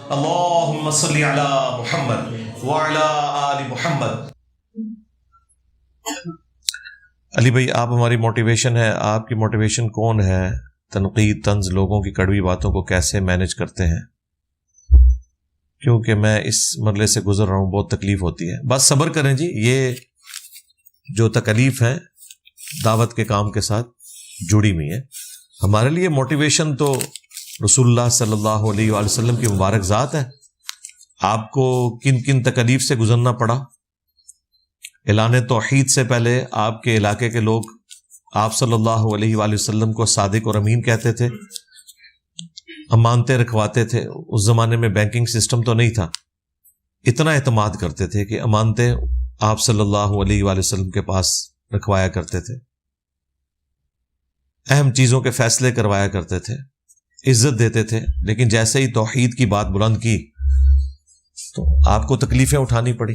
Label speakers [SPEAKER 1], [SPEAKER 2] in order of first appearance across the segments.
[SPEAKER 1] اللہم صلی علی محمد وعلی آل محمد۔ علی بھائی، آپ ہماری موٹیویشن ہے، آپ کی موٹیویشن کون ہے؟ تنقید، طنز، لوگوں کی کڑوی باتوں کو کیسے مینج کرتے ہیں؟ کیونکہ میں اس مرحلے سے گزر رہا ہوں، بہت تکلیف ہوتی ہے۔ بس صبر کریں جی، یہ جو تکلیف ہیں دعوت کے کام کے ساتھ جڑی ہوئی ہیں۔ ہمارے لیے موٹیویشن تو رسول اللہ صلی اللہ علیہ وآلہ وسلم کی مبارک ذات ہے۔ آپ کو کن کن تکلیف سے گزرنا پڑا؟ اعلان توحید سے پہلے آپ کے علاقے کے لوگ آپ صلی اللہ علیہ وآلہ وسلم کو صادق اور امین کہتے تھے، امانتیں رکھواتے تھے۔ اس زمانے میں بینکنگ سسٹم تو نہیں تھا، اتنا اعتماد کرتے تھے کہ امانتیں آپ صلی اللہ علیہ وآلہ وسلم کے پاس رکھوایا کرتے تھے، اہم چیزوں کے فیصلے کروایا کرتے تھے، عزت دیتے تھے۔ لیکن جیسے ہی توحید کی بات بلند کی تو آپ کو تکلیفیں اٹھانی پڑی،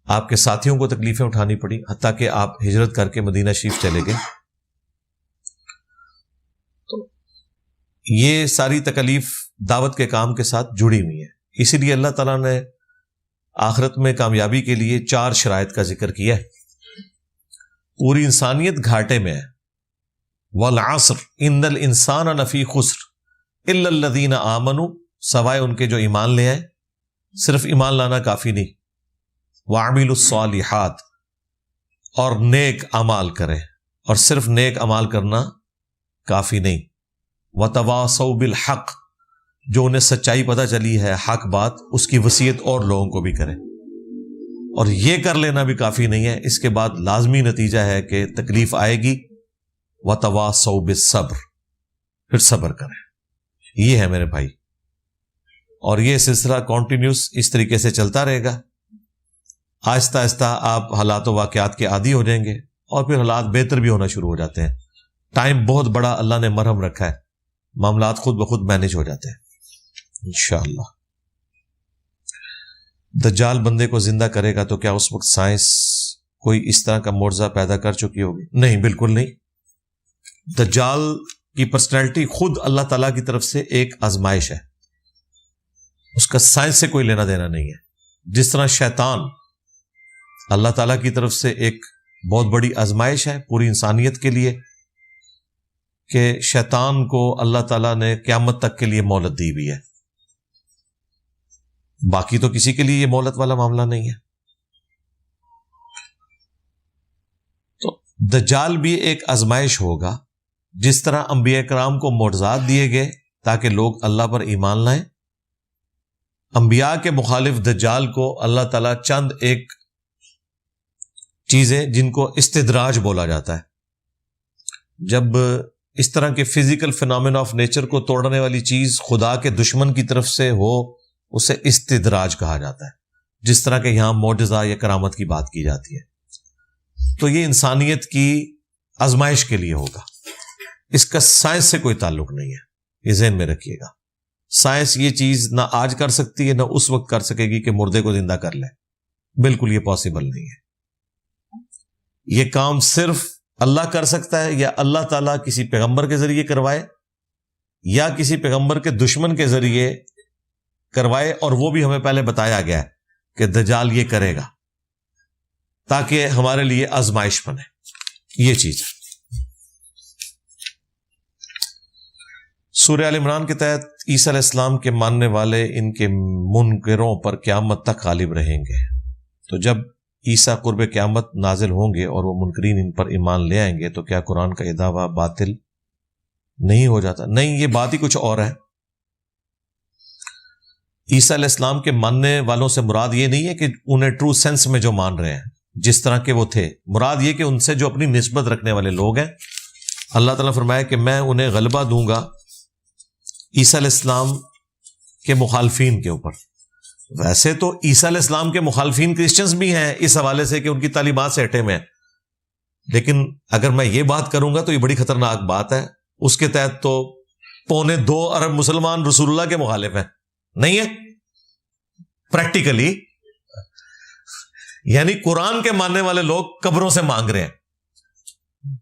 [SPEAKER 1] آپ کے ساتھیوں کو تکلیفیں اٹھانی پڑی، حتیٰ کہ آپ ہجرت کر کے مدینہ شریف چلے گئے۔ تو یہ ساری تکلیف دعوت کے کام کے ساتھ جڑی ہوئی ہے۔ اسی لیے اللہ تعالیٰ نے آخرت میں کامیابی کے لیے 4 شرائط کا ذکر کیا ہے۔ پوری انسانیت گھاٹے میں ہے۔ والعصر ان الانسان لفی خسر الا الذین آمنوا، سوائے ان کے جو ایمان لے آئے۔ صرف ایمان لانا کافی نہیں، وعملوا الصالحات، اور نیک اعمال کریں، اور صرف نیک اعمال کرنا کافی نہیں۔ وتواصوا بالحق، جو انہیں سچائی پتہ چلی ہے، حق بات، اس کی وصیت اور لوگوں کو بھی کریں۔ اور یہ کر لینا بھی کافی نہیں ہے، اس کے بعد لازمی نتیجہ ہے کہ تکلیف آئے گی۔ وتواصوا بالصبر، پھر صبر کریں۔ یہ ہے میرے بھائی، اور یہ سلسلہ کنٹینیوس اس طریقے سے چلتا رہے گا۔ آہستہ آہستہ آپ حالات و واقعات کے عادی ہو جائیں گے، اور پھر حالات بہتر بھی ہونا شروع ہو جاتے ہیں۔ ٹائم بہت بڑا اللہ نے مرہم رکھا ہے، معاملات خود بخود مینج ہو جاتے ہیں انشاءاللہ۔ دجال بندے کو زندہ کرے گا تو کیا اس وقت سائنس کوئی اس طرح کا معجزہ پیدا کر چکی ہوگی؟ نہیں، بالکل نہیں۔ دجال کی پرسنالٹی خود اللہ تعالیٰ کی طرف سے ایک آزمائش ہے، اس کا سائنس سے کوئی لینا دینا نہیں ہے۔ جس طرح شیطان اللہ تعالیٰ کی طرف سے ایک بہت بڑی آزمائش ہے پوری انسانیت کے لیے، کہ شیطان کو اللہ تعالیٰ نے قیامت تک کے لیے مہلت دی ہوئی ہے، باقی تو کسی کے لیے یہ مہلت والا معاملہ نہیں ہے۔ تو دجال بھی ایک آزمائش ہوگا، جس طرح انبیاء کرام کو معجزات دیے گئے تاکہ لوگ اللہ پر ایمان لائیں، انبیاء کے مخالف دجال کو اللہ تعالیٰ چند ایک چیزیں جن کو استدراج بولا جاتا ہے، جب اس طرح کے فزیکل فینومینا آف نیچر کو توڑنے والی چیز خدا کے دشمن کی طرف سے ہو، اسے استدراج کہا جاتا ہے۔ جس طرح کہ یہاں معجزہ یا کرامت کی بات کی جاتی ہے، تو یہ انسانیت کی آزمائش کے لیے ہوگا، اس کا سائنس سے کوئی تعلق نہیں ہے، یہ ذہن میں رکھیے گا۔ سائنس یہ چیز نہ آج کر سکتی ہے، نہ اس وقت کر سکے گی کہ مردے کو زندہ کر لے، بالکل یہ پاسبل نہیں ہے۔ یہ کام صرف اللہ کر سکتا ہے، یا اللہ تعالیٰ کسی پیغمبر کے ذریعے کروائے، یا کسی پیغمبر کے دشمن کے ذریعے کروائے، اور وہ بھی ہمیں پہلے بتایا گیا ہے کہ دجال یہ کرے گا، تاکہ ہمارے لیے آزمائش بنے۔ یہ چیز سورہ آل عمران کے تحت عیسیٰ علیہ السلام کے ماننے والے ان کے منکروں پر قیامت تک غالب رہیں گے۔ تو جب عیسیٰ قرب قیامت نازل ہوں گے اور وہ منکرین ان پر ایمان لے آئیں گے، تو کیا قرآن کا یہ دعویٰ باطل نہیں ہو جاتا؟ نہیں، یہ بات ہی کچھ اور ہے۔ عیسیٰ علیہ السلام کے ماننے والوں سے مراد یہ نہیں ہے کہ انہیں ٹرو سینس میں جو مان رہے ہیں جس طرح کے وہ تھے، مراد یہ کہ ان سے جو اپنی نسبت رکھنے والے لوگ ہیں، اللہ تعالیٰ فرمایا کہ میں انہیں غلبہ دوں گا عیسیٰ علیہ السلام کے مخالفین کے اوپر۔ ویسے تو عیسیٰ علیہ السلام کے مخالفین کرسچنز بھی ہیں اس حوالے سے کہ ان کی تعلیمات سے ہٹے ہوئے ہیں، لیکن اگر میں یہ بات کروں گا تو یہ بڑی خطرناک بات ہے۔ اس کے تحت تو 2.25 ارب مسلمان رسول اللہ کے مخالف ہیں، نہیں ہے پریکٹیکلی، یعنی قرآن کے ماننے والے لوگ قبروں سے مانگ رہے ہیں،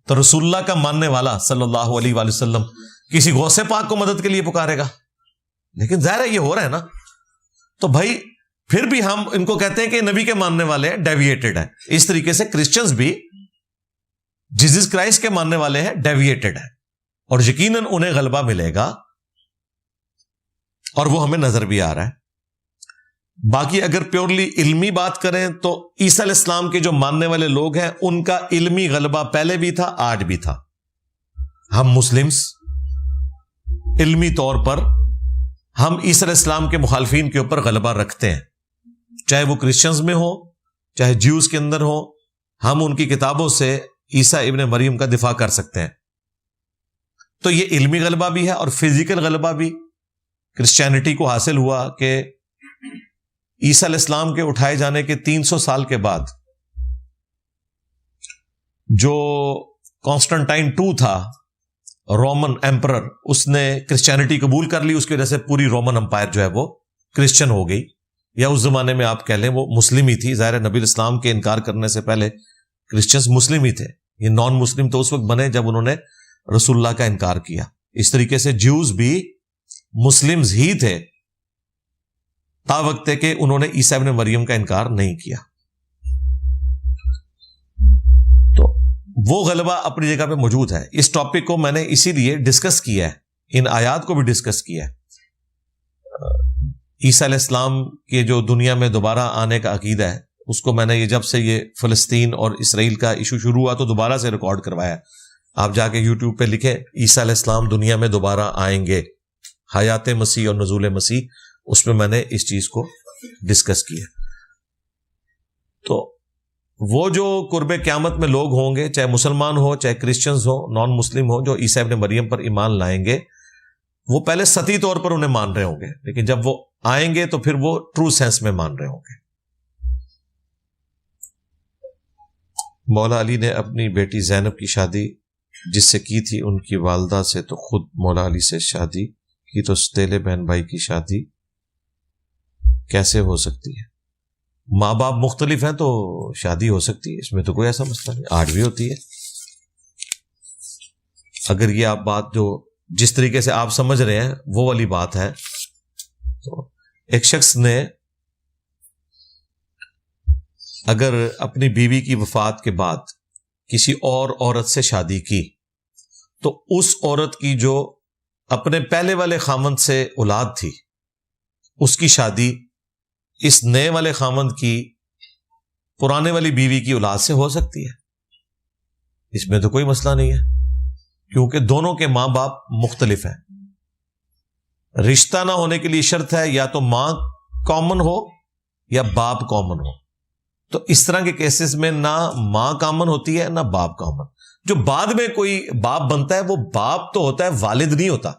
[SPEAKER 1] تو رسول اللہ کا ماننے والا صلی اللہ علیہ وآلہ وسلم کسی غوث پاک کو مدد کے لیے پکارے گا؟ لیکن ظاہر ہے یہ ہو رہا ہے نا. تو بھائی پھر بھی ہم ان کو کہتے ہیں کہ نبی کے ماننے والے ہیں, ڈیویٹڈ ہیں. اس طریقے سے کرسچنز بھی جیزس کرائسٹ کے ماننے والے ہیں, ڈیویٹڈ ہیں, اور یقیناً انہیں غلبہ ملے گا, اور وہ ہمیں نظر بھی آ رہا ہے. باقی اگر پیورلی علمی بات کریں تو عیسیٰ علیہ السلام کے جو ماننے والے لوگ ہیں ان کا علمی غلبہ پہلے بھی تھا, آج بھی تھا. ہم مسلمز علمی طور پر ہم عیسیٰ علیہ السلام کے مخالفین کے اوپر غلبہ رکھتے ہیں, چاہے وہ کرسچنز میں ہو چاہے جیوز کے اندر ہو. ہم ان کی کتابوں سے عیسیٰ ابن مریم کا دفاع کر سکتے ہیں. تو یہ علمی غلبہ بھی ہے, اور فزیکل غلبہ بھی کرسچینٹی کو حاصل ہوا کہ عیسیٰ علیہ السلام کے اٹھائے جانے کے 300 سال کے بعد جو کانسٹنٹائن 2 تھا, رومن ایمپرر, اس نے کرسچینٹی قبول کر لی. اس کی وجہ سے پوری رومن امپائر جو ہے وہ کرسچن ہو گئی, یا اس زمانے میں آپ کہہ لیں وہ مسلم ہی تھی. ظاہر نبی اسلام کے انکار کرنے سے پہلے کرسچنز مسلم ہی تھے. یہ نان مسلم تو اس وقت بنے جب انہوں نے رسول اللہ کا انکار کیا. اس طریقے سے جیوز بھی مسلمز ہی تھے تا وقت ہے کہ انہوں نے عیسیٰ ابن مریم کا انکار نہیں کیا. تو وہ غلبہ اپنی جگہ پہ موجود ہے. اس ٹاپک کو میں نے اسی لیے ڈسکس کیا ہے, ان آیات کو بھی ڈسکس کیا ہے. عیسیٰ علیہ السلام کے جو دنیا میں دوبارہ آنے کا عقیدہ ہے, اس کو میں نے یہ جب سے یہ فلسطین اور اسرائیل کا ایشو شروع ہوا تو دوبارہ سے ریکارڈ کروایا. آپ جا کے یوٹیوب پہ لکھیں عیسیٰ علیہ السلام دنیا میں دوبارہ آئیں گے, حیات مسیح اور نزول مسیح, اس میں نے اس چیز کو ڈسکس کیا. تو وہ جو قرب قیامت میں لوگ ہوں گے, چاہے مسلمان ہو چاہے کرسچنز ہو نان مسلم ہو, جو عیسیٰ ابن مریم پر ایمان لائیں گے, وہ پہلے سطحی طور پر انہیں مان رہے ہوں گے, لیکن جب وہ آئیں گے تو پھر وہ ٹرو سینس میں مان رہے ہوں گے. مولا علی نے اپنی بیٹی زینب کی شادی جس سے کی تھی ان کی والدہ سے, تو خود مولا علی سے شادی کی, تو ستیلے بہن بھائی کی شادی کیسے ہو سکتی ہے؟ ماں باپ مختلف ہیں تو شادی ہو سکتی ہے, اس میں تو کوئی ایسا مسئلہ نہیں, آج بھی ہوتی ہے. اگر یہ آپ بات جو جس طریقے سے آپ سمجھ رہے ہیں وہ والی بات ہے, تو ایک شخص نے اگر اپنی بیوی کی وفات کے بعد کسی اور عورت سے شادی کی, تو اس عورت کی جو اپنے پہلے والے خامند سے اولاد تھی, اس کی شادی اس نئے والے خامند کی پرانے والی بیوی کی اولاد سے ہو سکتی ہے. اس میں تو کوئی مسئلہ نہیں ہے, کیونکہ دونوں کے ماں باپ مختلف ہیں. رشتہ نہ ہونے کے لیے شرط ہے یا تو ماں کامن ہو یا باپ کامن ہو. تو اس طرح کے کیسز میں نہ ماں کامن ہوتی ہے نہ باپ کامن. جو بعد میں کوئی باپ بنتا ہے وہ باپ تو ہوتا ہے, والد نہیں ہوتا.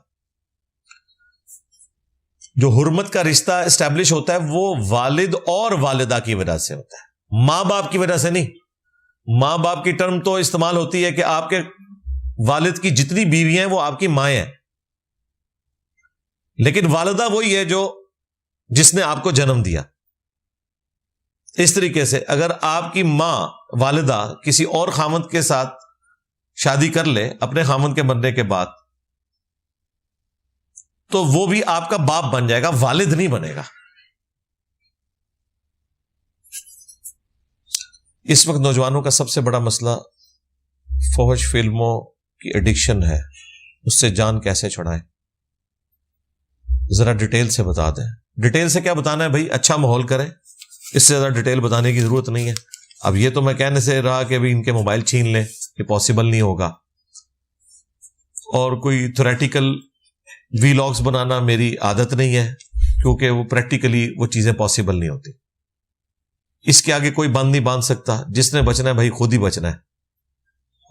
[SPEAKER 1] جو حرمت کا رشتہ اسٹیبلش ہوتا ہے وہ والد اور والدہ کی وجہ سے ہوتا ہے, ماں باپ کی وجہ سے نہیں. ماں باپ کی ٹرم تو استعمال ہوتی ہے کہ آپ کے والد کی جتنی بیویاں ہیں وہ آپ کی مائیں ہیں, لیکن والدہ وہی ہے جو جس نے آپ کو جنم دیا. اس طریقے سے اگر آپ کی ماں والدہ کسی اور خامند کے ساتھ شادی کر لے اپنے خامند کے مرنے کے بعد, تو وہ بھی آپ کا باپ بن جائے گا, والد نہیں بنے گا. اس وقت نوجوانوں کا سب سے بڑا مسئلہ فحش فلموں کی ایڈکشن ہے, اس سے جان کیسے چھڑائیں؟ ذرا ڈیٹیل سے بتا دیں. ڈیٹیل سے کیا بتانا ہے بھائی, اچھا ماحول کریں, اس سے زیادہ ڈیٹیل بتانے کی ضرورت نہیں ہے. اب یہ تو میں کہنے سے رہا کہ ان کے موبائل چھین لیں, یہ پاسبل نہیں ہوگا. اور کوئی تھیوریٹیکل وی لاگز بنانا میری عادت نہیں ہے, کیونکہ وہ پریکٹیکلی وہ چیزیں پاسبل نہیں ہوتی. اس کے آگے کوئی بند نہیں باندھ سکتا. جس نے بچنا ہے بھائی خود ہی بچنا ہے,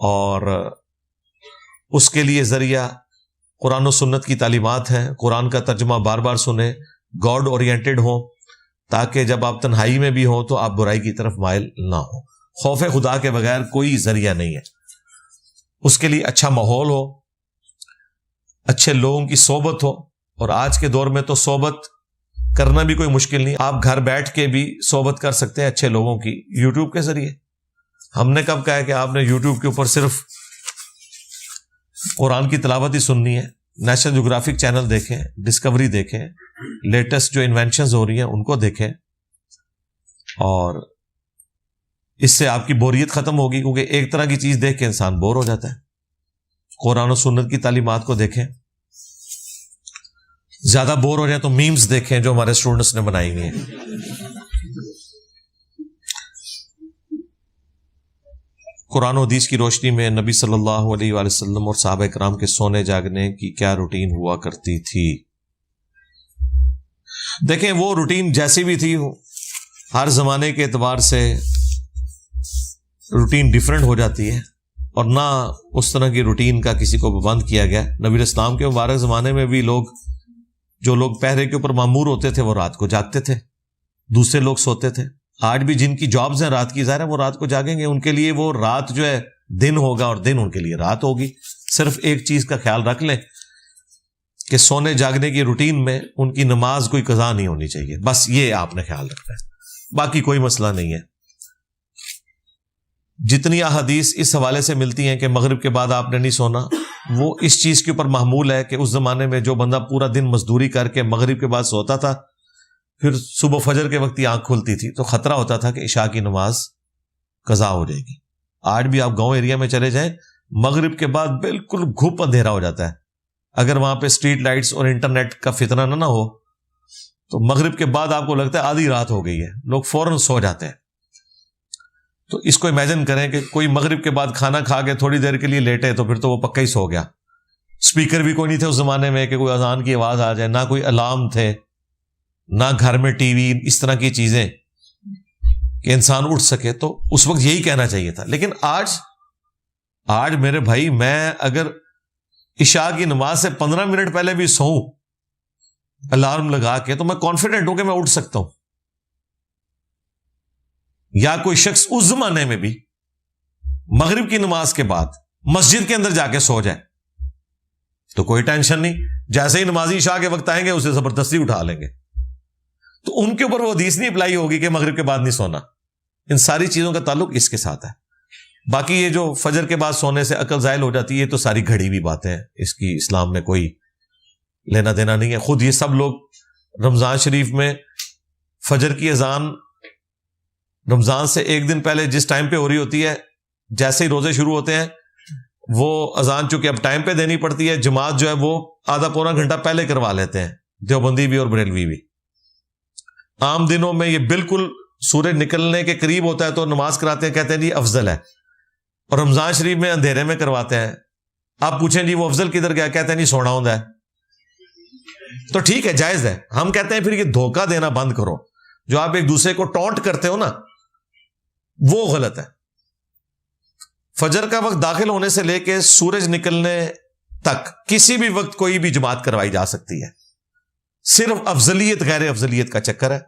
[SPEAKER 1] اور اس کے لیے ذریعہ قرآن و سنت کی تعلیمات ہیں. قرآن کا ترجمہ بار بار سنیں, گاڈ اورینٹڈ ہوں, تاکہ جب آپ تنہائی میں بھی ہوں تو آپ برائی کی طرف مائل نہ ہوں. خوف خدا کے بغیر کوئی ذریعہ نہیں ہے. اس کے لیے اچھا ماحول ہو, اچھے لوگوں کی صحبت ہو, اور آج کے دور میں تو صحبت کرنا بھی کوئی مشکل نہیں. آپ گھر بیٹھ کے بھی صحبت کر سکتے ہیں اچھے لوگوں کی یوٹیوب کے ذریعے. ہم نے کب کہا ہے کہ آپ نے یوٹیوب کے اوپر صرف قرآن کی تلاوت ہی سننی ہے؟ نیشنل جغرافک چینل دیکھیں, ڈسکوری دیکھیں, لیٹسٹ جو انوینشنز ہو رہی ہیں ان کو دیکھیں, اور اس سے آپ کی بوریت ختم ہوگی, کیونکہ ایک طرح کی چیز دیکھ کے انسان بور ہو جاتا ہے. قرآن و سنت کی تعلیمات کو دیکھیں. زیادہ بور ہو جائیں تو میمز دیکھیں جو ہمارے اسٹوڈنٹس نے بنائی ہوئی ہیں. قرآن و حدیث کی روشنی میں نبی صلی اللہ علیہ وآلہ وسلم اور صحابہ کرام کے سونے جاگنے کی کیا روٹین ہوا کرتی تھی. دیکھیں وہ روٹین جیسی بھی تھی, ہر زمانے کے اعتبار سے روٹین ڈیفرنٹ ہو جاتی ہے, اور نہ اس طرح کی روٹین کا کسی کو پابند کیا گیا. نبی علیہ السلام کے مبارک زمانے میں بھی جو لوگ پہرے کے اوپر مامور ہوتے تھے وہ رات کو جاگتے تھے, دوسرے لوگ سوتے تھے. آج بھی جن کی جابز ہیں رات کی, ظاہر ہے وہ رات کو جاگیں گے, ان کے لیے وہ رات جو ہے دن ہوگا اور دن ان کے لیے رات ہوگی. صرف ایک چیز کا خیال رکھ لیں کہ سونے جاگنے کی روٹین میں ان کی نماز کوئی قضا نہیں ہونی چاہیے, بس یہ آپ نے خیال رکھنا ہے, باقی کوئی مسئلہ نہیں ہے. جتنی احادیث اس حوالے سے ملتی ہیں کہ مغرب کے بعد آپ نے نہیں سونا, وہ اس چیز کے اوپر محمول ہے کہ اس زمانے میں جو بندہ پورا دن مزدوری کر کے مغرب کے بعد سوتا تھا, پھر صبح فجر کے وقت ہی آنکھ کھلتی تھی تو خطرہ ہوتا تھا کہ عشاء کی نماز قضا ہو جائے گی. آج بھی آپ گاؤں ایریا میں چلے جائیں, مغرب کے بعد بالکل گھپ اندھیرا ہو جاتا ہے. اگر وہاں پہ اسٹریٹ لائٹس اور انٹرنیٹ کا فتنہ نہ ہو تو مغرب کے بعد آپ کو لگتا ہے آدھی رات ہو گئی ہے, لوگ فوراً سو جاتے ہیں. تو اس کو امیجن کریں کہ کوئی مغرب کے بعد کھانا کھا کے تھوڑی دیر کے لیے لیٹے تو پھر تو وہ پکا ہی سو گیا. اسپیکر بھی کوئی نہیں تھے اس زمانے میں کہ کوئی اذان کی آواز آ جائے, نہ کوئی الارم تھے, نہ گھر میں ٹی وی, اس طرح کی چیزیں کہ انسان اٹھ سکے. تو اس وقت یہی کہنا چاہیے تھا. لیکن آج میرے بھائی, میں اگر عشاء کی نماز سے 15 منٹ پہلے بھی سوؤں الارم لگا کے, تو میں کانفیڈنٹ ہوں کہ میں اٹھ سکتا ہوں. یا کوئی شخص اس زمانے میں بھی مغرب کی نماز کے بعد مسجد کے اندر جا کے سو جائے تو کوئی ٹینشن نہیں, جیسے ہی نمازی عشاء کے وقت آئیں گے اسے زبردستی اٹھا لیں گے. تو ان کے اوپر وہ حدیث نہیں اپلائی ہوگی کہ مغرب کے بعد نہیں سونا. ان ساری چیزوں کا تعلق اس کے ساتھ ہے. باقی یہ جو فجر کے بعد سونے سے عقل زائل ہو جاتی ہے, تو ساری گھڑی ہوئی باتیں ہیں, اس کی اسلام میں کوئی لینا دینا نہیں ہے. خود یہ سب لوگ رمضان شریف میں فجر کی اذان رمضان سے ایک دن پہلے جس ٹائم پہ ہو رہی ہوتی ہے, جیسے ہی روزے شروع ہوتے ہیں وہ اذان چونکہ اب ٹائم پہ دینی پڑتی ہے, جماعت جو ہے وہ آدھا پونا گھنٹہ پہلے کروا لیتے ہیں, دیوبندی بھی اور بریلوی بھی. عام دنوں میں یہ بالکل سورج نکلنے کے قریب ہوتا ہے تو نماز کراتے ہیں, کہتے ہیں جی افضل ہے, اور رمضان شریف میں اندھیرے میں کرواتے ہیں. آپ پوچھیں جی وہ افضل کدھر گیا, کہتے ہیں نہیں سونا ہوتا ہے. تو ٹھیک ہے, جائز ہے. ہم کہتے ہیں پھر یہ دھوکہ دینا بند کرو, جو آپ ایک دوسرے کو ٹونٹ کرتے ہو نا, وہ غلط ہے. فجر کا وقت داخل ہونے سے لے کے سورج نکلنے تک کسی بھی وقت کوئی بھی جماعت کروائی جا سکتی ہے. صرف افضلیت غیر افضلیت کا چکر ہے.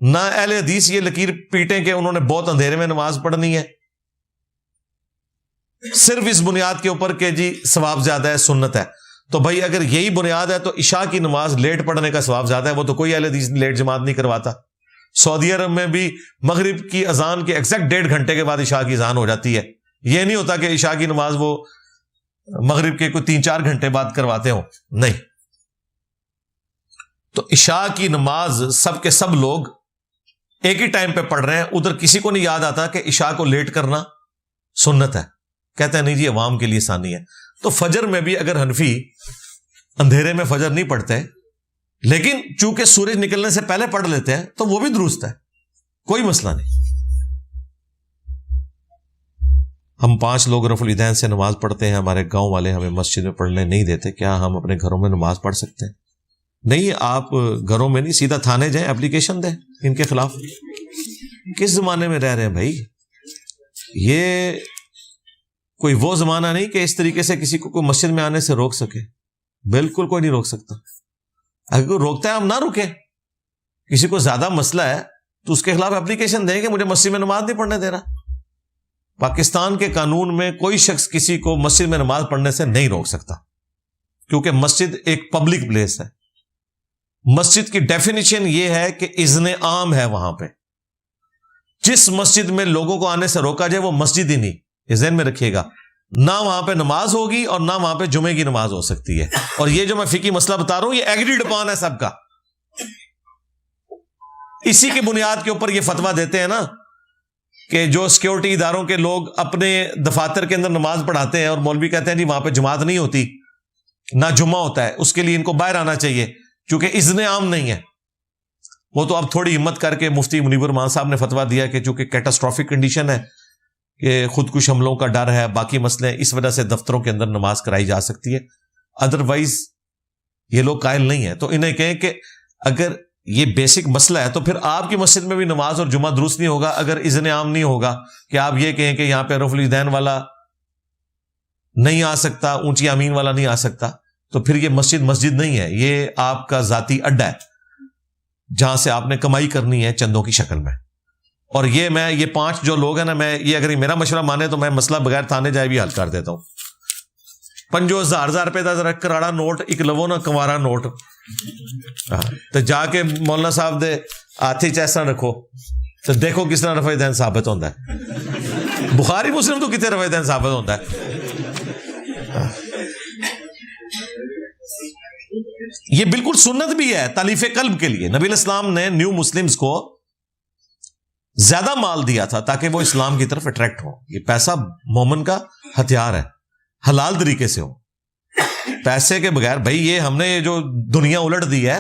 [SPEAKER 1] نہ اہل حدیث یہ لکیر پیٹیں کہ انہوں نے بہت اندھیرے میں نماز پڑھنی ہے, صرف اس بنیاد کے اوپر کہ جی ثواب زیادہ ہے, سنت ہے. تو بھائی اگر یہی بنیاد ہے تو عشاء کی نماز لیٹ پڑھنے کا ثواب زیادہ ہے. وہ تو کوئی اہل حدیث لیٹ جماعت نہیں کرواتا. سعودی عرب میں بھی مغرب کی اذان کے ایگزیکٹ 1.5 گھنٹے کے بعد عشاء کی اذان ہو جاتی ہے. یہ نہیں ہوتا کہ عشاء کی نماز وہ مغرب کے کوئی 3-4 گھنٹے بعد کرواتے ہوں, نہیں. تو عشاء کی نماز سب کے سب لوگ ایک ہی ٹائم پہ پڑھ رہے ہیں. ادھر کسی کو نہیں یاد آتا کہ عشاء کو لیٹ کرنا سنت ہے, کہتے ہیں نہیں جی عوام کے لیے آسانی ہے. تو فجر میں بھی اگر حنفی اندھیرے میں فجر نہیں پڑھتے لیکن چونکہ سورج نکلنے سے پہلے پڑھ لیتے ہیں تو وہ بھی درست ہے, کوئی مسئلہ نہیں. ہم 5 لوگ رفع الیدین سے نماز پڑھتے ہیں, ہمارے گاؤں والے ہمیں مسجد میں پڑھنے نہیں دیتے, کیا ہم اپنے گھروں میں نماز پڑھ سکتے ہیں؟ نہیں, آپ گھروں میں نہیں, سیدھا تھانے جائیں, اپلیکیشن دیں ان کے خلاف. کس زمانے میں رہ رہے ہیں بھائی؟ یہ کوئی وہ زمانہ نہیں کہ اس طریقے سے کسی کو کوئی مسجد میں آنے سے روک سکے. بالکل کوئی نہیں روک سکتا. اگر کوئی روکتا ہے ہم نہ رکیں. کسی کو زیادہ مسئلہ ہے تو اس کے خلاف اپلیکیشن دیں کہ مجھے مسجد میں نماز نہیں پڑھنے دے رہا. پاکستان کے قانون میں کوئی شخص کسی کو مسجد میں نماز پڑھنے سے نہیں روک سکتا, کیونکہ مسجد ایک پبلک پلیس ہے. مسجد کی ڈیفینیشن یہ ہے کہ اذن عام ہے وہاں پہ. جس مسجد میں لوگوں کو آنے سے روکا جائے وہ مسجد ہی نہیں, یہ ذہن میں رکھیے گا. نہ وہاں پہ نماز ہوگی اور نہ وہاں پہ جمعے کی نماز ہو سکتی ہے. اور یہ جو میں فقہی مسئلہ بتا رہا ہوں یہ ایگریڈ اپان ہے سب کا. اسی کی بنیاد کے اوپر یہ فتویٰ دیتے ہیں نا کہ جو سیکورٹی اداروں کے لوگ اپنے دفاتر کے اندر نماز پڑھاتے ہیں اور مولوی کہتے ہیں جی وہاں پہ جماعت نہیں ہوتی, نہ جمعہ ہوتا ہے, اس کے لیے ان کو باہر آنا چاہیے چونکہ اذن عام نہیں ہے. وہ تو اب تھوڑی ہمت کر کے مفتی منیب الرحمان صاحب نے فتویٰ دیا کہ چونکہ کیٹاسٹرافک کنڈیشن ہے کہ خودکش حملوں کا ڈر ہے, باقی مسئلے ہیں, اس وجہ سے دفتروں کے اندر نماز کرائی جا سکتی ہے, ادروائز یہ لوگ قائل نہیں ہیں. تو انہیں کہیں کہ اگر یہ بیسک مسئلہ ہے تو پھر آپ کی مسجد میں بھی نماز اور جمعہ درست نہیں ہوگا اگر اذن عام نہیں ہوگا کہ آپ یہ کہیں کہ یہاں پہ رفع الیدین والا نہیں آ سکتا, اونچی آمین والا نہیں آ سکتا, تو پھر یہ مسجد نہیں ہے, یہ آپ کا ذاتی اڈا ہے جہاں سے آپ نے کمائی کرنی ہے چندوں کی شکل میں. اور یہ 5 جو لوگ ہیں نا, میں یہ اگر میرا مشورہ مانے تو میں مسئلہ بغیر تھانے جائے بھی حل کر دیتا ہوں. 50,000 روپے کا ذرا کراڑا نوٹ ایک لو نا کنوارا نوٹ تو جا کے مولانا صاحب دے ہاتھ چیسا رکھو تو دیکھو کس طرح رفع الیدین ثابت ہوتا ہے. بخاری مسلم تو کتنے رفع الیدین ثابت ہوتا ہے. یہ بالکل سنت بھی ہے تالیف قلب کے لیے. نبی علیہ السلام نے نیو مسلمز کو زیادہ مال دیا تھا تاکہ وہ اسلام کی طرف اٹریکٹ ہو. یہ پیسہ مومن کا ہتھیار ہے, حلال طریقے سے ہو. پیسے کے بغیر بھائی یہ ہم نے جو دنیا الٹ دی ہے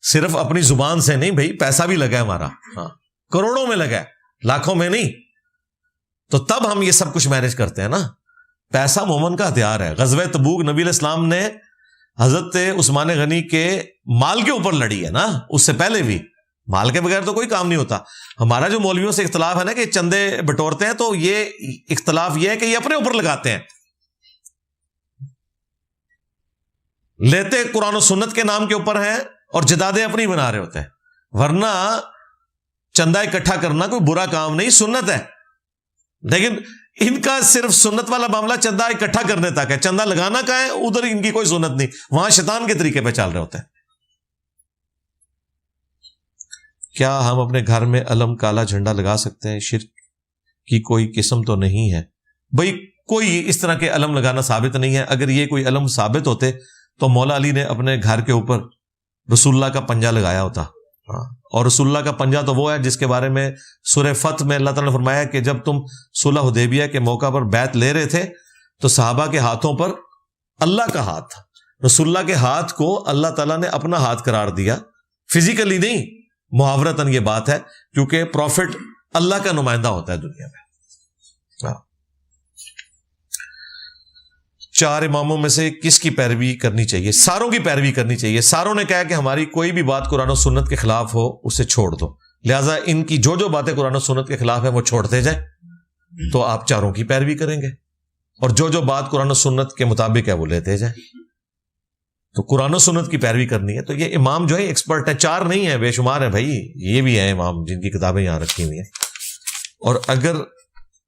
[SPEAKER 1] صرف اپنی زبان سے نہیں, بھائی پیسہ بھی لگا ہے ہمارا, ہاں کروڑوں میں لگا ہے, لاکھوں میں نہیں. تو تب ہم یہ سب کچھ مینج کرتے ہیں نا. پیسہ مومن کا ہتھیار ہے. غزوہ تبوک نبی علیہ السلام نے حضرت عثمان غنی کے مال کے اوپر لڑی ہے نا, اس سے پہلے بھی مال کے بغیر تو کوئی کام نہیں ہوتا. ہمارا جو مولویوں سے اختلاف ہے نا کہ چندے بٹورتے ہیں, تو یہ اختلاف یہ ہے کہ یہ اپنے اوپر لگاتے ہیں, لیتے قرآن و سنت کے نام کے اوپر ہیں اور جدادیں اپنی بنا رہے ہوتے ہیں. ورنہ چندہ اکٹھا کرنا کوئی برا کام نہیں, سنت ہے. لیکن ان کا صرف سنت والا معاملہ چندہ اکٹھا کرنے تک ہے, چندہ لگانا کا ہے ادھر ان کی کوئی سنت نہیں, وہاں شیطان کے طریقے پہ چل رہے ہوتے ہیں. کیا ہم اپنے گھر میں علم کالا جھنڈا لگا سکتے ہیں؟ شرک کی کوئی قسم تو نہیں ہے بھائی, کوئی اس طرح کے علم لگانا ثابت نہیں ہے. اگر یہ کوئی علم ثابت ہوتے تو مولا علی نے اپنے گھر کے اوپر رسول اللہ کا پنجہ لگایا ہوتا. اور رسول اللہ کا پنجہ تو وہ ہے جس کے بارے میں سورہ فتح میں اللہ تعالیٰ نے فرمایا کہ جب تم صلح حدیبیہ کے موقع پر بیعت لے رہے تھے تو صحابہ کے ہاتھوں پر اللہ کا ہاتھ تھا. رسول اللہ کے ہاتھ کو اللہ تعالیٰ نے اپنا ہاتھ قرار دیا, فزیکلی نہیں, محاورتاً یہ بات ہے, کیونکہ پروفٹ اللہ کا نمائندہ ہوتا ہے دنیا میں. 4 اماموں میں سے کس کی پیروی کرنی چاہیے؟ ساروں کی پیروی کرنی چاہیے. ساروں نے کہا کہ ہماری کوئی بھی بات قرآن و سنت کے خلاف ہو اسے چھوڑ دو, لہٰذا ان کی جو باتیں قرآن و سنت کے خلاف ہیں وہ چھوڑتے جائیں, تو آپ 4 کی پیروی کریں گے, اور جو بات قرآن و سنت کے مطابق ہے وہ لیتے جائیں. تو قرآن و سنت کی پیروی کرنی ہے. تو یہ امام جو ہے ایکسپرٹ ہے, 4 نہیں ہیں, بے شمار ہیں بھائی. یہ بھی ہیں امام جن کی کتابیں یہاں رکھی ہوئی ہیں. اور اگر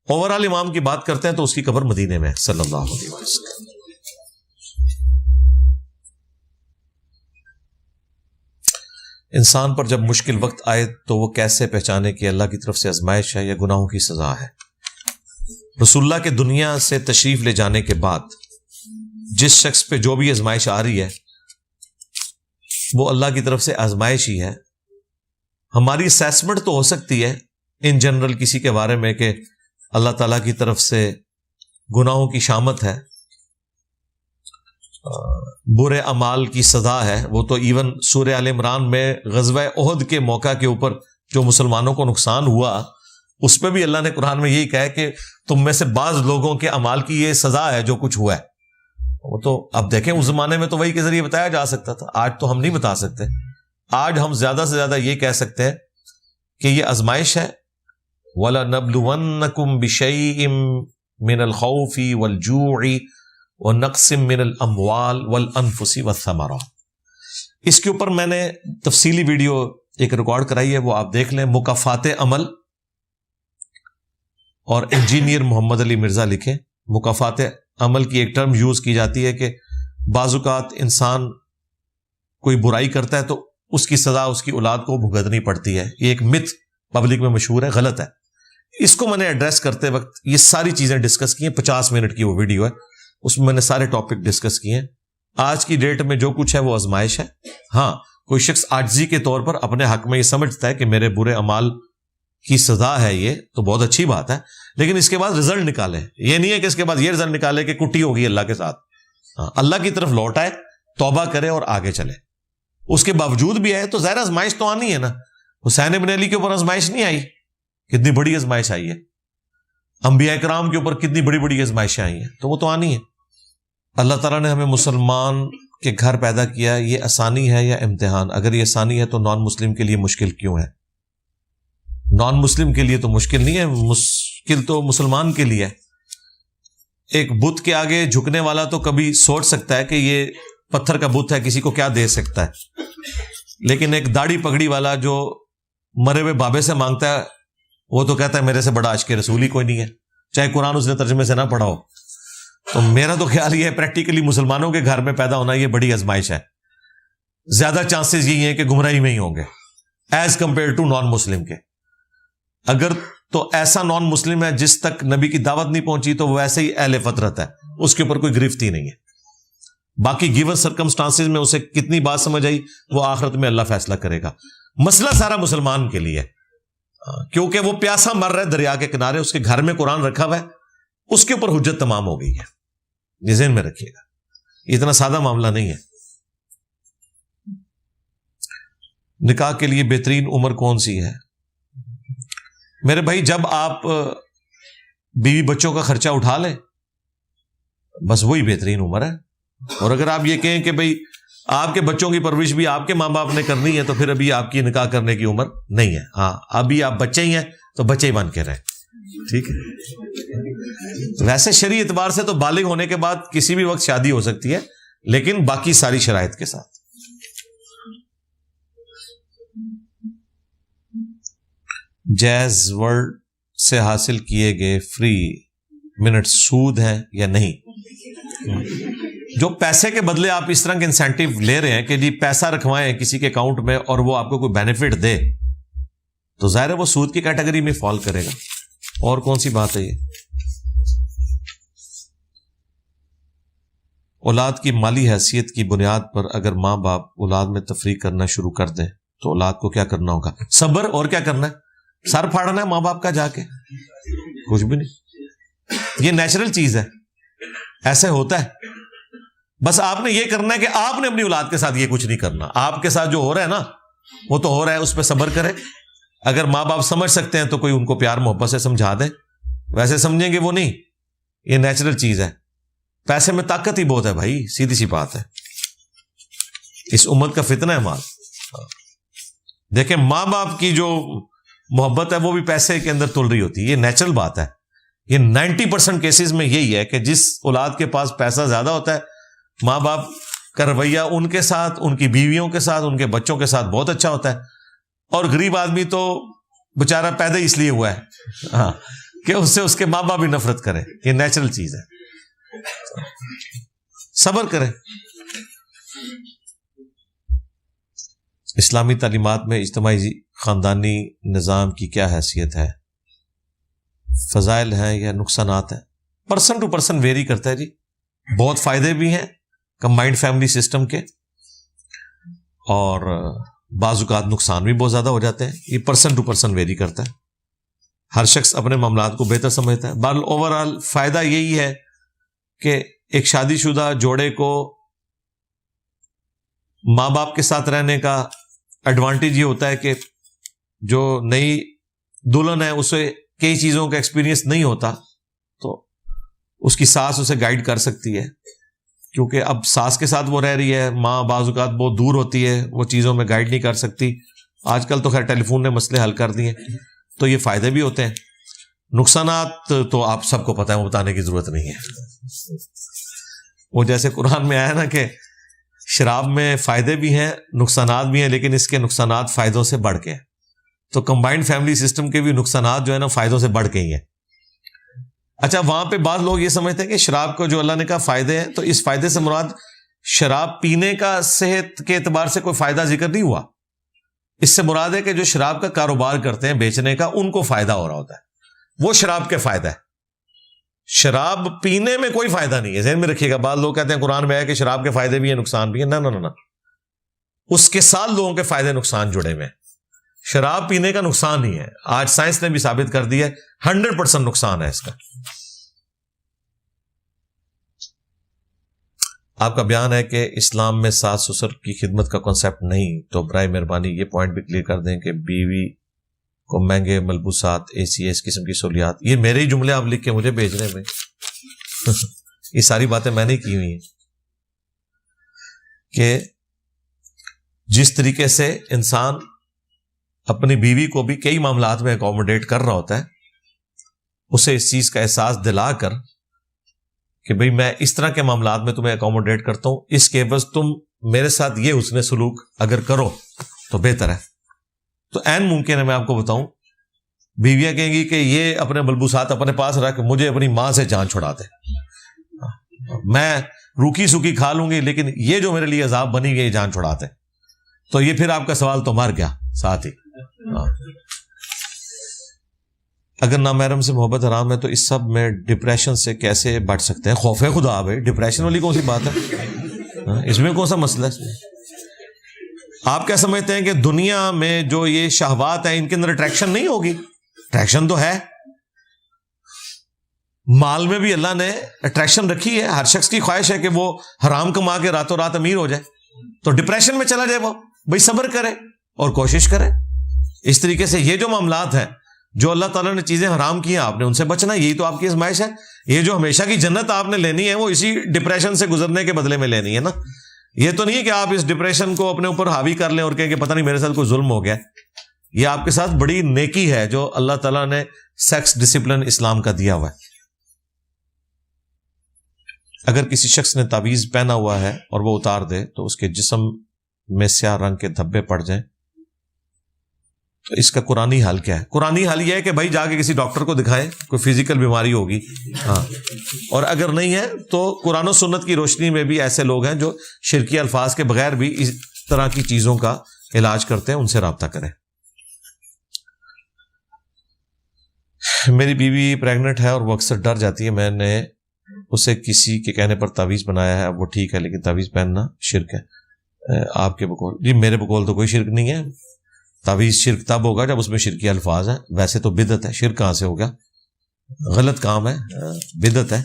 [SPEAKER 1] اوور آل امام کی بات کرتے ہیں تو اس کی قبر مدینے میں صلی اللہ علیہ وسلم. انسان پر جب مشکل وقت آئے تو وہ کیسے پہچانے کہ اللہ کی طرف سے آزمائش ہے یا گناہوں کی سزا ہے؟ رسول اللہ کے دنیا سے تشریف لے جانے کے بعد جس شخص پہ جو بھی آزمائش آ رہی ہے وہ اللہ کی طرف سے آزمائش ہی ہے. ہماری اسیسمنٹ تو ہو سکتی ہے ان جنرل کسی کے بارے میں کہ اللہ تعالیٰ کی طرف سے گناہوں کی شامت ہے, برے اعمال کی سزا ہے. وہ تو ایون سورہ آل عمران میں غزوہ احد کے موقع کے اوپر جو مسلمانوں کو نقصان ہوا اس پہ بھی اللہ نے قرآن میں یہی کہا کہ تم میں سے بعض لوگوں کے اعمال کی یہ سزا ہے جو کچھ ہوا ہے. وہ تو اب دیکھیں اس زمانے میں تو وہی کے ذریعے بتایا جا سکتا تھا, آج تو ہم نہیں بتا سکتے. آج ہم زیادہ سے زیادہ یہ کہہ سکتے ہیں کہ یہ آزمائش ہے. وَلَنَبْلُوَنَّكُمْ بِشَيْءٍ مِّنَ الْخَوْفِ وَالْجُوعِ وَنَقْصٍ مِّنَ الْأَمْوَالِ وَالْأَنفُسِ وَالثَّمَرَاتِ. اس کے اوپر میں نے تفصیلی ویڈیو ایک ریکارڈ کرائی ہے, وہ آپ دیکھ لیں. مکافات عمل, اور انجینئر محمد علی مرزا لکھیں. مکافات عمل کی ایک ٹرم یوز کی جاتی ہے کہ بعض اوقات انسان کوئی برائی کرتا ہے تو اس کی سزا اس کی اولاد کو بھگتنی پڑتی ہے. یہ ایک مت پبلک میں مشہور ہے, غلط ہے. اس کو میں نے ایڈریس کرتے وقت یہ ساری چیزیں ڈسکس کی ہیں. 50 منٹ کی وہ ویڈیو ہے, اس میں نے سارے ٹاپک ڈسکس کیے ہیں. آج کی ڈیٹ میں جو کچھ ہے وہ آزمائش ہے. ہاں, کوئی شخص عاجزی کے طور پر اپنے حق میں یہ سمجھتا ہے کہ میرے برے اعمال کی سزا ہے, یہ تو بہت اچھی بات ہے, لیکن اس کے بعد رزلٹ نکالے. یہ نہیں ہے کہ اس کے بعد یہ رزلٹ نکالے کہ کٹی ہوگی اللہ کے ساتھ. ہاں, اللہ کی طرف لوٹ آئے, توبہ کرے اور آگے چلے. اس کے باوجود بھی آئے تو ظاہر آزمائش تو آنی ہے نا. حسین ابن علی کے اوپر آزمائش نہیں آئی, کتنی بڑی آزمائش آئی ہے. انبیاء کرام کے اوپر کتنی بڑی بڑی آزمائشیں آئی ہیں, تو وہ تو آنی ہے. اللہ تعالیٰ نے ہمیں مسلمان کے گھر پیدا کیا, یہ آسانی ہے یا امتحان؟ اگر یہ آسانی ہے تو نان مسلم کے لیے مشکل کیوں ہے؟ نان مسلم کے لیے تو مشکل نہیں ہے, مشکل تو مسلمان کے لیے ہے. ایک بت کے آگے جھکنے والا تو کبھی سوچ سکتا ہے کہ یہ پتھر کا بت ہے, کسی کو کیا دے سکتا ہے, لیکن ایک داڑھی پگڑی والا جو مرے ہوئے بابے سے مانگتا ہے وہ تو کہتا ہے میرے سے بڑا عاشق رسول ہی کوئی نہیں ہے, چاہے قرآن اس نے ترجمے سے نہ پڑھا ہو. تو میرا تو خیال یہ ہے پریکٹیکلی مسلمانوں کے گھر میں پیدا ہونا یہ بڑی آزمائش ہے. زیادہ چانسز یہی ہیں کہ گمراہی میں ہی ہوں گے ایز کمپیئر ٹو نان مسلم کے. اگر تو ایسا نان مسلم ہے جس تک نبی کی دعوت نہیں پہنچی تو وہ ایسے ہی اہل فطرت ہے, اس کے اوپر کوئی گرفت ہی نہیں ہے. باقی گیون سرکمسٹانسز میں اسے کتنی بات سمجھ آئی وہ آخرت میں اللہ فیصلہ کرے گا. مسئلہ سارا مسلمان کے لیے, کیونکہ وہ پیاسا مر رہا ہے دریا کے کنارے, اس کے گھر میں قرآن رکھا ہوا ہے, اس کے اوپر حجت تمام ہو گئی ہے. یہ ذہن میں رکھیے گا, اتنا سادہ معاملہ نہیں ہے. نکاح کے لیے بہترین عمر کون سی ہے؟ میرے بھائی, جب آپ بیوی بچوں کا خرچہ اٹھا لیں بس وہی بہترین عمر ہے. اور اگر آپ یہ کہیں کہ بھئی آپ کے بچوں کی پرورش بھی آپ کے ماں باپ نے کرنی ہے تو پھر ابھی آپ کی نکاح کرنے کی عمر نہیں ہے. ہاں, ابھی آپ بچے ہی ہیں تو بچے ہی بن کے رہیں, ٹھیک ہے. ویسے شرعی اعتبار سے تو بالغ ہونے کے بعد کسی بھی وقت شادی ہو سکتی ہے, لیکن باقی ساری شرائط کے ساتھ. جیز ورلڈ سے حاصل کیے گئے فری منٹ سود ہیں یا نہیں؟ جو پیسے کے بدلے آپ اس طرح کے انسینٹیو لے رہے ہیں کہ جی پیسہ رکھوائیں کسی کے اکاؤنٹ میں اور وہ آپ کو کوئی بینیفٹ دے, تو ظاہر ہے وہ سود کی کیٹیگری میں فال کرے گا. اور کون سی بات ہے یہ؟ اولاد کی مالی حیثیت کی بنیاد پر اگر ماں باپ اولاد میں تفریق کرنا شروع کر دیں تو اولاد کو کیا کرنا ہوگا؟ صبر. اور کیا کرنا ہے؟ سر پھاڑنا ہے ماں باپ کا جا کے؟ کچھ بھی نہیں, یہ نیچرل چیز ہے, ایسے ہوتا ہے. بس آپ نے یہ کرنا ہے کہ آپ نے اپنی اولاد کے ساتھ یہ کچھ نہیں کرنا. آپ کے ساتھ جو ہو رہا ہے نا وہ تو ہو رہا ہے, اس پہ صبر کرے. اگر ماں باپ سمجھ سکتے ہیں تو کوئی ان کو پیار محبت سے سمجھا دیں, ویسے سمجھیں گے وہ نہیں. یہ نیچرل چیز ہے. پیسے میں طاقت ہی بہت ہے بھائی, سیدھی سی بات ہے. اس امت کا فتنہ ہے مال. دیکھیں ماں باپ کی جو محبت ہے وہ بھی پیسے کے اندر تل رہی ہوتی ہے, یہ نیچرل بات ہے. یہ 90% کیسز میں یہی ہے کہ جس اولاد کے پاس پیسہ زیادہ ہوتا ہے ماں باپ کا رویہ ان کے ساتھ, ان کی بیویوں کے ساتھ, ان کے بچوں کے ساتھ بہت اچھا ہوتا ہے. اور غریب آدمی تو بیچارہ پیدا ہی اس لیے ہوا ہے ہاں کہ اس سے اس کے ماں باپ بھی نفرت کرے. یہ نیچرل چیز ہے, صبر کرے. اسلامی تعلیمات میں اجتماعی خاندانی نظام کی کیا حیثیت ہے؟ فضائل ہیں یا نقصانات ہیں؟ پرسن ٹو پرسن ویری کرتا ہے جی. بہت فائدے بھی ہیں کمبائنڈ فیملی سسٹم کے, اور بعض اوقات نقصان بھی بہت زیادہ ہو جاتے ہیں. یہ پرسن ٹو پرسن ویری کرتا ہے. ہر شخص اپنے معاملات کو بہتر سمجھتا ہے. بہرحال اوور آل فائدہ یہی ہے کہ ایک شادی شدہ جوڑے کو ماں باپ کے ساتھ رہنے کا ایڈوانٹیج یہ ہوتا ہے کہ جو نئی دلہن ہے اسے کئی چیزوں کا ایکسپیرینس نہیں ہوتا, تو اس کی ساس اسے گائیڈ کر سکتی ہے, کیونکہ اب ساس کے ساتھ وہ رہ رہی ہے, ماں بعض اوقات بہت دور ہوتی ہے, وہ چیزوں میں گائیڈ نہیں کر سکتی. آج کل تو خیر ٹیلی فون نے مسئلے حل کر دیے, تو یہ فائدے بھی ہوتے ہیں. نقصانات تو آپ سب کو پتہ ہے, وہ بتانے کی ضرورت نہیں ہے. وہ جیسے قرآن میں آیا نا کہ شراب میں فائدے بھی ہیں نقصانات بھی ہیں, لیکن اس کے نقصانات فائدوں سے بڑھ کے. تو کمبائنڈ فیملی سسٹم کے بھی نقصانات جو ہے نا فائدوں سے بڑھ کے ہی ہیں. اچھا, وہاں پہ بعض لوگ یہ سمجھتے ہیں کہ شراب کو جو اللہ نے کہا فائدے ہیں, تو اس فائدے سے مراد شراب پینے کا صحت کے اعتبار سے کوئی فائدہ ذکر نہیں ہوا. اس سے مراد ہے کہ جو شراب کا کاروبار کرتے ہیں بیچنے کا, ان کو فائدہ ہو رہا ہوتا ہے. وہ شراب کے فائدہ ہے. شراب پینے میں کوئی فائدہ نہیں ہے, ذہن میں رکھیے گا. بعض لوگ کہتے ہیں قرآن میں ہے کہ شراب کے فائدے بھی ہیں نقصان بھی ہیں. نہ, اس کے ساتھ لوگوں کے فائدے نقصان جڑے ہوئے ہیں. شراب پینے کا نقصان نہیں ہے, آج سائنس نے بھی ثابت کر دیا ہے 100% نقصان ہے اس کا. آپ کا بیان ہے کہ اسلام میں ساس سسر کی خدمت کا کنسیپٹ نہیں, تو برائے مہربانی یہ پوائنٹ بھی کلیئر کر دیں کہ بیوی کو مہنگے ملبوسات, اے سی, اس قسم کی سہولیات. یہ میرے ہی جملے آپ لکھ کے مجھے بھیج رہے ہیں یہ ساری باتیں میں نے کی ہوئی ہیں کہ جس طریقے سے انسان اپنی بیوی کو بھی کئی معاملات میں اکوموڈیٹ کر رہا ہوتا ہے, اسے اس چیز کا احساس دلا کر کہ بھئی میں اس طرح کے معاملات میں تمہیں اکوموڈیٹ کرتا ہوں, اس کے عوض تم میرے ساتھ یہ حسن سلوک اگر کرو تو بہتر ہے. تو عین ممکن ہے میں آپ کو بتاؤں, بیویاں کہیں گی کہ یہ اپنے ملبوسات اپنے پاس رکھ, مجھے اپنی ماں سے جان چھڑا دے, میں روکھی سوکھی کھا لوں گی لیکن یہ جو میرے لیے عذاب بنی گئی جان چھڑا دے. تو یہ پھر آپ کا سوال تو مر گیا ساتھ ہی. اگر نامحرم سے محبت حرام ہے تو اس سب میں ڈپریشن سے کیسے بچ سکتے ہیں؟ خوف خدا بھائی, ڈپریشن والی کون سی بات ہے, اس میں کون سا مسئلہ ہے؟ آپ کیا سمجھتے ہیں کہ دنیا میں جو یہ شہوات ہیں ان کے اندر اٹریکشن نہیں ہوگی؟ اٹریکشن تو ہے. مال میں بھی اللہ نے اٹریکشن رکھی ہے. ہر شخص کی خواہش ہے کہ وہ حرام کما کے راتوں رات امیر ہو جائے, تو ڈپریشن میں چلا جائے وہ. بھائی صبر کرے اور کوشش کرے. اس طریقے سے یہ جو معاملات ہیں, جو اللہ تعالیٰ نے چیزیں حرام کی ہیں, آپ نے ان سے بچنا, یہی تو آپ کی آزمائش ہے. یہ جو ہمیشہ کی جنت آپ نے لینی ہے وہ اسی ڈپریشن سے گزرنے کے بدلے میں لینی ہے نا. یہ تو نہیں ہے کہ آپ اس ڈپریشن کو اپنے اوپر حاوی کر لیں اور کہیں کہ پتہ نہیں میرے ساتھ کوئی ظلم ہو گیا. یہ آپ کے ساتھ بڑی نیکی ہے جو اللہ تعالیٰ نے سیکس ڈسپلن اسلام کا دیا ہوا ہے. اگر کسی شخص نے تعویذ پہنا ہوا ہے اور وہ اتار دے تو اس کے جسم میں سیاہ رنگ کے دھبے پڑ جائیں, تو اس کا قرآنی حل کیا ہے؟ قرآنی حل یہ ہے کہ بھائی جا کے کسی ڈاکٹر کو دکھائیں, کوئی فزیکل بیماری ہوگی. ہاں, اور اگر نہیں ہے تو قرآن و سنت کی روشنی میں بھی ایسے لوگ ہیں جو شرکی الفاظ کے بغیر بھی اس طرح کی چیزوں کا علاج کرتے ہیں, ان سے رابطہ کریں. میری بیوی پریگننٹ ہے اور وہ اکثر ڈر جاتی ہے. میں نے اسے کسی کے کہنے پر تعویذ بنایا ہے, وہ ٹھیک ہے لیکن تعویذ پہننا شرک ہے. آپ کے بقول؟ جی میرے بقول تو کوئی شرک نہیں ہے. تعویذ شرک تب ہوگا جب اس میں شرکی الفاظ ہیں. ویسے تو بدعت ہے, شرک کہاں سے ہوگا؟ غلط کام ہے, بدعت ہے.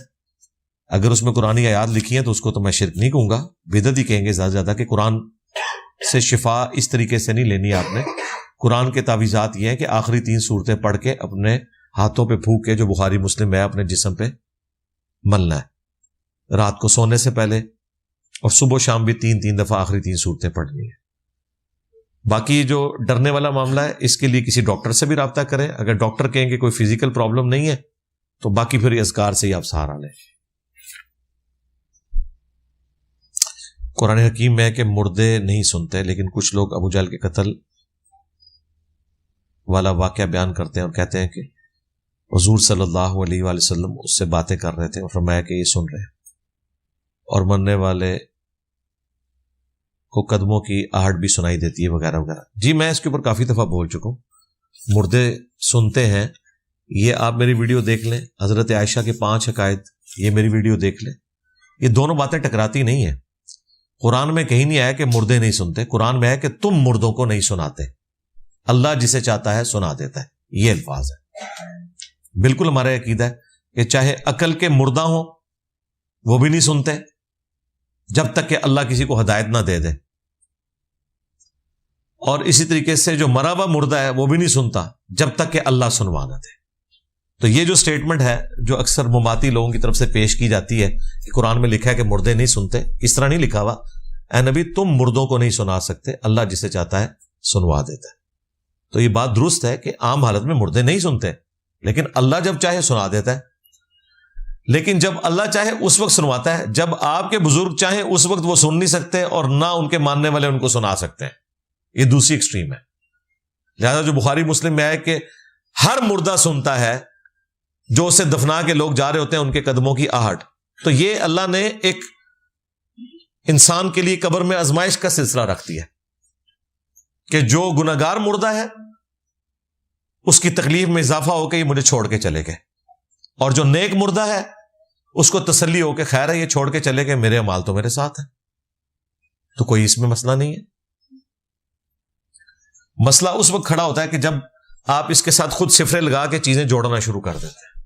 [SPEAKER 1] اگر اس میں قرآنی آیات لکھی ہیں تو اس کو تو میں شرک نہیں کہوں گا, بدعت ہی کہیں گے زیادہ زیادہ. کہ قرآن سے شفا اس طریقے سے نہیں لینی آپ نے. قرآن کے تعویذات یہ ہیں کہ آخری 3 سورتیں پڑھ کے اپنے ہاتھوں پہ پھونک کے, جو بخاری مسلم ہے, اپنے جسم پہ ملنا ہے رات کو سونے سے پہلے, اور صبح و شام بھی 3 دفعہ آخری 3 سورتیں پڑھنی ہے. باقی جو ڈرنے والا معاملہ ہے اس کے لیے کسی ڈاکٹر سے بھی رابطہ کریں. اگر ڈاکٹر کہیں کہ کوئی فزیکل پرابلم نہیں ہے تو باقی پھر اذکار سے ہی آپ سہارا لیں. قرآن حکیم میں ہے کہ مردے نہیں سنتے, لیکن کچھ لوگ ابو جہل کے قتل والا واقعہ بیان کرتے ہیں اور کہتے ہیں کہ حضور صلی اللہ علیہ وآلہ وسلم اس سے باتیں کر رہے تھے اور فرمایا کہ یہ سن رہے ہیں, اور مرنے والے کو قدموں کی آہٹ بھی سنائی دیتی ہے وغیرہ وغیرہ. جی میں اس کے اوپر کافی دفعہ بول چکا ہوں. مردے سنتے ہیں, یہ آپ میری ویڈیو دیکھ لیں, حضرت عائشہ کے 5 عقائد, یہ میری ویڈیو دیکھ لیں. یہ دونوں باتیں ٹکراتی نہیں ہیں. قرآن میں کہیں نہیں آیا کہ مردے نہیں سنتے, قرآن میں ہے کہ تم مردوں کو نہیں سناتے, اللہ جسے چاہتا ہے سنا دیتا ہے. یہ الفاظ ہے. بالکل ہمارا عقیدہ ہے کہ چاہے عقل کے مردہ ہوں وہ بھی نہیں سنتے جب تک کہ اللہ کسی کو ہدایت نہ دے دے, اور اسی طریقے سے جو مرا ہوا مردہ ہے وہ بھی نہیں سنتا جب تک کہ اللہ سنوا نہ دے. تو یہ جو سٹیٹمنٹ ہے جو اکثر مماتی لوگوں کی طرف سے پیش کی جاتی ہے کہ قرآن میں لکھا ہے کہ مردے نہیں سنتے, اس طرح نہیں لکھا ہوا. اے نبی تم مردوں کو نہیں سنا سکتے, اللہ جسے چاہتا ہے سنوا دیتا ہے. تو یہ بات درست ہے کہ عام حالت میں مردے نہیں سنتے, لیکن اللہ جب چاہے سنا دیتا ہے. لیکن جب اللہ چاہے اس وقت سنواتا ہے جب آپ کے بزرگ چاہیں اس وقت وہ سن نہیں سکتے اور نہ ان کے ماننے والے ان کو سنا سکتے ہیں. یہ دوسری ایکسٹریم ہے. لہذا جو بخاری مسلم میں ہے کہ ہر مردہ سنتا ہے جو اسے دفنا کے لوگ جا رہے ہوتے ہیں ان کے قدموں کی آہٹ. تو یہ اللہ نے ایک انسان کے لیے قبر میں آزمائش کا سلسلہ رکھ دیا کہ جو گناہگار مردہ ہے اس کی تکلیف میں اضافہ ہو کے یہ مجھے چھوڑ کے چلے گئے، اور جو نیک مردہ ہے اس کو تسلی ہو کہ خیر ہے یہ چھوڑ کے چلے گئے، میرے اعمال تو میرے ساتھ ہیں، تو کوئی اس میں مسئلہ نہیں ہے۔ مسئلہ اس وقت کھڑا ہوتا ہے کہ جب آپ اس کے ساتھ خود صفرے لگا کے چیزیں جوڑنا شروع کر دیتے ہیں۔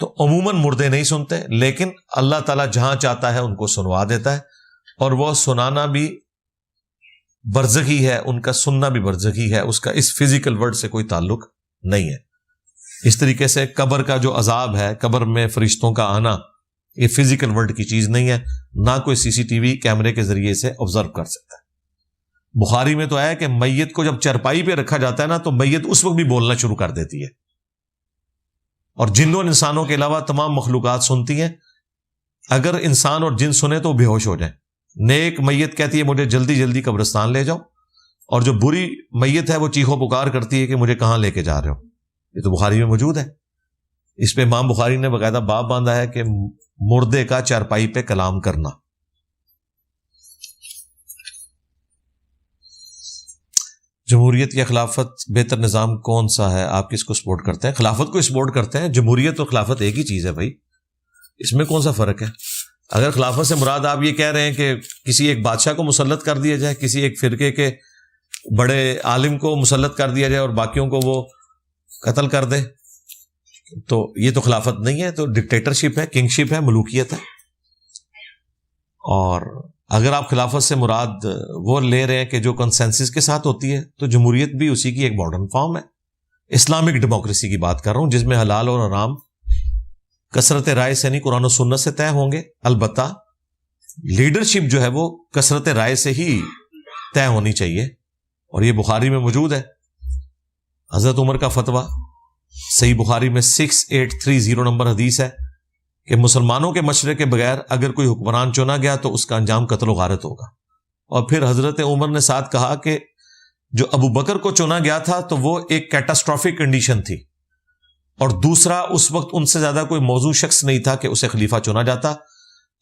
[SPEAKER 1] تو عموماً مردے نہیں سنتے، لیکن اللہ تعالیٰ جہاں چاہتا ہے ان کو سنوا دیتا ہے، اور وہ سنانا بھی برزخی ہے، ان کا سننا بھی برزخی ہے، اس کا اس فزیکل ورلڈ سے کوئی تعلق نہیں ہے۔ اس طریقے سے قبر کا جو عذاب ہے، قبر میں فرشتوں کا آنا، یہ فزیکل ورلڈ کی چیز نہیں ہے، نہ کوئی سی سی ٹی وی کیمرے کے ذریعے سے آبزرو کر سکتا ہے۔ بخاری میں تو آیا کہ میت کو جب چرپائی پہ رکھا جاتا ہے نا، تو میت اس وقت بھی بولنا شروع کر دیتی ہے، اور جنوں انسانوں کے علاوہ تمام مخلوقات سنتی ہیں۔ اگر انسان اور جن سنے تو وہ بے ہوش ہو جائیں۔ نیک میت کہتی ہے مجھے جلدی جلدی قبرستان لے جاؤ، اور جو بری میت ہے وہ چیخو پکار کرتی ہے کہ مجھے کہاں لے کے جا رہے ہو۔ یہ تو بخاری میں موجود ہے۔ اس پہ امام بخاری نے باقاعدہ باب باندھا ہے کہ مردے کا چارپائی پہ کلام کرنا۔ جمہوریت یا خلافت بہتر نظام کون سا ہے؟ آپ کس کو سپورٹ کرتے ہیں؟ خلافت کو سپورٹ کرتے ہیں۔ جمہوریت اور خلافت ایک ہی چیز ہے بھائی، اس میں کون سا فرق ہے؟ اگر خلافت سے مراد آپ یہ کہہ رہے ہیں کہ کسی ایک بادشاہ کو مسلط کر دیا جائے، کسی ایک فرقے کے بڑے عالم کو مسلط کر دیا جائے اور باقیوں کو وہ قتل کر دے، تو یہ تو خلافت نہیں ہے، تو ڈکٹیٹرشپ ہے، کنگ شپ ہے، ملوکیت ہے۔ اور اگر آپ خلافت سے مراد وہ لے رہے ہیں کہ جو کنسنسس کے ساتھ ہوتی ہے، تو جمہوریت بھی اسی کی ایک ماڈرن فارم ہے۔ اسلامک ڈیموکریسی کی بات کر رہا ہوں، جس میں حلال اور حرام کثرت رائے سے نہیں، قرآن و سنت سے طے ہوں گے۔ البتہ لیڈرشپ جو ہے وہ کثرت رائے سے ہی طے ہونی چاہیے، اور یہ بخاری میں موجود ہے۔ حضرت عمر کا فتویٰ صحیح بخاری میں 6830 نمبر حدیث ہے کہ مسلمانوں کے مشورے کے بغیر اگر کوئی حکمران چنا گیا تو اس کا انجام قتل و غارت ہوگا۔ اور پھر حضرت عمر نے ساتھ کہا کہ جو ابو بکر کو چنا گیا تھا تو وہ ایک کیٹاسٹرافک کنڈیشن تھی، اور دوسرا اس وقت ان سے زیادہ کوئی موزوں شخص نہیں تھا کہ اسے خلیفہ چنا جاتا۔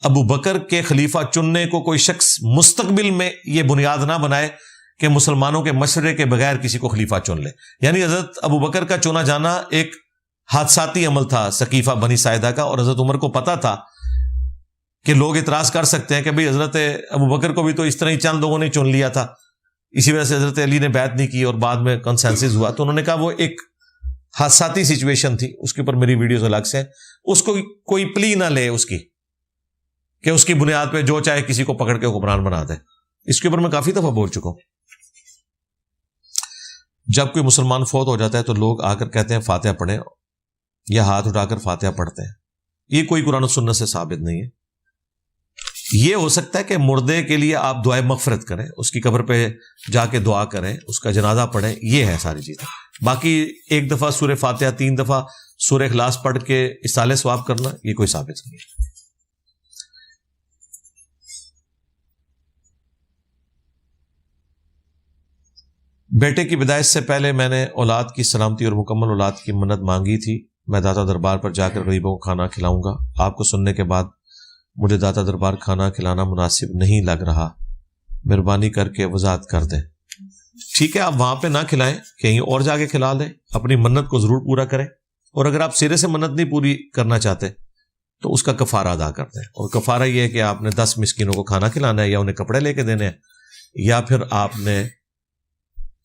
[SPEAKER 1] ابو بکر کے خلیفہ چننے کو کوئی شخص مستقبل میں یہ بنیاد نہ بنائے کہ مسلمانوں کے مشورے کے بغیر کسی کو خلیفہ چن لے۔ یعنی حضرت ابو بکر کا چنا جانا ایک حادثاتی عمل تھا سقیفہ بنی ساعدہ کا، اور حضرت عمر کو پتا تھا کہ لوگ اعتراض کر سکتے ہیں کہ بھئی حضرت ابو بکر کو بھی تو اس طرح ہی چند لوگوں نے چن لیا تھا، اسی وجہ سے حضرت علی نے بیعت نہیں کی اور بعد میں کنسنسس ہوا۔ تو انہوں نے کہا وہ ایک حادثاتی سچویشن تھی، اس کے اوپر میری ویڈیوز الگ سے ہیں، اس کو کوئی پلی نہ لے اس کی کہ اس کی بنیاد پہ جو چاہے کسی کو پکڑ کے حکمران بنا دے۔ اس کے اوپر میں کافی دفعہ بول چکا ہوں۔ جب کوئی مسلمان فوت ہو جاتا ہے تو لوگ آ کر کہتے ہیں فاتحہ پڑھیں، یا ہاتھ اٹھا کر فاتحہ پڑھتے ہیں۔ یہ کوئی قرآن و سنت سے ثابت نہیں ہے۔ یہ ہو سکتا ہے کہ مردے کے لیے آپ دعائے مغفرت کریں، اس کی قبر پہ جا کے دعا کریں، اس کا جنازہ پڑھیں، یہ ہے ساری چیزیں۔ باقی ایک دفعہ سورہ فاتحہ 3 دفعہ سورہ اخلاص پڑھ کے اصالہ ثواب کرنا، یہ کوئی ثابت نہیں ہے۔ بیٹے کی پیدائش سے پہلے میں نے اولاد کی سلامتی اور مکمل اولاد کی منت مانگی تھی، میں داتا دربار پر جا کر غریبوں کو کھانا کھلاؤں گا۔ آپ کو سننے کے بعد مجھے داتا دربار کھانا کھلانا مناسب نہیں لگ رہا، مہربانی کر کے وضاحت کر دیں۔ ٹھیک ہے، آپ وہاں پہ نہ کھلائیں، کہیں اور جا کے کھلا لیں، اپنی منت کو ضرور پورا کریں، اور اگر آپ سرے سے منت نہیں پوری کرنا چاہتے تو اس کا کفارہ ادا کر دیں۔ اور کفارہ یہ ہے کہ آپ نے 10 مسکینوں کو کھانا کھلانا ہے، یا انہیں کپڑے لے کے دینے ہیں، یا پھر آپ نے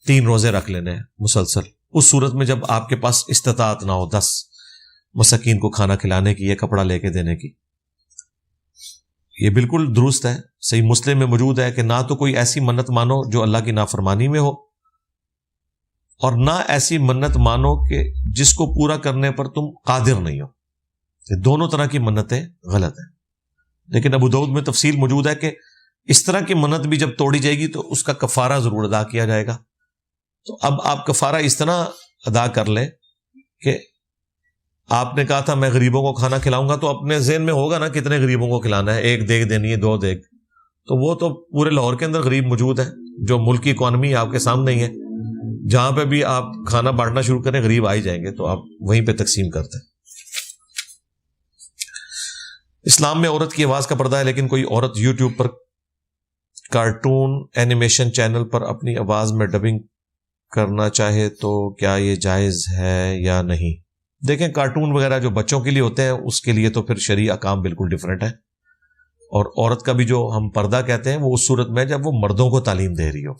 [SPEAKER 1] 3 روزے رکھ لینے ہیں مسلسل۔ اس صورت میں جب آپ کے پاس استطاعت نہ ہو 10 مساکین کو کھانا کھلانے کی یا کپڑا لے کے دینے کی۔ یہ بالکل درست ہے، صحیح مسلم میں موجود ہے کہ نہ تو کوئی ایسی منت مانو جو اللہ کی نافرمانی میں ہو، اور نہ ایسی منت مانو کہ جس کو پورا کرنے پر تم قادر نہیں ہو۔ یہ دونوں طرح کی منتیں غلط ہیں۔ لیکن ابو داؤد میں تفصیل موجود ہے کہ اس طرح کی منت بھی جب توڑی جائے گی تو اس کا کفارہ ضرور ادا کیا جائے گا۔ تو اب آپ کفارہ اس طرح ادا کر لیں کہ آپ نے کہا تھا میں غریبوں کو کھانا کھلاؤں گا، تو اپنے ذہن میں ہوگا نا کتنے غریبوں کو کھلانا ہے، 1 دیگ دینی ہے، 2 دیگ، تو وہ تو پورے لاہور کے اندر غریب موجود ہے، جو ملک کی اکانومی آپ کے سامنے ہی ہے، جہاں پہ بھی آپ کھانا بانٹنا شروع کریں غریب آ ہی جائیں گے، تو آپ وہیں پہ تقسیم کرتے ہیں۔ اسلام میں عورت کی آواز کا پردہ ہے، لیکن کوئی عورت یوٹیوب پر کارٹون اینیمیشن چینل پر اپنی آواز میں ڈبنگ کرنا چاہے تو کیا یہ جائز ہے یا نہیں؟ دیکھیں کارٹون وغیرہ جو بچوں کے لیے ہوتے ہیں اس کے لیے تو پھر شرعی احکام بالکل ڈیفرنٹ ہے، اور عورت کا بھی جو ہم پردہ کہتے ہیں وہ اس صورت میں جب وہ مردوں کو تعلیم دے رہی ہو.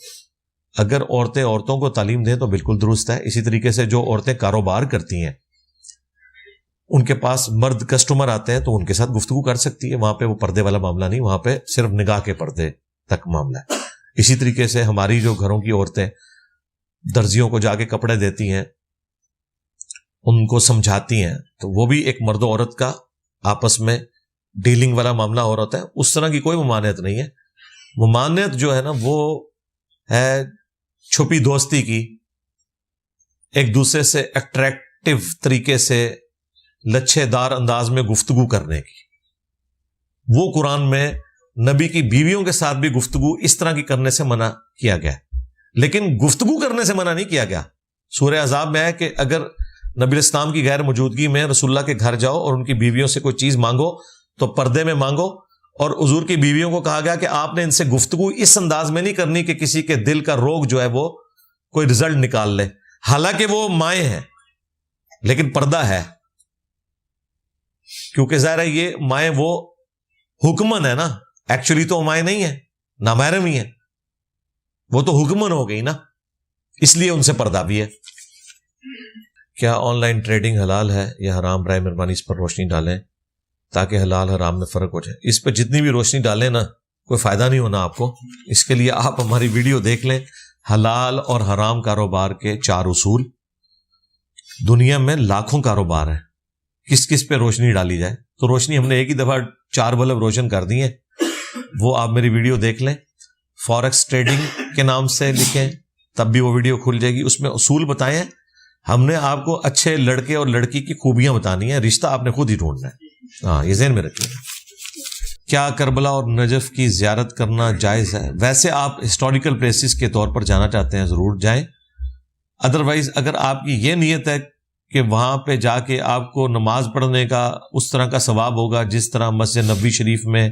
[SPEAKER 1] اگر عورتیں عورتوں کو تعلیم دیں تو بالکل درست ہے. اسی طریقے سے جو عورتیں کاروبار کرتی ہیں ان کے پاس مرد کسٹمر آتے ہیں تو ان کے ساتھ گفتگو کر سکتی ہے، وہاں پہ وہ پردے والا معاملہ نہیں، وہاں پہ صرف نگاہ کے پردے تک معاملہ ہے. اسی طریقے سے ہماری جو گھروں کی عورتیں درزیوں کو جا کے کپڑے دیتی ہیں، ان کو سمجھاتی ہیں، تو وہ بھی ایک مرد و عورت کا آپس میں ڈیلنگ والا معاملہ ہو رہا ہے. اس طرح کی کوئی ممانعت نہیں ہے. ممانعت جو ہے نا وہ ہے چھپی دوستی کی، ایک دوسرے سے اٹریکٹیو طریقے سے لچھے دار انداز میں گفتگو کرنے کی. وہ قرآن میں نبی کی بیویوں کے ساتھ بھی گفتگو اس طرح کی کرنے سے منع کیا گیا ہے، لیکن گفتگو کرنے سے منع نہیں کیا گیا. سورہ احزاب میں ہے کہ اگر نبی اسلام کی غیر موجودگی میں رسول اللہ کے گھر جاؤ اور ان کی بیویوں سے کوئی چیز مانگو تو پردے میں مانگو، اور حضور کی بیویوں کو کہا گیا کہ آپ نے ان سے گفتگو اس انداز میں نہیں کرنی کہ کسی کے دل کا روگ جو ہے وہ کوئی رزلٹ نکال لے. حالانکہ وہ مائیں ہیں لیکن پردہ ہے، کیونکہ ظاہر ہے یہ مائیں وہ حکمن ہے نا، ایکچولی تو مائیں نہیں ہیں، نامحرم ہی ہیں، وہ تو حکمن ہو گئی نا، اس لیے ان سے پردہ بھی ہے. کیا آن لائن ٹریڈنگ حلال ہے یا حرام؟ برائے مہربانی اس پر روشنی ڈالیں تاکہ حلال حرام میں فرق ہو جائے. اس پہ جتنی بھی روشنی ڈالیں نا کوئی فائدہ نہیں ہونا آپ کو. اس کے لیے آپ ہماری ویڈیو دیکھ لیں، حلال اور حرام کاروبار کے 4 اصول. دنیا میں لاکھوں کاروبار ہیں، کس کس پہ روشنی ڈالی جائے تو روشنی ہم نے ایک ہی دفعہ 4 بلب روشن کر دی ہیں. وہ آپ میری ویڈیو دیکھ لیں، فوریکس ٹریڈنگ کے نام سے لکھیں تب بھی وہ ویڈیو کھل جائے گی. اس میں اصول بتائے ہیں. ہم نے آپ کو اچھے لڑکے اور لڑکی کی خوبیاں بتانی ہیں، رشتہ آپ نے خود ہی ڈھونڈنا ہے. ہاں یہ ذہن میں رکھیے. کیا کربلا اور نجف کی زیارت کرنا جائز ہے؟ ویسے آپ ہسٹوریکل پلیسز کے طور پر جانا چاہتے ہیں ضرور جائیں، ادروائز اگر آپ کی یہ نیت ہے کہ وہاں پہ جا کے آپ کو نماز پڑھنے کا اس طرح کا ثواب ہوگا جس طرح مسجد نبوی شریف میں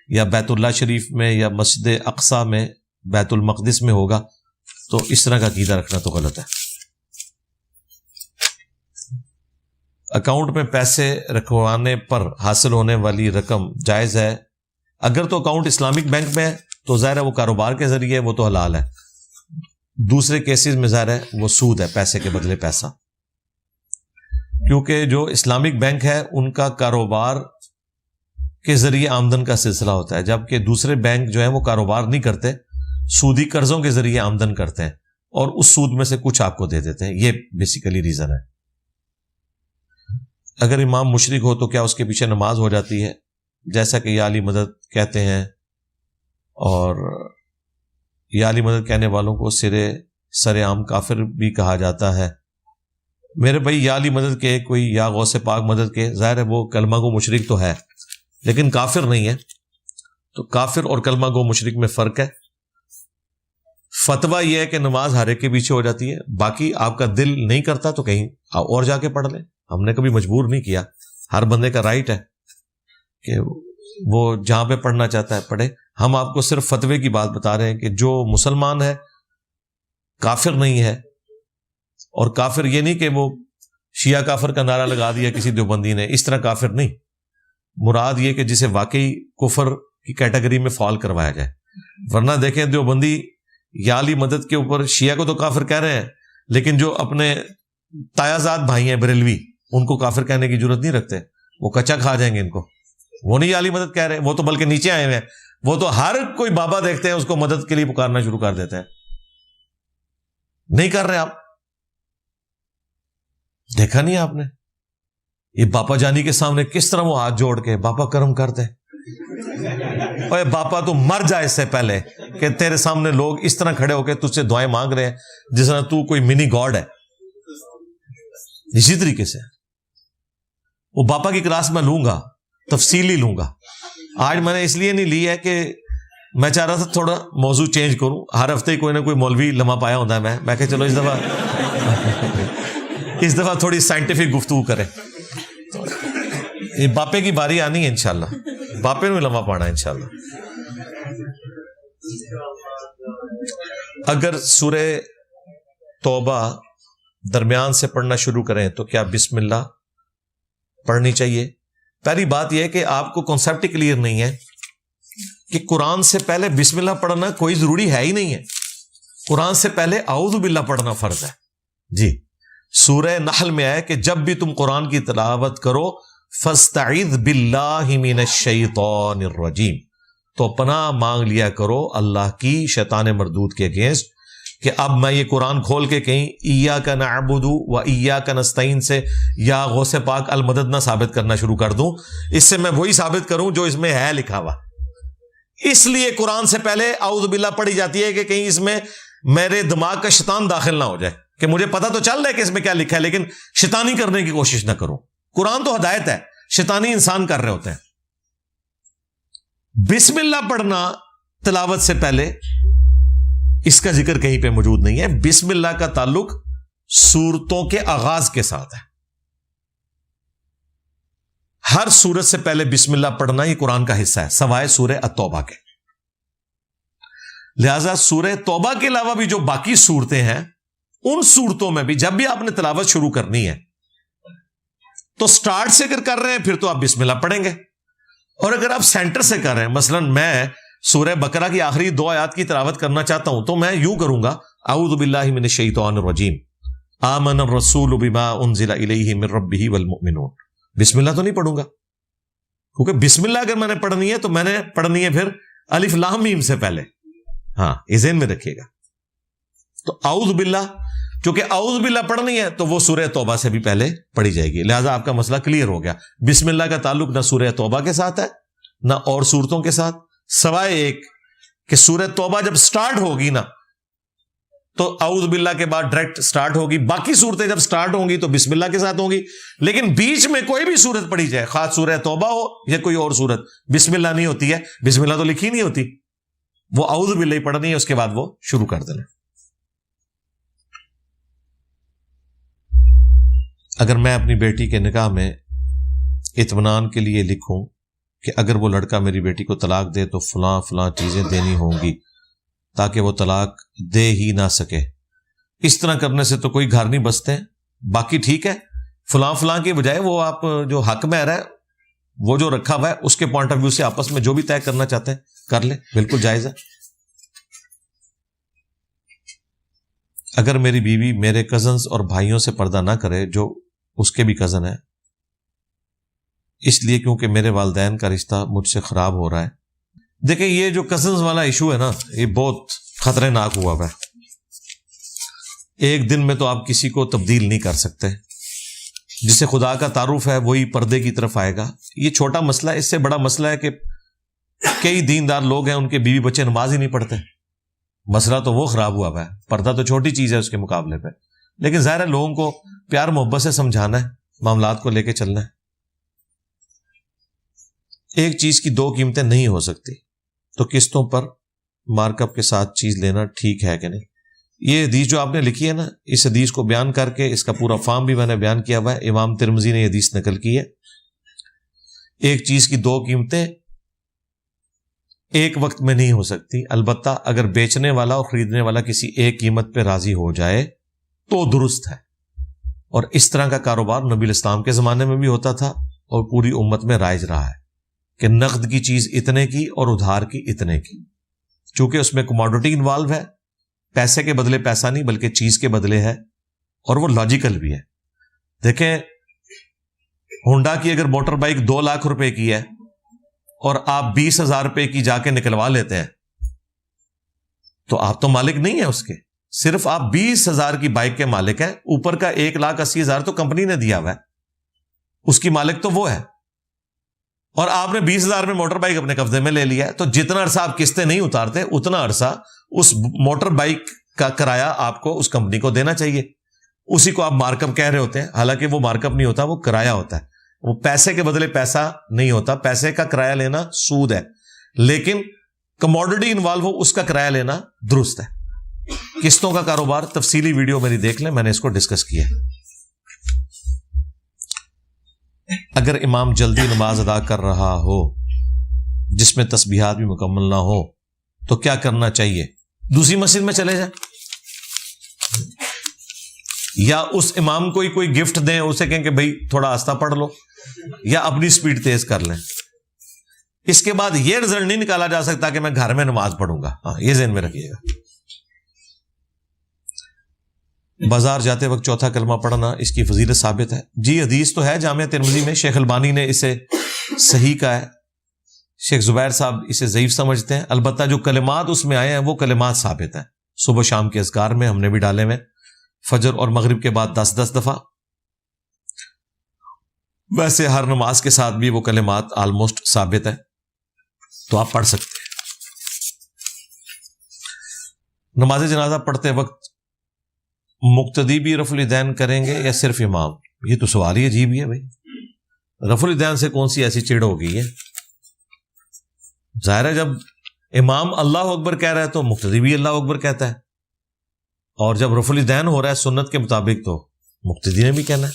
[SPEAKER 1] یا بیت اللہ شریف میں یا مسجد اقصی میں بیت المقدس میں ہوگا، تو اس طرح کا عقیدہ رکھنا تو غلط ہے. اکاؤنٹ میں پیسے رکھوانے پر حاصل ہونے والی رقم جائز ہے؟ اگر تو اکاؤنٹ اسلامک بینک میں ہے تو ظاہر ہے وہ کاروبار کے ذریعے وہ تو حلال ہے. دوسرے کیسز میں ظاہر ہے وہ سود ہے، پیسے کے بدلے پیسہ. کیونکہ جو اسلامک بینک ہے ان کا کاروبار کے ذریعے آمدن کا سلسلہ ہوتا ہے، جبکہ دوسرے بینک جو ہیں وہ کاروبار نہیں کرتے، سودی قرضوں کے ذریعے آمدن کرتے ہیں اور اس سود میں سے کچھ آپ کو دے دیتے ہیں. یہ بیسیکلی ریزن ہے. اگر امام مشرک ہو تو کیا اس کے پیچھے نماز ہو جاتی ہے؟ جیسا کہ یا علی مدد کہتے ہیں، اور یا علی مدد کہنے والوں کو سر عام کافر بھی کہا جاتا ہے. میرے بھائی یا علی مدد کے کوئی یا غوث پاک مدد کے، ظاہر ہے وہ کلمہ گو مشرک تو ہے لیکن کافر نہیں ہے. تو کافر اور کلمہ گو مشرک میں فرق ہے. فتویٰ یہ ہے کہ نماز ہر ایک کے پیچھے ہو جاتی ہے، باقی آپ کا دل نہیں کرتا تو کہیں اور جا کے پڑھ لیں. ہم نے کبھی مجبور نہیں کیا، ہر بندے کا رائٹ ہے کہ وہ جہاں پہ پڑھنا چاہتا ہے پڑھے. ہم آپ کو صرف فتوے کی بات بتا رہے ہیں کہ جو مسلمان ہے کافر نہیں ہے. اور کافر یہ نہیں کہ وہ شیعہ کافر کا نعرہ لگا دیا کسی دیوبندی نے، اس طرح کافر نہیں. مراد یہ کہ جسے واقعی کفر کی کیٹیگری میں فال کروایا جائے. ورنہ دیکھیں دیوبندی یا علی مدد کے اوپر شیعہ کو تو کافر کہہ رہے ہیں، لیکن جو اپنے تایازاد بھائی ہیں بریلوی ان کو کافر کہنے کی ضرورت نہیں رکھتے. وہ کچا کھا جائیں گے ان کو. وہ نہیں علی مدد کہہ رہے، وہ تو بلکہ نیچے آئے ہوئے ہیں. وہ تو ہر کوئی بابا دیکھتے ہیں اس کو مدد کے لیے پکارنا شروع کر دیتے ہیں. نہیں کر رہے آپ؟ دیکھا نہیں آپ نے یہ باپا جانی کے سامنے کس طرح وہ ہاتھ جوڑ کے باپا کرم کرتے ہیں. اوے باپا تو مر جائے اس سے پہلے کہ تیرے سامنے لوگ اس طرح کھڑے ہو کے تجھ سے دعائیں مانگ رہے ہیں جس طرح تو کوئی منی گاڈ ہے. اسی طریقے سے وہ باپا کی کلاس میں لوں گا، تفصیلی لوں گا. آج میں نے اس لیے نہیں لی ہے کہ میں چاہ رہا تھا تھوڑا موضوع چینج کروں. ہر ہفتے کوئی نہ کوئی مولوی لمحہ پایا ہوتا ہے. میں کہ چلو اس دفعہ تھوڑی سائنٹیفک گفتگو کریں. یہ باپے کی باری آنی ہے انشاءاللہ، باپے میں لمحہ پانا ہے انشاءاللہ. اگر سورہ توبہ درمیان سے پڑھنا شروع کریں تو کیا بسم اللہ پڑھنی چاہیے؟ پہلی بات یہ ہے کہ آپ کو کانسیپٹ کلیئر نہیں ہے کہ قرآن سے پہلے بسم اللہ پڑھنا کوئی ضروری ہے ہی نہیں ہے. قرآن سے پہلے اعوذ باللہ پڑھنا فرض ہے. جی سورہ نحل میں آیا کہ جب بھی تم قرآن کی تلاوت کرو فاستعذ باللہ من الشیطان الرجیم، تو پناہ مانگ لیا کرو اللہ کی شیطان مردود کے اگینسٹ، کہ اب میں یہ قرآن کھول کے کہیں ایاک نعبد و ایاک نستعین سے یا غوث پاک المدد نہ ثابت کرنا شروع کر دوں. اس سے میں وہی ثابت کروں جو اس میں ہے لکھا ہوا. اس لیے قرآن سے پہلے اعوذ باللہ پڑھی جاتی ہے کہ کہیں اس میں میرے دماغ کا شیطان داخل نہ ہو جائے، کہ مجھے پتا تو چل رہا ہے کہ اس میں کیا لکھا ہے لیکن شیطانی کرنے کی کوشش نہ کروں. قرآن تو ہدایت ہے، شیطانی انسان کر رہے ہوتے ہیں. بسم اللہ پڑھنا تلاوت سے پہلے اس کا ذکر کہیں پہ موجود نہیں ہے. بسم اللہ کا تعلق سورتوں کے آغاز کے ساتھ ہے. ہر سورت سے پہلے بسم اللہ پڑھنا یہ قرآن کا حصہ ہے سوائے سورہ التوبہ کے. لہذا سورہ توبہ کے علاوہ بھی جو باقی صورتیں ہیں ان صورتوں میں بھی جب بھی آپ نے تلاوت شروع کرنی ہے تو سٹارٹ سے اگر کر رہے ہیں پھر تو آپ بسم اللہ پڑھیں گے، اور اگر آپ سینٹر سے کر رہے ہیں، مثلا میں سورہ بقرہ کی آخری 2 آیات کی تلاوت کرنا چاہتا ہوں تو میں یوں کروں گا اعوذ باللہ من الشیطان الرجیم آمن الرسول بما انزل الیہ من ربہ والمؤمنون. بسم اللہ تو نہیں پڑھوں گا، کیونکہ بسم اللہ اگر میں نے پڑھنی ہے تو میں نے پڑھنی ہے پھر الف لام میم سے پہلے. ہاں یہ ذہن میں رکھیے گا. تو اعوذ باللہ چونکہ اعوذ باللہ پڑھنی ہے تو وہ سورہ توبہ سے بھی پہلے پڑھی جائے گی. لہذا آپ کا مسئلہ کلیئر ہو گیا. بسم اللہ کا تعلق نہ سورہ توبہ کے ساتھ ہے نہ اور صورتوں کے ساتھ، سوائے ایک کہ سورہ توبہ جب سٹارٹ ہوگی نا تو اعوذ باللہ کے بعد ڈائریکٹ سٹارٹ ہوگی. باقی صورتیں جب سٹارٹ ہوں گی تو بسم اللہ کے ساتھ ہوں گی. لیکن بیچ میں کوئی بھی صورت پڑھی جائے، خاص سورہ توبہ ہو یا کوئی اور صورت، بسم اللہ نہیں ہوتی ہے. بسم اللہ تو لکھی نہیں ہوتی، وہ اعوذ باللہ ہی پڑھنی ہے، اس کے بعد وہ شروع کر دینا. اگر میں اپنی بیٹی کے نکاح میں اطمینان کے لیے لکھوں کہ اگر وہ لڑکا میری بیٹی کو طلاق دے تو فلاں فلاں چیزیں دینی ہوں گی تاکہ وہ طلاق دے ہی نہ سکے، اس طرح کرنے سے تو کوئی گھر نہیں بستے. باقی ٹھیک ہے، فلاں فلاں کے بجائے وہ آپ جو حق میں رہا ہے وہ جو رکھا ہوا ہے اس کے پوائنٹ آف ویو سے آپس میں جو بھی طے کرنا چاہتے ہیں کر لیں، بالکل جائز ہے. اگر میری بیوی میرے کزنز اور بھائیوں سے پردہ نہ کرے جو اس کے بھی کزن ہے، اس لیے کیونکہ میرے والدین کا رشتہ مجھ سے خراب ہو رہا ہے. دیکھیں یہ جو کزنز والا ایشو ہے نا یہ بہت خطرناک ہوا ہے. ایک دن میں تو آپ کسی کو تبدیل نہیں کر سکتے. جسے خدا کا تعارف ہے وہی پردے کی طرف آئے گا. یہ چھوٹا مسئلہ ہے، اس سے بڑا مسئلہ ہے کہ کئی دیندار لوگ ہیں ان کے بیوی بچے نماز ہی نہیں پڑھتے. مسئلہ تو وہ خراب ہوا ہے، پردہ تو چھوٹی چیز ہے اس کے مقابلے پہ. لیکن ظاہر ہے لوگوں کو پیار محبت سے سمجھانا ہے، معاملات کو لے کے چلنا ہے. ایک چیز کی 2 قیمتیں نہیں ہو سکتی، تو قسطوں پر مارک اپ کے ساتھ چیز لینا ٹھیک ہے کہ نہیں؟ یہ حدیث جو آپ نے لکھی ہے نا، اس حدیث کو بیان کر کے اس کا پورا فارم بھی میں نے بیان کیا ہوا ہے. امام ترمذی نے یہ حدیث نقل کی ہے. ایک چیز کی 2 قیمتیں ایک وقت میں نہیں ہو سکتی، البتہ اگر بیچنے والا اور خریدنے والا کسی ایک قیمت پہ راضی ہو جائے تو درست ہے. اور اس طرح کا کاروبار نبی الاسلام کے زمانے میں بھی ہوتا تھا اور پوری امت میں رائج رہا ہے کہ نقد کی چیز اتنے کی اور ادھار کی اتنے کی. چونکہ اس میں کموڈٹی انوالو ہے، پیسے کے بدلے پیسہ نہیں بلکہ چیز کے بدلے ہے، اور وہ لاجیکل بھی ہے. دیکھیں ہونڈا کی اگر موٹر بائک 2 لاکھ روپے کی ہے اور آپ 20,000 روپے کی جا کے نکلوا لیتے ہیں تو آپ تو مالک نہیں ہیں اس کے، صرف آپ 20,000 کی بائک کے مالک ہیں. اوپر کا 1,80,000 تو کمپنی نے دیا ہوا ہے، اس کی مالک تو وہ ہے. اور آپ نے 20,000 میں موٹر بائک اپنے قبضے میں لے لیا ہے تو جتنا عرصہ آپ قسطیں نہیں اتارتے اتنا عرصہ اس موٹر بائک کا کرایہ آپ کو اس کمپنی کو دینا چاہیے. اسی کو آپ مارک اپ کہہ رہے ہوتے ہیں، حالانکہ وہ مارک اپ نہیں ہوتا، وہ کرایہ ہوتا ہے. وہ پیسے کے بدلے پیسہ نہیں ہوتا، پیسے کا کرایہ لینا سود ہے، لیکن کموڈٹی انوالو ہو اس کا کرایہ لینا درست ہے. قسطوں کا کاروبار تفصیلی ویڈیو میری دیکھ لیں، میں نے اس کو ڈسکس کیا ہے. اگر امام جلدی نماز ادا کر رہا ہو جس میں تسبیحات بھی مکمل نہ ہو تو کیا کرنا چاہیے؟ دوسری مسجد میں چلے جائیں. یا اس امام کو ہی کوئی گفٹ دیں, اسے کہیں کہ بھائی تھوڑا آہستہ پڑھ لو, یا اپنی سپیڈ تیز کر لیں. اس کے بعد یہ رزلٹ نہیں نکالا جا سکتا کہ میں گھر میں نماز پڑھوں گا. ہاں, یہ ذہن میں رکھیے گا. بازار جاتے وقت چوتھا کلمہ پڑھنا, اس کی فضیلت ثابت ہے. جی حدیث تو ہے جامعہ ترمذی میں, شیخ البانی نے اسے صحیح کہا ہے, شیخ زبیر صاحب اسے ضعیف سمجھتے ہیں. البتہ جو کلمات اس میں آئے ہیں وہ کلمات ثابت ہیں. صبح شام کے اذکار میں ہم نے بھی ڈالے ہوئے, فجر اور مغرب کے بعد 10 دفعہ. ویسے ہر نماز کے ساتھ بھی وہ کلمات آلموسٹ ثابت ہے, تو آپ پڑھ سکتے ہیں. نماز جنازہ پڑھتے وقت مقتدی بھی رفع الیدین کریں گے یا صرف امام؟ یہ تو سوال ہی عجیب ہی ہے بھائی. رفع الیدین سے کون سی ایسی چڑ ہو گئی ہے؟ ظاہر ہے جب امام اللہ اکبر کہہ رہا ہے تو مقتدی بھی اللہ اکبر کہتا ہے, اور جب رفع الیدین ہو رہا ہے سنت کے مطابق تو مقتدی نے بھی کہنا ہے.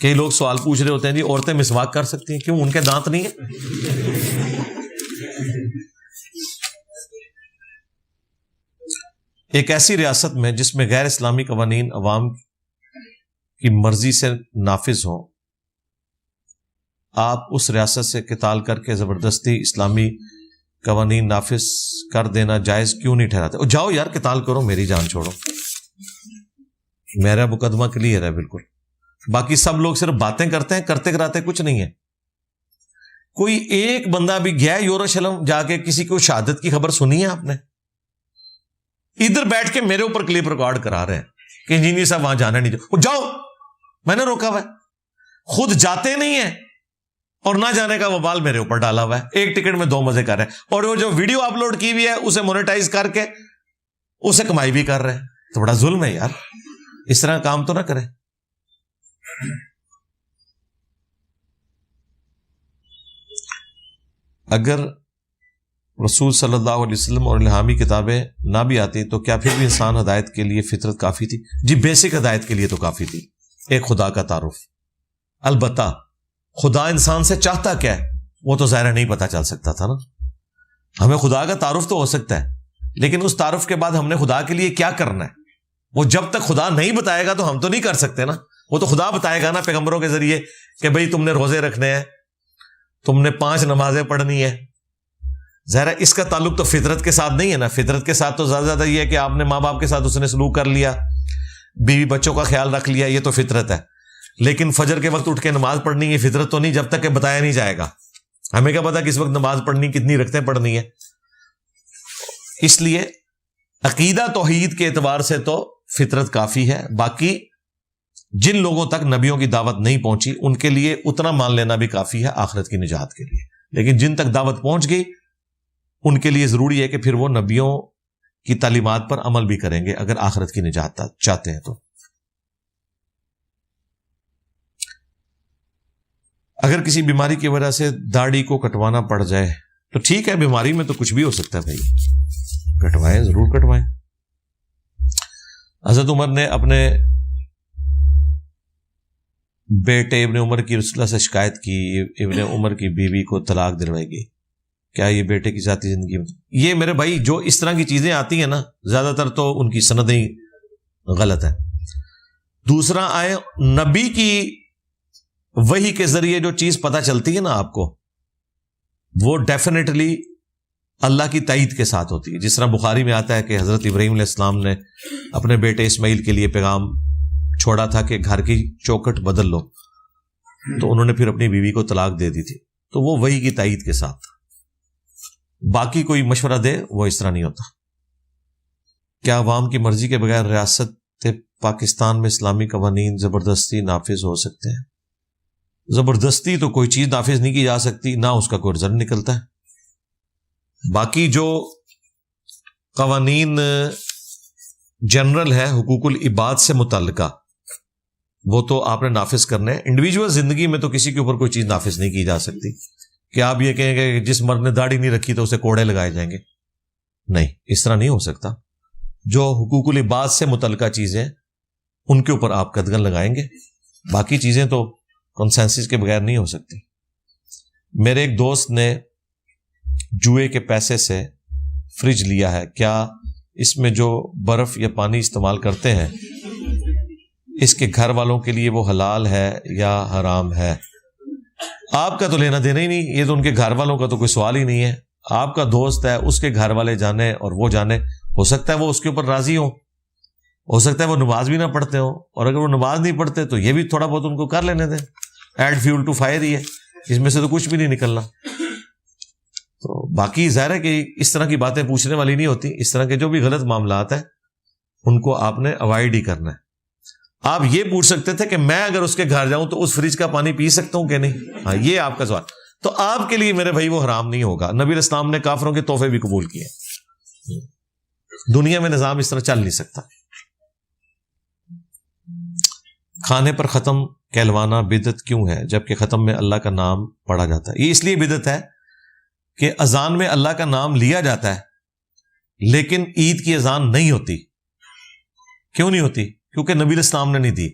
[SPEAKER 1] کئی لوگ سوال پوچھ رہے ہوتے ہیں جی عورتیں مسواک کر سکتی ہیں, کیوں, ان کے دانت نہیں ہیں؟ ایک ایسی ریاست میں جس میں غیر اسلامی قوانین عوام کی مرضی سے نافذ ہوں, آپ اس ریاست سے قتال کر کے زبردستی اسلامی قوانین نافذ کر دینا جائز کیوں نہیں ٹھہراتے؟ اور جاؤ یار قتال کرو, میری جان چھوڑو, میرا مقدمہ کلیئر ہے بالکل. باقی سب لوگ صرف باتیں کرتے ہیں, کرتے کراتے کچھ نہیں ہے. کوئی ایک بندہ بھی گیا یروشلم جا کے کسی کو شہادت کی خبر سنی ہے آپ نے؟ ادھر بیٹھ کے میرے اوپر کلپ ریکارڈ کرا رہے ہیں کہ انجینئر صاحب وہاں جانا نہیں, جاؤ, میں نے روکا ہوا ہے. خود جاتے نہیں ہیں اور نہ جانے کا وبال میرے اوپر ڈالا ہوا ہے. ایک ٹکٹ میں 2 مزے کر رہے ہیں, اور وہ جو ویڈیو اپلوڈ کی ہوئی ہے اسے مونیٹائز کر کے اسے کمائی بھی کر رہے ہیں. تو بڑا ظلم ہے یار, اس طرح کام تو نہ کریں. اگر رسول صلی اللہ علیہ وسلم اور الہامی کتابیں نہ بھی آتی تو کیا پھر بھی انسان ہدایت کے لیے فطرت کافی تھی؟ جی بیسک ہدایت کے لیے تو کافی تھی, ایک خدا کا تعارف. البتہ خدا انسان سے چاہتا کیا ہے وہ تو ظاہر نہیں پتا چل سکتا تھا نا. ہمیں خدا کا تعارف تو ہو سکتا ہے, لیکن اس تعارف کے بعد ہم نے خدا کے لیے کیا کرنا ہے وہ جب تک خدا نہیں بتائے گا تو ہم تو نہیں کر سکتے نا. وہ تو خدا بتائے گا نا پیغمبروں کے ذریعے کہ بھئی تم نے روزے رکھنے ہیں, تم نے 5 نمازیں پڑھنی ہے. ظاہر ہے اس کا تعلق تو فطرت کے ساتھ نہیں ہے نا. فطرت کے ساتھ تو زیادہ زیادہ یہ ہے کہ آپ نے ماں باپ کے ساتھ اس نے سلوک کر لیا, بیوی بچوں کا خیال رکھ لیا, یہ تو فطرت ہے. لیکن فجر کے وقت اٹھ کے نماز پڑھنی ہے فطرت تو نہیں, جب تک کہ بتایا نہیں جائے گا. ہمیں کیا پتا کس وقت نماز پڑھنی, کتنی رکعتیں پڑھنی ہے. اس لیے عقیدہ توحید کے اعتبار سے تو فطرت کافی ہے. باقی جن لوگوں تک نبیوں کی دعوت نہیں پہنچی ان کے لیے اتنا مان لینا بھی کافی ہے آخرت کی نجات کے لیے. لیکن جن تک دعوت پہنچ گئی ان کے لیے ضروری ہے کہ پھر وہ نبیوں کی تعلیمات پر عمل بھی کریں گے اگر آخرت کی نجات چاہتے ہیں تو. اگر کسی بیماری کی وجہ سے داڑھی کو کٹوانا پڑ جائے تو ٹھیک ہے, بیماری میں تو کچھ بھی ہو سکتا ہے بھائی, کٹوائیں, ضرور کٹوائیں. حضرت عمر نے اپنے بیٹے ابن عمر کی رسول اللہ سے شکایت کی, ابن عمر کی بیوی کو طلاق دلوائے گی, کیا یہ بیٹے کی ذاتی زندگی میں؟ یہ میرے بھائی جو اس طرح کی چیزیں آتی ہیں نا زیادہ تر تو ان کی سندیں غلط ہے. دوسرا آئے نبی کی وحی کے ذریعے جو چیز پتہ چلتی ہے نا آپ کو, وہ ڈیفینیٹلی اللہ کی تائید کے ساتھ ہوتی ہے. جس طرح بخاری میں آتا ہے کہ حضرت ابراہیم علیہ السلام نے اپنے بیٹے اسماعیل کے لیے پیغام چھوڑا تھا کہ گھر کی چوکھٹ بدل لو, تو انہوں نے پھر اپنی بیوی کو طلاق دے دی تھی. تو وہ وحی کی تائید کے ساتھ, باقی کوئی مشورہ دے وہ اس طرح نہیں ہوتا. کیا عوام کی مرضی کے بغیر ریاست پاکستان میں اسلامی قوانین زبردستی نافذ ہو سکتے ہیں؟ زبردستی تو کوئی چیز نافذ نہیں کی جا سکتی, نہ اس کا کوئی رزلٹ نکلتا ہے. باقی جو قوانین جنرل ہے حقوق العباد سے متعلقہ وہ تو آپ نے نافذ کرنے ہیں. انڈیویجول زندگی میں تو کسی کے اوپر کوئی چیز نافذ نہیں کی جا سکتی کہ آپ یہ کہیں گے کہ جس مرد نے داڑھی نہیں رکھی تو اسے کوڑے لگائے جائیں گے. نہیں, اس طرح نہیں ہو سکتا. جو حقوق العباد سے متعلقہ چیزیں ان کے اوپر آپ قدغن لگائیں گے, باقی چیزیں تو کنسنسس کے بغیر نہیں ہو سکتی. میرے ایک دوست نے جوئے کے پیسے سے فریج لیا ہے, کیا اس میں جو برف یا پانی استعمال کرتے ہیں اس کے گھر والوں کے لیے وہ حلال ہے یا حرام ہے؟ آپ کا تو لینا دینا ہی نہیں، یہ تو ان کے گھر والوں کا تو کوئی سوال ہی نہیں ہے. آپ کا دوست ہے، اس کے گھر والے جانے اور وہ جانے، ہو سکتا ہے وہ اس کے اوپر راضی ہو سکتا ہے وہ نماز بھی نہ پڑھتے ہوں، اور اگر وہ نماز نہیں پڑھتے تو یہ بھی تھوڑا بہت ان کو کر لینے دیں. ایڈ فیول ٹو فائر ہی ہے، اس میں سے تو کچھ بھی نہیں نکلنا. تو باقی ظاہر ہے کہ اس طرح کی باتیں پوچھنے والی نہیں ہوتی. اس طرح کے جو بھی غلط معاملات ہیں ان کو آپ نے اوائڈ ہی کرنا ہے. آپ یہ پوچھ سکتے تھے کہ میں اگر اس کے گھر جاؤں تو اس فریج کا پانی پی سکتا ہوں کہ نہیں، ہاں یہ آپ کا سوال. تو آپ کے لیے میرے بھائی وہ حرام نہیں ہوگا. نبی علیہ السلام نے کافروں کے تحفے بھی قبول کیے. دنیا میں نظام اس طرح چل نہیں سکتا. کھانے پر ختم کہلوانا بدعت کیوں ہے جبکہ ختم میں اللہ کا نام پڑھا جاتا ہے؟ یہ اس لیے بدعت ہے کہ اذان میں اللہ کا نام لیا جاتا ہے لیکن عید کی اذان نہیں ہوتی. کیوں نہیں ہوتی؟ کیونکہ نبی علیہ السلام نے نہیں دی.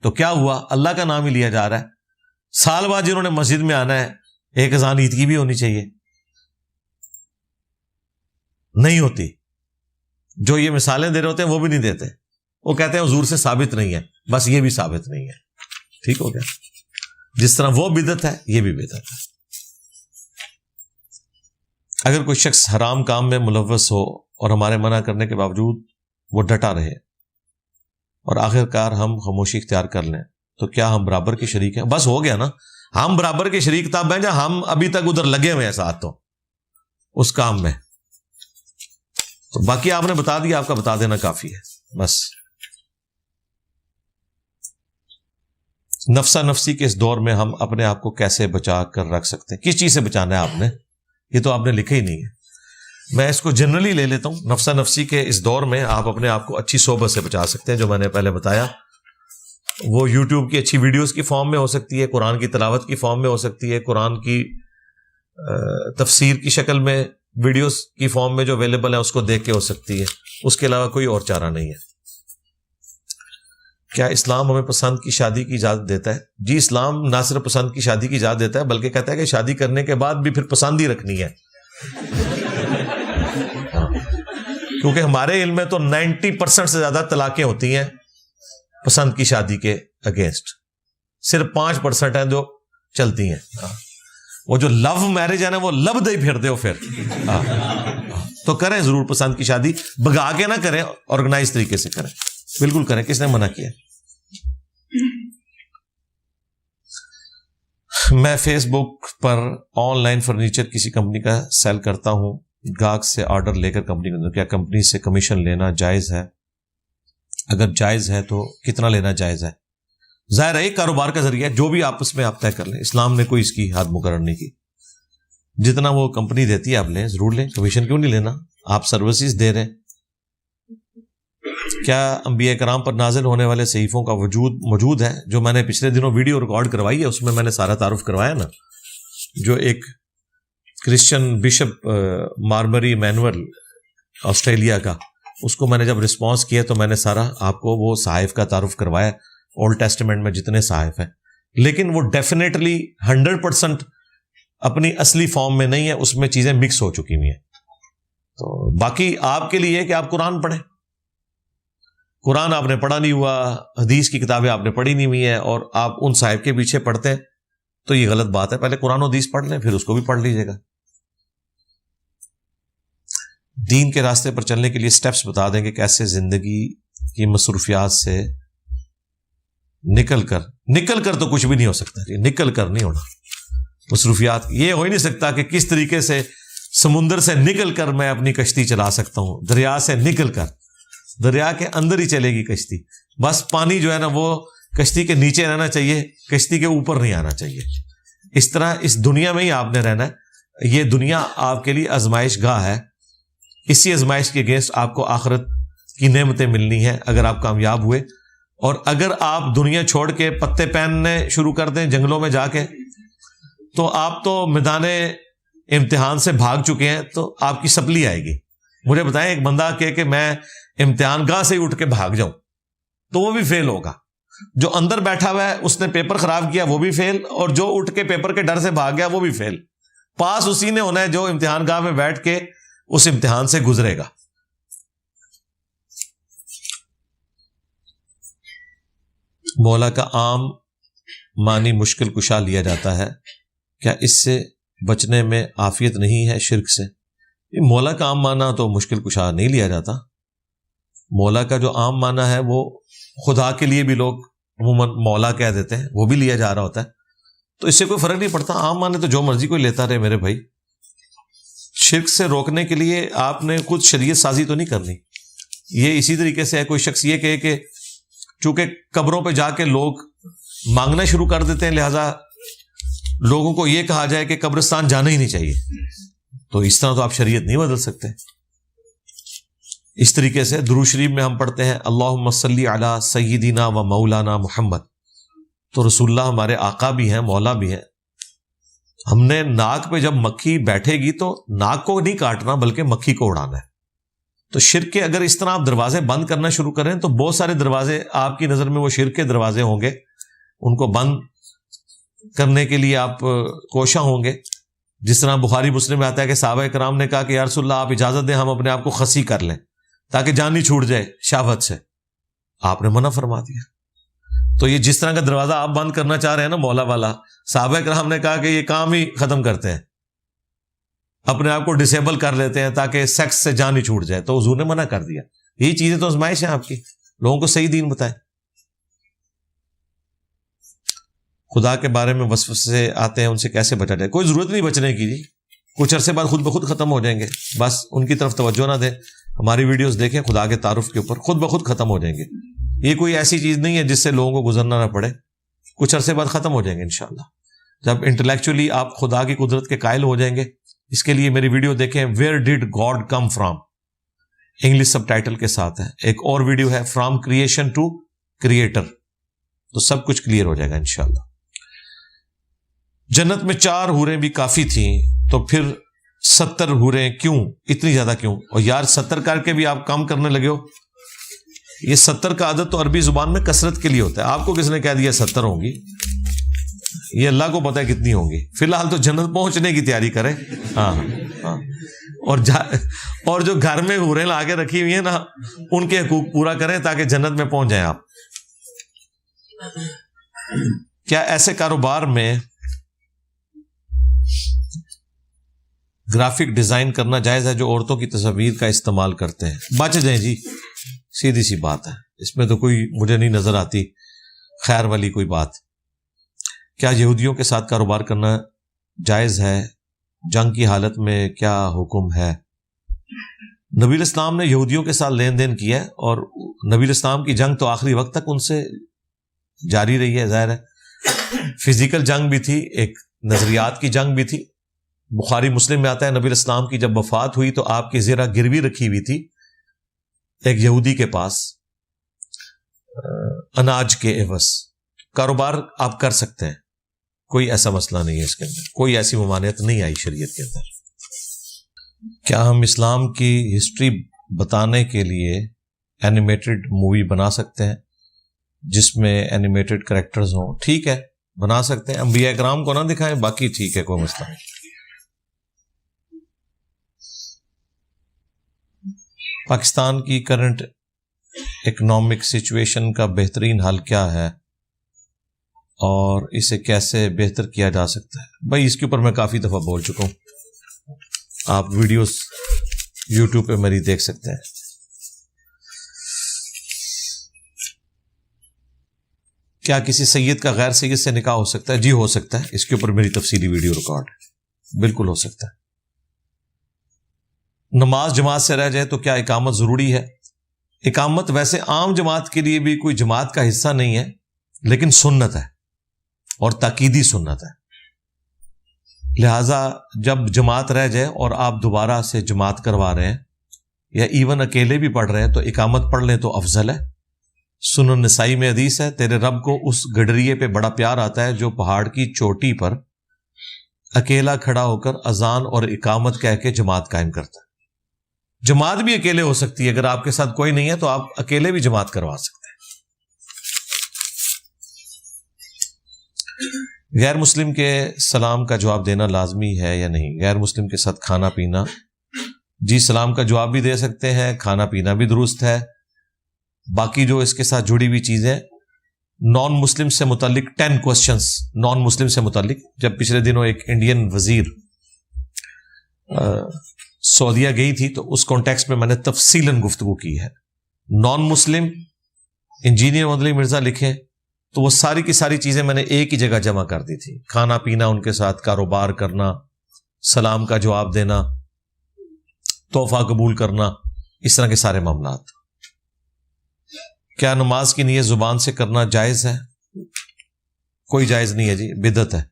[SPEAKER 1] تو کیا ہوا؟ اللہ کا نام ہی لیا جا رہا ہے. سال بعد جنہوں نے مسجد میں آنا ہے ایک اذان عید کی بھی ہونی چاہیے. نہیں ہوتی. جو یہ مثالیں دے رہے ہوتے ہیں وہ بھی نہیں دیتے. وہ کہتے ہیں حضور سے ثابت نہیں ہے. بس یہ بھی ثابت نہیں ہے. ٹھیک ہو گیا؟ جس طرح وہ بدعت ہے یہ بھی بدعت ہے. اگر کوئی شخص حرام کام میں ملوث ہو اور ہمارے منع کرنے کے باوجود وہ ڈٹا رہے اور آخرکار ہم خاموشی اختیار کر لیں تو کیا ہم برابر کے شریک ہیں؟ بس ہو گیا نا. ہم برابر کے شریک تب ہیں جہاں ہم ابھی تک ادھر لگے ہوئے ہیں ساتھ تو اس کام میں. تو باقی آپ نے بتا دیا، آپ کا بتا دینا کافی ہے بس. نفسا نفسی کے اس دور میں ہم اپنے آپ کو کیسے بچا کر رکھ سکتے ہیں؟ کس چیز سے بچانا ہے آپ نے؟ یہ تو آپ نے لکھا ہی نہیں ہے. میں اس کو جنرلی لے لیتا ہوں. نفسا نفسی کے اس دور میں آپ اپنے آپ کو اچھی صحبت سے بچا سکتے ہیں. جو میں نے پہلے بتایا وہ یوٹیوب کی اچھی ویڈیوز کی فارم میں ہو سکتی ہے، قرآن کی تلاوت کی فارم میں ہو سکتی ہے، قرآن کی تفسیر کی شکل میں ویڈیوز کی فارم میں جو اویلیبل ہے اس کو دیکھ کے ہو سکتی ہے. اس کے علاوہ کوئی اور چارہ نہیں ہے. کیا اسلام ہمیں پسند کی شادی کی اجازت دیتا ہے؟ جی، اسلام نہ صرف پسند کی شادی کی اجازت دیتا ہے بلکہ کہتا ہے کہ شادی کرنے کے بعد بھی پھر پسند ہی رکھنی ہے. کیونکہ ہمارے علم میں تو 90% سے زیادہ طلاقیں ہوتی ہیں پسند کی شادی کے اگینسٹ. صرف 5% ہیں جو چلتی ہیں. وہ جو لو میرج ہے نا وہ لب دے پھر دے ہو پھر. تو کریں ضرور پسند کی شادی، بگا کے نہ کریں، آرگنائز طریقے سے کریں. بالکل کریں، کس نے منع کیا؟ میں فیس بک پر آن لائن فرنیچر کسی کمپنی کا سیل کرتا ہوں. گاہک سے آرڈر لے کر کمپنی کو، کیا کمپنی سے کمیشن لینا جائز ہے؟ اگر جائز ہے تو کتنا لینا جائز ہے؟ ظاہر ہے ایک کاروبار کا ذریعہ، جو بھی آپس میں آپ طے کر لیں. اسلام نے کوئی اس کی حد مقرر نہیں کی. جتنا وہ کمپنی دیتی ہے آپ لیں، ضرور لیں. کمیشن کیوں نہیں لینا؟ آپ سروسز دے رہے ہیں. کیا انبیاء کرام پر نازل ہونے والے صحیفوں کا وجود موجود ہے؟ جو میں نے پچھلے دنوں ویڈیو ریکارڈ کروائی ہے اس میں نے سارا تعارف کروایا نا. جو ایک کرسچن بشپ مارمری مینول آسٹریلیا کا، اس کو میں نے جب رسپانس کیا تو میں نے سارا آپ کو وہ صحائف کا تعارف کروایا. اولڈ ٹیسٹمنٹ میں جتنے صحائف ہیں، لیکن وہ ڈیفینیٹلی 100% اپنی اصلی فارم میں نہیں ہے. اس میں چیزیں مکس ہو چکی ہوئی ہیں. تو باقی آپ کے لیے کہ آپ قرآن پڑھیں. قرآن آپ نے پڑھا نہیں ہوا، حدیث کی کتابیں آپ نے پڑھی نہیں ہوئی ہیں اور آپ ان صاحب کے پیچھے پڑھتے ہیں تو یہ غلط بات ہے. پہلے قرآن و حدیث پڑھ لیں، پھر اس کو بھی پڑھ لیجیے گا. دین کے راستے پر چلنے کے لیے سٹیپس بتا دیں کہ کیسے زندگی کی مصروفیات سے نکل کر تو کچھ بھی نہیں ہو سکتا. نکل کر نہیں ہونا. مصروفیات یہ ہو ہی نہیں سکتا کہ کس طریقے سے سمندر سے نکل کر میں اپنی کشتی چلا سکتا ہوں. دریا سے نکل کر، دریا کے اندر ہی چلے گی کشتی. بس پانی جو ہے نا وہ کشتی کے نیچے رہنا چاہیے، کشتی کے اوپر نہیں آنا چاہیے. اس طرح اس دنیا میں ہی آپ نے رہنا ہے. یہ دنیا آپ کے لیے آزمائش گاہ ہے. اسی آزمائش کے اگینسٹ آپ کو آخرت کی نعمتیں ملنی ہیں اگر آپ کامیاب ہوئے. اور اگر آپ دنیا چھوڑ کے پتے پہننے شروع کر دیں جنگلوں میں جا کے، تو آپ تو میدان امتحان سے بھاگ چکے ہیں، تو آپ کی سپلی آئے گی. مجھے بتائیں ایک بندہ کہ میں امتحان گاہ سے ہی اٹھ کے بھاگ جاؤں تو وہ بھی فیل ہوگا. جو اندر بیٹھا ہوا ہے اس نے پیپر خراب کیا وہ بھی فیل، اور جو اٹھ کے پیپر کے ڈر سے بھاگ گیا وہ بھی فیل. پاس اسی نے ہونا ہے جو امتحان گاہ میں بیٹھ کے اس امتحان سے گزرے گا. مولا کا عام معنی مشکل کشا لیا جاتا ہے، کیا اس سے بچنے میں عافیت نہیں ہے شرک سے؟ مولا کا عام معنی تو مشکل کشا نہیں لیا جاتا. مولا کا جو عام معنی ہے وہ خدا کے لیے بھی لوگ عموماً مولا کہہ دیتے ہیں، وہ بھی لیا جا رہا ہوتا ہے، تو اس سے کوئی فرق نہیں پڑتا. عام معنی تو جو مرضی کوئی لیتا رہے میرے بھائی. شرک سے روکنے کے لیے آپ نے خود شریعت سازی تو نہیں کرنی. یہ اسی طریقے سے ہے کوئی شخص یہ کہے کہ چونکہ قبروں پہ جا کے لوگ مانگنا شروع کر دیتے ہیں لہذا لوگوں کو یہ کہا جائے کہ قبرستان جانا ہی نہیں چاہیے، تو اس طرح تو آپ شریعت نہیں بدل سکتے. اس طریقے سے درود شریف میں ہم پڑھتے ہیں اللہم صلی علی سیدنا و مولانا محمد، تو رسول اللہ ہمارے آقا بھی ہیں، مولا بھی ہیں. ہم نے ناک پہ جب مکھی بیٹھے گی تو ناک کو نہیں کاٹنا بلکہ مکھی کو اڑانا ہے. تو شرک کے اگر اس طرح آپ دروازے بند کرنا شروع کریں تو بہت سارے دروازے آپ کی نظر میں وہ شرک کے دروازے ہوں گے، ان کو بند کرنے کے لیے آپ کوشاں ہوں گے. جس طرح بخاری مسلم میں آتا ہے کہ صحابہ کرام نے کہا کہ یا رسول اللہ آپ اجازت دیں ہم اپنے آپ کو خسی کر لیں تاکہ جان نہیں چھوٹ جائے شہوت سے. آپ نے منع فرما دیا. تو یہ جس طرح کا دروازہ آپ بند کرنا چاہ رہے ہیں نا مولا والا، صحابہ کرام نے کہا کہ یہ کام ہی ختم کرتے ہیں، اپنے آپ کو ڈسیبل کر لیتے ہیں تاکہ سیکس سے جان ہی چھوٹ جائے. تو حضور نے منع کر دیا. یہی چیزیں تو آزمائش ہیں آپ کی، لوگوں کو صحیح دین بتائیں. خدا کے بارے میں وسوسے سے آتے ہیں، ان سے کیسے بچا جائے؟ کوئی ضرورت نہیں بچنے کی جی، کچھ عرصے بعد خود بخود ختم ہو جائیں گے. بس ان کی طرف توجہ نہ دیں، ہماری ویڈیوز دیکھیں خدا کے تعارف کے اوپر، خود بخود ختم ہو جائیں گے. یہ کوئی ایسی چیز نہیں ہے جس سے لوگوں کو گزرنا نہ پڑے، کچھ عرصے بعد ختم ہو جائیں گے انشاءاللہ. جب انٹلیکچولی آپ خدا کی قدرت کے قائل ہو جائیں گے. اس کے لیے میری ویڈیو دیکھیں where ڈڈ God come from, English sub title کے ساتھ ہے. ایک اور ویڈیو ہے فرام کریشن ٹو کریٹر، تو سب کچھ کلیئر ہو جائے گا انشاءاللہ. جنت میں 4 حوریں بھی کافی تھیں تو پھر 70 حوریں کیوں، اتنی زیادہ کیوں؟ اور یار 70 کر کے بھی آپ کام کرنے لگے ہو. یہ 70 کا عدد تو عربی زبان میں کثرت کے لیے ہوتا ہے. آپ کو کس نے کہہ دیا 70 ہوں گی؟ یہ اللہ کو پتہ ہے کتنی ہوں گی. فی الحال تو جنت پہنچنے کی تیاری کریں. ہاں ہاں. اور جو گھر میں حوریں لا کے رکھی ہوئی ہیں نا، ان کے حقوق پورا کریں تاکہ جنت میں پہنچ جائیں آپ. کیا ایسے کاروبار میں گرافک ڈیزائن کرنا جائز ہے جو عورتوں کی تصاویر کا استعمال کرتے ہیں؟ بچ جائیں جی، سیدھی سی بات ہے، اس میں تو کوئی مجھے نہیں نظر آتی خیر والی کوئی بات. کیا یہودیوں کے ساتھ کاروبار کرنا جائز ہے؟ جنگ کی حالت میں کیا حکم ہے؟ نبی اسلام نے یہودیوں کے ساتھ لین دین کیا ہے، اور نبی اسلام کی جنگ تو آخری وقت تک ان سے جاری رہی ہے. ظاہر ہے فزیکل جنگ بھی تھی، ایک نظریات کی جنگ بھی تھی. بخاری مسلم میں آتا ہے نبی اسلام کی جب وفات ہوئی تو آپ کی زیرہ گروی رکھی ہوئی تھی ایک یہودی کے پاس اناج کے عوض. کاروبار آپ کر سکتے ہیں، کوئی ایسا مسئلہ نہیں ہے، اس کے اندر کوئی ایسی ممانعت نہیں آئی شریعت کے اندر. کیا ہم اسلام کی ہسٹری بتانے کے لیے اینیمیٹڈ مووی بنا سکتے ہیں جس میں اینیمیٹڈ کریکٹرز ہوں؟ ٹھیک ہے، بنا سکتے ہیں. انبیاء کرام کو نہ دکھائیں، باقی ٹھیک ہے، کوئی مسئلہ نہیں. پاکستان کی کرنٹ اکنامک سچویشن کا بہترین حل کیا ہے اور اسے کیسے بہتر کیا جا سکتا ہے؟ بھائی اس کے اوپر میں کافی دفعہ بول چکا ہوں، آپ ویڈیوز یوٹیوب پہ میری دیکھ سکتے ہیں. کیا کسی سید کا غیر سید سے نکاح ہو سکتا ہے؟ جی ہو سکتا ہے، اس کے اوپر میری تفصیلی ویڈیو ریکارڈ ہے، بالکل ہو سکتا ہے. نماز جماعت سے رہ جائے تو کیا اقامت ضروری ہے؟ اقامت ویسے عام جماعت کے لیے بھی کوئی جماعت کا حصہ نہیں ہے، لیکن سنت ہے اور تاکیدی سنت ہے. لہذا جب جماعت رہ جائے اور آپ دوبارہ سے جماعت کروا رہے ہیں یا ایون اکیلے بھی پڑھ رہے ہیں تو اقامت پڑھ لیں تو افضل ہے. سنن نسائی میں حدیث ہے تیرے رب کو اس گڈریے پہ بڑا پیار آتا ہے جو پہاڑ کی چوٹی پر اکیلا کھڑا ہو کر اذان اور اقامت کہہ کے جماعت قائم کرتا ہے. جماعت بھی اکیلے ہو سکتی ہے، اگر آپ کے ساتھ کوئی نہیں ہے تو آپ اکیلے بھی جماعت کروا سکتے ہیں. غیر مسلم کے سلام کا جواب دینا لازمی ہے یا نہیں؟ غیر مسلم کے ساتھ کھانا پینا، جی سلام کا جواب بھی دے سکتے ہیں، کھانا پینا بھی درست ہے. باقی جو اس کے ساتھ جڑی ہوئی چیزیں نان مسلم سے متعلق 10 کوسچنس نان مسلم سے متعلق. جب پچھلے دنوں ایک انڈین وزیر سعودیہ گئی تھی تو اس کانٹیکسٹ میں نے تفصیلاً گفتگو کی ہے. نان مسلم انجینئر مدنی مرزا لکھے تو وہ ساری کی ساری چیزیں میں نے ایک ہی جگہ جمع کر دی تھی. کھانا پینا ان کے ساتھ، کاروبار کرنا، سلام کا جواب دینا، تحفہ قبول کرنا، اس طرح کے سارے معاملات. کیا نماز کی نیت زبان سے کرنا جائز ہے؟ کوئی جائز نہیں ہے جی، بدعت ہے.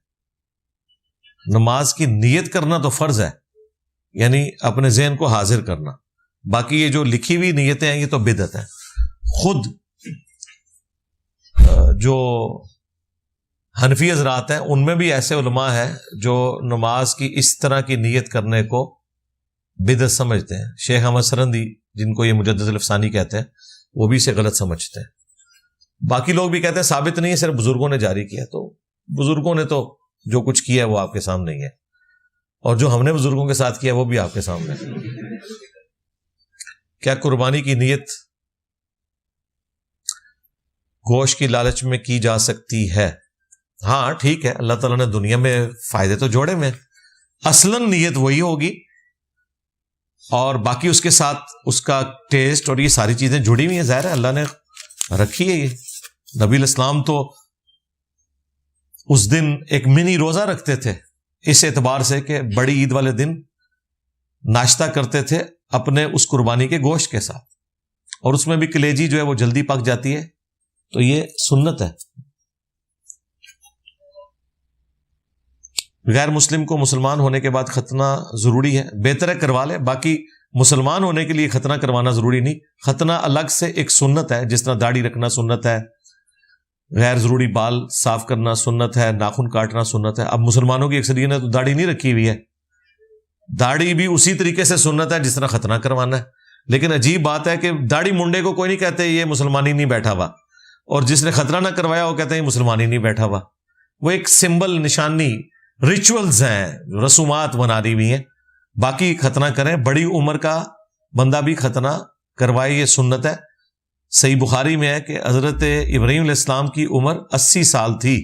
[SPEAKER 1] نماز کی نیت کرنا تو فرض ہے، یعنی اپنے ذہن کو حاضر کرنا. باقی یہ جو لکھی ہوئی نیتیں ہیں یہ تو بدعت ہے. خود جو حنفی حضرات ہیں ان میں بھی ایسے علماء ہیں جو نماز کی اس طرح کی نیت کرنے کو بدعت سمجھتے ہیں. شیخ احمد سرندی جن کو یہ مجدد الافسانی کہتے ہیں وہ بھی اسے غلط سمجھتے ہیں. باقی لوگ بھی کہتے ہیں ثابت نہیں ہے، صرف بزرگوں نے جاری کیا. تو بزرگوں نے تو جو کچھ کیا ہے وہ آپ کے سامنے ہی ہے، اور جو ہم نے بزرگوں کے ساتھ کیا وہ بھی آپ کے سامنے ہے. کیا قربانی کی نیت گوشت کی لالچ میں کی جا سکتی ہے؟ ہاں ٹھیک ہے، اللہ تعالیٰ نے دنیا میں فائدے تو جوڑے میں، اصلاً نیت وہی ہوگی اور باقی اس کے ساتھ اس کا ٹیسٹ اور یہ ساری چیزیں جڑی ہوئی ہیں. ظاہر ہے اللہ نے رکھی ہے. یہ نبی الاسلام تو اس دن ایک منی روزہ رکھتے تھے اس اعتبار سے کہ بڑی عید والے دن ناشتہ کرتے تھے اپنے اس قربانی کے گوشت کے ساتھ، اور اس میں بھی کلیجی جو ہے وہ جلدی پک جاتی ہے. تو یہ سنت ہے. غیر مسلم کو مسلمان ہونے کے بعد ختنہ ضروری ہے؟ بہتر ہے کروا لے. باقی مسلمان ہونے کے لیے ختنہ کروانا ضروری نہیں. ختنہ الگ سے ایک سنت ہے، جس طرح داڑھی رکھنا سنت ہے، غیر ضروری بال صاف کرنا سنت ہے، ناخن کاٹنا سنت ہے. اب مسلمانوں کی اکثریت نے تو داڑھی نہیں رکھی ہوئی ہے، داڑھی بھی اسی طریقے سے سنت ہے جس طرح ختنہ کروانا ہے. لیکن عجیب بات ہے کہ داڑھی منڈے کو کوئی نہیں کہتے یہ مسلمانی نہیں بیٹھا ہوا، اور جس نے ختنہ نہ کروایا وہ کہتے ہیں یہ مسلمانی نہیں بیٹھا ہوا. وہ ایک سمبل، نشانی، ریچولز ہیں، رسومات بنا دی ہوئی ہیں. باقی ختنہ کریں، بڑی عمر کا بندہ بھی ختنہ کروائے، یہ سنت ہے. صحیح بخاری میں ہے کہ حضرت ابراہیم علیہ السلام کی عمر 80 سال تھی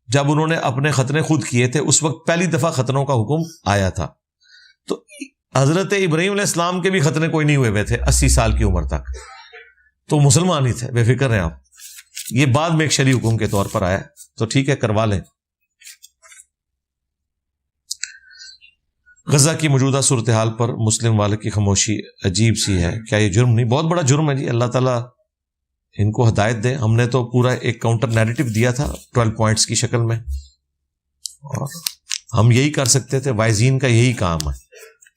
[SPEAKER 1] جب انہوں نے اپنے ختنے خود کیے تھے. اس وقت پہلی دفعہ ختنوں کا حکم آیا تھا. تو حضرت ابراہیم علیہ السلام کے بھی ختنے کوئی نہیں ہوئے تھے 80 سال کی عمر تک، تو مسلمان ہی تھے. بے فکر ہیں آپ. یہ بعد میں ایک شرعی حکم کے طور پر آیا، تو ٹھیک ہے کروا لیں. غزہ کی موجودہ صورتحال پر مسلم والے کی خاموشی عجیب سی ہے، کیا یہ جرم نہیں؟ بہت بڑا جرم ہے جی. اللہ تعالیٰ ان کو ہدایت دے. ہم نے تو پورا ایک کاؤنٹر نیریٹو دیا تھا 12 پوائنٹس کی شکل میں، اور ہم یہی کر سکتے تھے. وائزین کا یہی کام ہے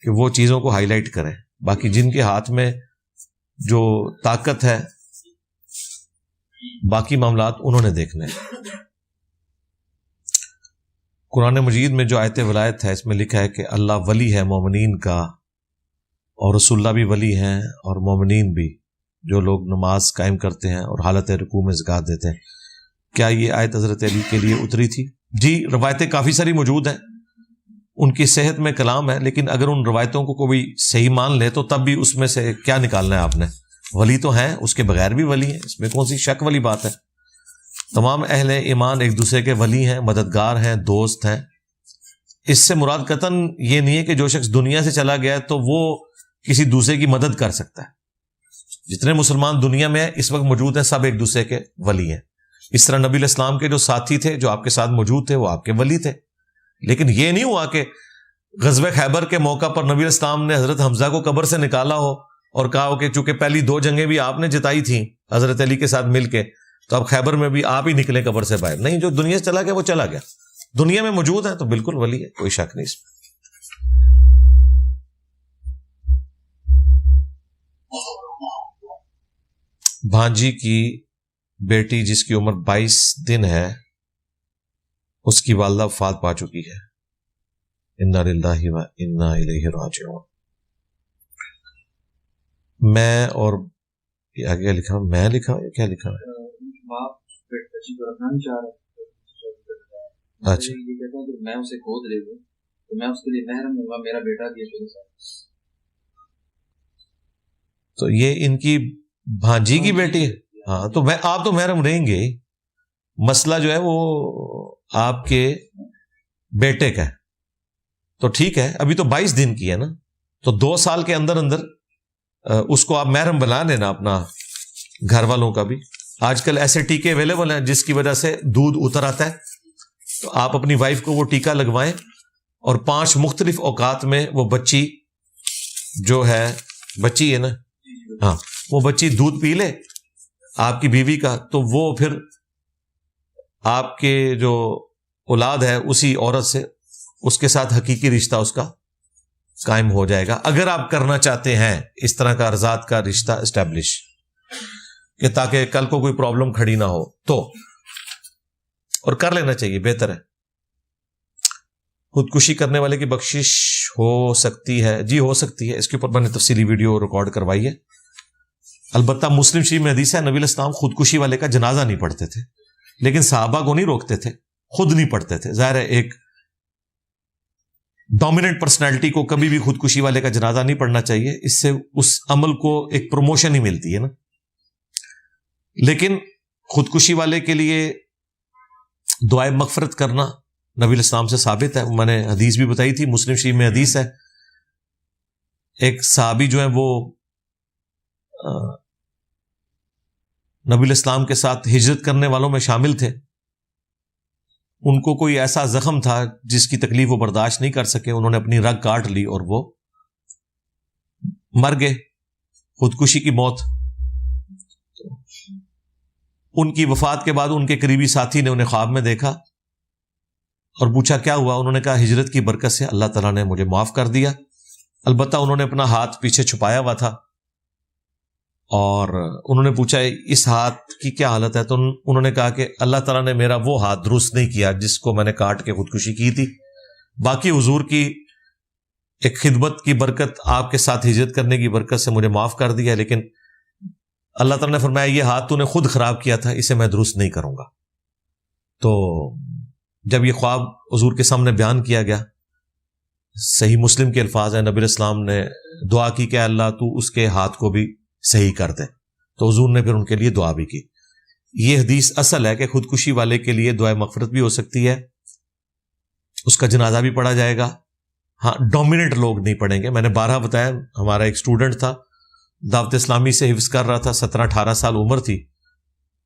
[SPEAKER 1] کہ وہ چیزوں کو ہائی لائٹ کریں. باقی جن کے ہاتھ میں جو طاقت ہے باقی معاملات انہوں نے دیکھنے ہیں. قرآن مجید میں جو آیت ولایت ہے اس میں لکھا ہے کہ اللہ ولی ہے مومنین کا، اور رسول اللہ بھی ولی ہیں اور مومنین بھی، جو لوگ نماز قائم کرتے ہیں اور حالت رکوع میں زکوٰۃ دیتے ہیں. کیا یہ آیت حضرت علی کے لیے اتری تھی؟ جی، روایتیں کافی ساری موجود ہیں، ان کی صحت میں کلام ہے، لیکن اگر ان روایتوں کو کوئی صحیح مان لے تو تب بھی اس میں سے کیا نکالنا ہے آپ نے؟ ولی تو ہیں، اس کے بغیر بھی ولی ہیں، اس میں کون سی شک والی بات ہے؟ تمام اہل ایمان ایک دوسرے کے ولی ہیں، مددگار ہیں، دوست ہیں. اس سے مراد قطعاً یہ نہیں ہے کہ جو شخص دنیا سے چلا گیا ہے تو وہ کسی دوسرے کی مدد کر سکتا ہے. جتنے مسلمان دنیا میں ہیں اس وقت موجود ہیں سب ایک دوسرے کے ولی ہیں. اس طرح نبی علیہ السلام کے جو ساتھی تھے جو آپ کے ساتھ موجود تھے وہ آپ کے ولی تھے. لیکن یہ نہیں ہوا کہ غزوہ خیبر کے موقع پر نبی علیہ السلام نے حضرت حمزہ کو قبر سے نکالا ہو اور کہا ہو کہ چونکہ پہلی 2 جنگیں بھی آپ نے جتائی تھیں حضرت علی کے ساتھ مل کے، تو اب خیبر میں بھی آپ ہی نکلیں قبر سے باہر. نہیں، جو دنیا سے چلا گیا وہ چلا گیا، دنیا میں موجود ہے تو بالکل ولی ہے، کوئی شک نہیں اس میں. بھانجی کی بیٹی جس کی عمر 22 دن ہے اس کی والدہ وفات پا چکی ہے. انا للہ و انا الیہ راجعون. میں اور آگے لکھا، میں لکھا یا کیا لکھا ہے؟ اچھا،
[SPEAKER 2] یہ کہتا ہوں کہ میں اسے گود لے لوں تو میں اس کے لیے محرم ہوں گا، میرا بیٹا بھی 14 سال.
[SPEAKER 1] تو یہ ان کی بھانجی کی بیٹی ہے. ہاں، تو آپ تو محرم رہیں گے. مسئلہ جو ہے وہ آپ کے بیٹے کا ہے تو ٹھیک ہے, ابھی تو 22 دن کی ہے نا, تو 2 سال کے اندر اندر اس کو آپ محرم بنا لینا اپنا گھر والوں کا بھی. آج کل ایسے ٹیکے اویلیبل ہیں جس کی وجہ سے دودھ اتر آتا ہے, تو آپ اپنی وائف کو وہ ٹیکا لگوائیں اور 5 مختلف اوقات میں وہ بچی جو ہے, بچی ہے نا, ہاں, وہ بچی دودھ پی لے آپ کی بیوی کا, تو وہ پھر آپ کے جو اولاد ہے اسی عورت سے, اس کے ساتھ حقیقی رشتہ اس کا قائم ہو جائے گا. اگر آپ کرنا چاہتے ہیں اس طرح کا ارضات کا رشتہ اسٹیبلش, کہ تاکہ کل کو کوئی پرابلم کھڑی نہ ہو, تو اور کر لینا چاہیے, بہتر ہے. خودکشی کرنے والے کی بخشش ہو سکتی ہے؟ جی ہو سکتی ہے, اس کے اوپر میں نے تفصیلی ویڈیو ریکارڈ کروائی ہے. البتہ مسلم شریف میں حدیث ہے نبی علیہ السلام خودکشی والے کا جنازہ نہیں پڑھتے تھے, لیکن صحابہ کو نہیں روکتے تھے, خود نہیں پڑھتے تھے. ظاہر ہے ایک ڈومیننٹ پرسنالٹی کو کبھی بھی خودکشی والے کا جنازہ نہیں پڑھنا چاہیے, اس سے اس عمل کو ایک پروموشن ہی ملتی ہے نا. لیکن خودکشی والے کے لیے دعائے مغفرت کرنا نبی علیہ السلام سے ثابت ہے. میں نے حدیث بھی بتائی تھی, مسلم شریف میں حدیث ہے, ایک صحابی جو ہے وہ نبی علیہ السلام کے ساتھ ہجرت کرنے والوں میں شامل تھے. ان کو کوئی ایسا زخم تھا جس کی تکلیف وہ برداشت نہیں کر سکے, انہوں نے اپنی رگ کاٹ لی اور وہ مر گئے, خودکشی کی موت. ان کی وفات کے بعد ان کے قریبی ساتھی نے انہیں خواب میں دیکھا اور پوچھا کیا ہوا. انہوں نے کہا ہجرت کی برکت سے اللہ تعالیٰ نے مجھے معاف کر دیا. البتہ انہوں نے اپنا ہاتھ پیچھے چھپایا ہوا تھا, اور انہوں نے پوچھا اس ہاتھ کی کیا حالت ہے, تو انہوں نے کہا کہ اللہ تعالیٰ نے میرا وہ ہاتھ درست نہیں کیا جس کو میں نے کاٹ کے خودکشی کی تھی. باقی حضور کی ایک خدمت کی برکت, آپ کے ساتھ ہجرت کرنے کی برکت سے مجھے معاف کر دیا, لیکن اللہ تعالیٰ نے فرمایا یہ ہاتھ تو نے خود خراب کیا تھا, اسے میں درست نہیں کروں گا. تو جب یہ خواب حضور کے سامنے بیان کیا گیا, صحیح مسلم کے الفاظ ہیں, نبی اسلام نے دعا کی کہ اللہ تو اس کے ہاتھ کو بھی صحیح کر دے, تو حضور نے پھر ان کے لیے دعا بھی کی. یہ حدیث اصل ہے کہ خودکشی والے کے لیے دعائے مغفرت بھی ہو سکتی ہے, اس کا جنازہ بھی پڑھا جائے گا. ہاں, ڈومیننٹ لوگ نہیں پڑھیں گے. میں نے 12 بتایا, ہمارا ایک اسٹوڈنٹ تھا دعوت اسلامی سے حفظ کر رہا تھا, 17-18 سال عمر تھی,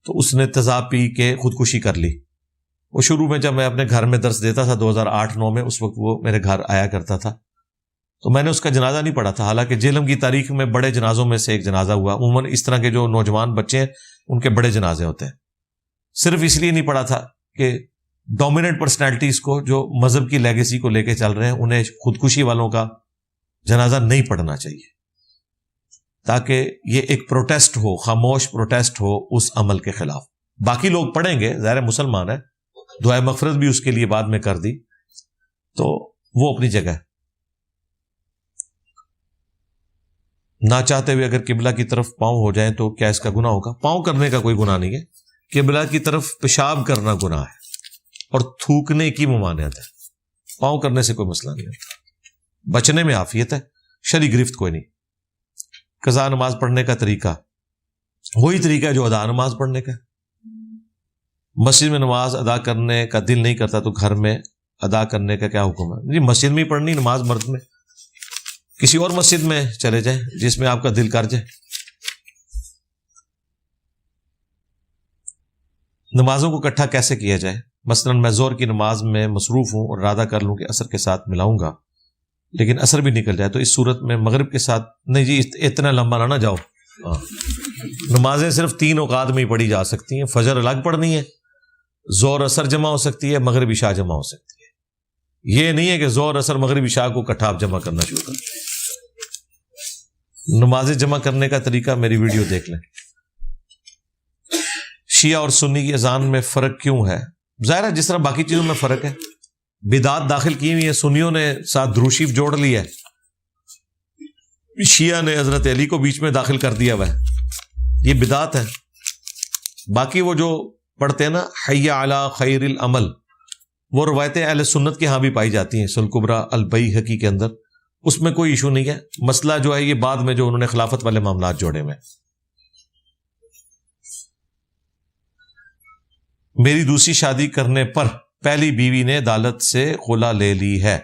[SPEAKER 1] تو اس نے تیزاب پی کے خودکشی کر لی. وہ شروع میں جب میں اپنے گھر میں درس دیتا تھا 2008-9 میں, اس وقت وہ میرے گھر آیا کرتا تھا, تو میں نے اس کا جنازہ نہیں پڑھا تھا. حالانکہ جہلم کی تاریخ میں بڑے جنازوں میں سے ایک جنازہ ہوا. عموماً اس طرح کے جو نوجوان بچے ہیں ان کے بڑے جنازے ہوتے ہیں. صرف اس لیے نہیں پڑھا تھا کہ ڈومیننٹ پرسنالٹیز کو جو مذہب کی لیگیسی کو لے کے چل رہے ہیں, انہیں خودکشی والوں کا جنازہ نہیں پڑھنا چاہیے, تاکہ یہ ایک پروٹیسٹ ہو, خاموش پروٹیسٹ ہو اس عمل کے خلاف. باقی لوگ پڑھیں گے, ظاہر مسلمان ہے, دعائے مغفرت بھی اس کے لیے بعد میں کر دی, تو وہ اپنی جگہ. نہ چاہتے ہوئے اگر قبلہ کی طرف پاؤں ہو جائیں تو کیا اس کا گناہ ہوگا؟ پاؤں کرنے کا کوئی گناہ نہیں ہے, قبلہ کی طرف پیشاب کرنا گناہ ہے اور تھوکنے کی ممانعت ہے. پاؤں کرنے سے کوئی مسئلہ نہیں ہے, بچنے میں عافیت ہے, شرعی گرفت کوئی نہیں. قضا نماز پڑھنے کا طریقہ وہی طریقہ ہے جو ادا نماز پڑھنے کا. مسجد میں نماز ادا کرنے کا دل نہیں کرتا تو گھر میں ادا کرنے کا کیا حکم ہے؟ جی مسجد میں ہی پڑھنی نماز, مرد میں کسی اور مسجد میں چلے جائیں جس میں آپ کا دل کر جائے. نمازوں کو اکٹھا کیسے کیا جائے؟ مثلا میں ظہر کی نماز میں مصروف ہوں اور ارادہ کر لوں کہ عصر کے ساتھ ملاؤں گا, لیکن عصر بھی نکل جائے, تو اس صورت میں مغرب کے ساتھ نہیں جی اتنا لمبا نہ جاؤ. نمازیں صرف 3 اوقات میں ہی پڑھی جا سکتی ہیں. فجر الگ پڑھنی ہے, ظہر عصر جمع ہو سکتی ہے, مغرب عشاء جمع ہو سکتی ہے. یہ نہیں ہے کہ ظہر عصر مغرب عشاء کو اکٹھا آپ جمع کرنا شروع کر. نمازیں جمع کرنے کا طریقہ میری ویڈیو دیکھ لیں. شیعہ اور سنی کی اذان میں فرق کیوں ہے؟ ظاہر ہے جس طرح باقی چیزوں میں فرق ہے, بدعات داخل کی ہوئی ہیں. سنیوں نے ساتھ درود شریف جوڑ لی ہے, شیعہ نے حضرت علی کو بیچ میں داخل کر دیا ہوا ہے, یہ بدعات ہے. باقی وہ جو پڑھتے ہیں نا حی علی خیر العمل, وہ روایتیں اہل سنت کے ہاں بھی پائی جاتی ہیں. سنن کبریٰ البیہقی کے اندر اس میں کوئی ایشو نہیں ہے. مسئلہ جو ہے یہ بعد میں جو انہوں نے خلافت والے معاملات جوڑے میں. میری دوسری شادی کرنے پر پہلی بیوی نے عدالت سے خلا لے لی ہے.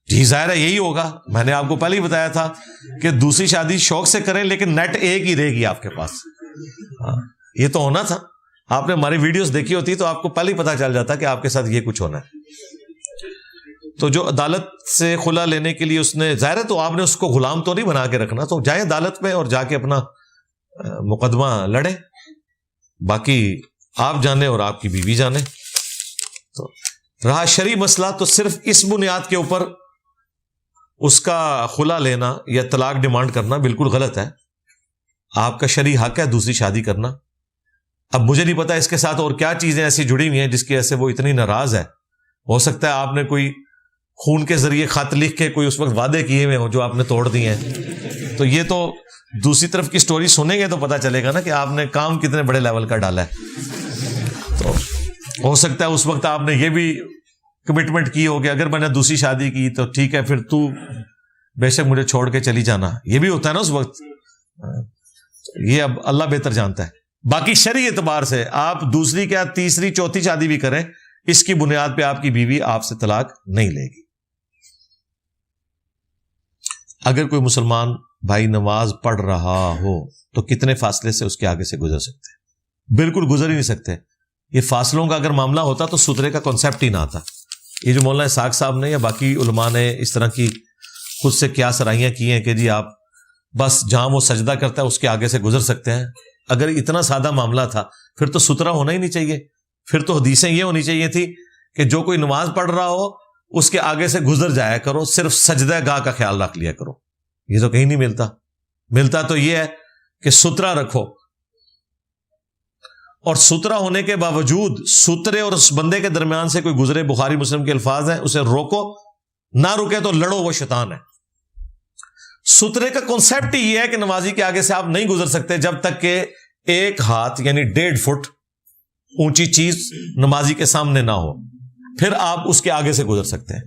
[SPEAKER 1] جی ظاہر ہے یہی ہوگا. میں نے آپ کو پہلے ہی بتایا تھا کہ دوسری شادی شوق سے کریں لیکن نیٹ ایک ہی رہے گی آپ کے پاس. یہ تو ہونا تھا. آپ نے ہماری ویڈیوز دیکھی ہوتی تو آپ کو پہلے ہی پتا چل جاتا کہ آپ کے ساتھ یہ کچھ ہونا ہے. تو جو عدالت سے خلا لینے کے لیے اس نے, ظاہر ہے تو آپ نے اس کو غلام تو نہیں بنا کے رکھنا, تو جائیں عدالت میں اور جا کے اپنا مقدمہ لڑیں. باقی آپ جانے اور آپ کی بیوی جانے. تو رہا شرعی مسئلہ, تو صرف اس بنیاد کے اوپر اس کا خلا لینا یا طلاق ڈیمانڈ کرنا بالکل غلط ہے. آپ کا شرعی حق ہے دوسری شادی کرنا. اب مجھے نہیں پتا اس کے ساتھ اور کیا چیزیں ایسی جڑی ہوئی ہیں جس کی وجہ سے وہ اتنی ناراض ہے. ہو سکتا ہے آپ نے کوئی خون کے ذریعے خط لکھ کے کوئی اس وقت وعدے کیے ہوئے ہوں جو آپ نے توڑ دیے ہیں. تو یہ تو دوسری طرف کی سٹوری سنیں گے تو پتا چلے گا نا کہ آپ نے کام کتنے بڑے لیول کا ڈالا ہے. تو ہو سکتا ہے اس وقت آپ نے یہ بھی کمٹمنٹ کی ہو کہ اگر میں نے دوسری شادی کی تو ٹھیک ہے, پھر تو بے شک مجھے چھوڑ کے چلی جانا. یہ بھی ہوتا ہے نا اس وقت. یہ اب اللہ بہتر جانتا ہے. باقی شرعی اعتبار سے آپ دوسری کیا تیسری چوتھی شادی بھی کریں, اس کی بنیاد پہ آپ کی بیوی آپ سے طلاق نہیں لے گی. اگر کوئی مسلمان بھائی نماز پڑھ رہا ہو تو کتنے فاصلے سے اس کے آگے سے گزر سکتے ہیں؟ بالکل گزر ہی نہیں سکتے. یہ فاصلوں کا اگر معاملہ ہوتا تو سترے کا کنسیپٹ ہی نہ تھا. یہ جو مولانا اسحاق صاحب نے یا باقی علماء نے اس طرح کی خود سے کیا سرائیاں کی ہیں کہ جی آپ بس جہاں وہ سجدہ کرتا ہے اس کے آگے سے گزر سکتے ہیں. اگر اتنا سادہ معاملہ تھا پھر تو سترا ہونا ہی نہیں چاہیے. پھر تو حدیثیں یہ ہونی چاہیے تھی کہ جو کوئی نماز پڑھ رہا ہو اس کے آگے سے گزر جایا کرو, صرف سجدہ گاہ کا خیال رکھ لیا کرو. یہ تو کہیں نہیں ملتا. ملتا تو یہ ہے کہ سترا رکھو, اور سترا ہونے کے باوجود سترے اور اس بندے کے درمیان سے کوئی گزرے, بخاری مسلم کے الفاظ ہیں, اسے روکو, نہ رکے تو لڑو, وہ شیطان ہے. سترے کا کنسیپٹ ہی یہ ہے کہ نمازی کے آگے سے آپ نہیں گزر سکتے جب تک کہ ایک ہاتھ یعنی 1.5 فٹ اونچی چیز نمازی کے سامنے نہ ہو, پھر آپ اس کے آگے سے گزر سکتے ہیں.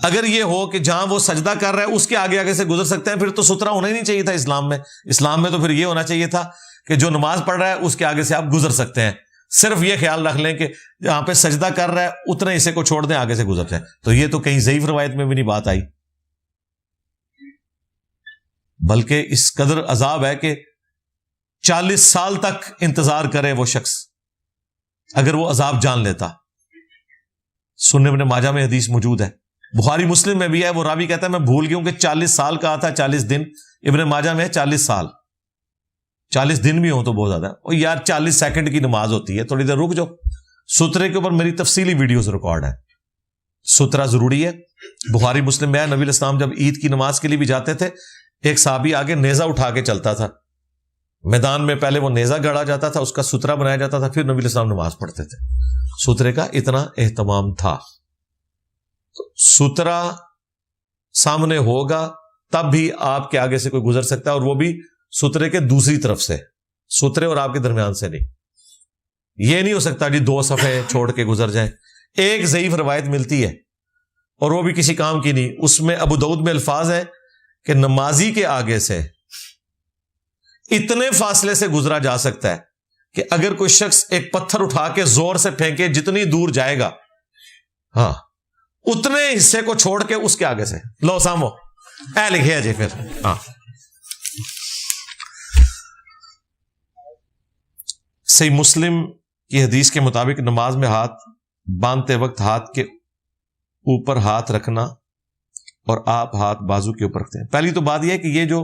[SPEAKER 1] اگر یہ ہو کہ جہاں وہ سجدہ کر رہا ہے اس کے آگے سے گزر سکتے ہیں, پھر تو سترا ہونا ہی نہیں چاہیے تھا اسلام میں. اسلام میں تو پھر یہ ہونا چاہیے تھا کہ جو نماز پڑھ رہا ہے اس کے آگے سے آپ گزر سکتے ہیں. صرف یہ خیال رکھ لیں کہ جہاں پہ سجدہ کر رہا ہے اتنے حصے کو چھوڑ دیں, آگے سے گزر جائیں. تو یہ تو کہیں ضعیف روایت میں بھی نہیں بات آئی, بلکہ اس قدر عذاب ہے کہ 40 سال تک انتظار کرے وہ شخص اگر وہ عذاب جان لیتا. سنن ابن ماجہ میں حدیث موجود ہے, بخاری مسلم میں بھی ہے. وہ راوی کہتا ہے میں بھول گیا ہوں کہ 40 سال کہا تھا, 40 دن. ابن ماجہ میں 40 سال. 40 دن بھی ہوں تو بہت زیادہ ہے. اور یار 40 سیکنڈ کی نماز ہوتی ہے, تھوڑی دیر رک جاؤ. سترے کے اوپر میری تفصیلی ویڈیوز ریکارڈ ہے. سترا ضروری ہے. بخاری مسلم میں نبی علیہ السلام جب عید کی نماز کے لیے بھی جاتے تھے, ایک صحابی آگے نیزہ اٹھا کے چلتا تھا. میدان میں پہلے وہ نیزہ گڑا جاتا تھا, اس کا سترا بنایا جاتا تھا, پھر نبی علیہ السلام نماز پڑھتے تھے. سترے کا اتنا اہتمام تھا. سترا سامنے ہوگا تب بھی آپ کے آگے سے کوئی گزر سکتا ہے, اور وہ بھی سترے کے دوسری طرف سے, سترے اور آپ کے درمیان سے نہیں. یہ نہیں ہو سکتا جی 2 صفحے چھوڑ کے گزر جائیں. ایک ضعیف روایت ملتی ہے اور وہ بھی کسی کام کی نہیں. اس میں ابو داؤد میں الفاظ ہیں کہ نمازی کے آگے سے اتنے فاصلے سے گزرا جا سکتا ہے کہ اگر کوئی شخص ایک پتھر اٹھا کے زور سے پھینکے, جتنی دور جائے گا ہاں اتنے حصے کو چھوڑ کے اس کے آگے سے لو سامو اے لکھے جی. پھر ہاں صحیح مسلم کی حدیث کے مطابق نماز میں ہاتھ باندھتے وقت ہاتھ کے اوپر ہاتھ رکھنا اور آپ ہاتھ بازو کے اوپر رکھتے ہیں. پہلی تو بات یہ ہے کہ یہ جو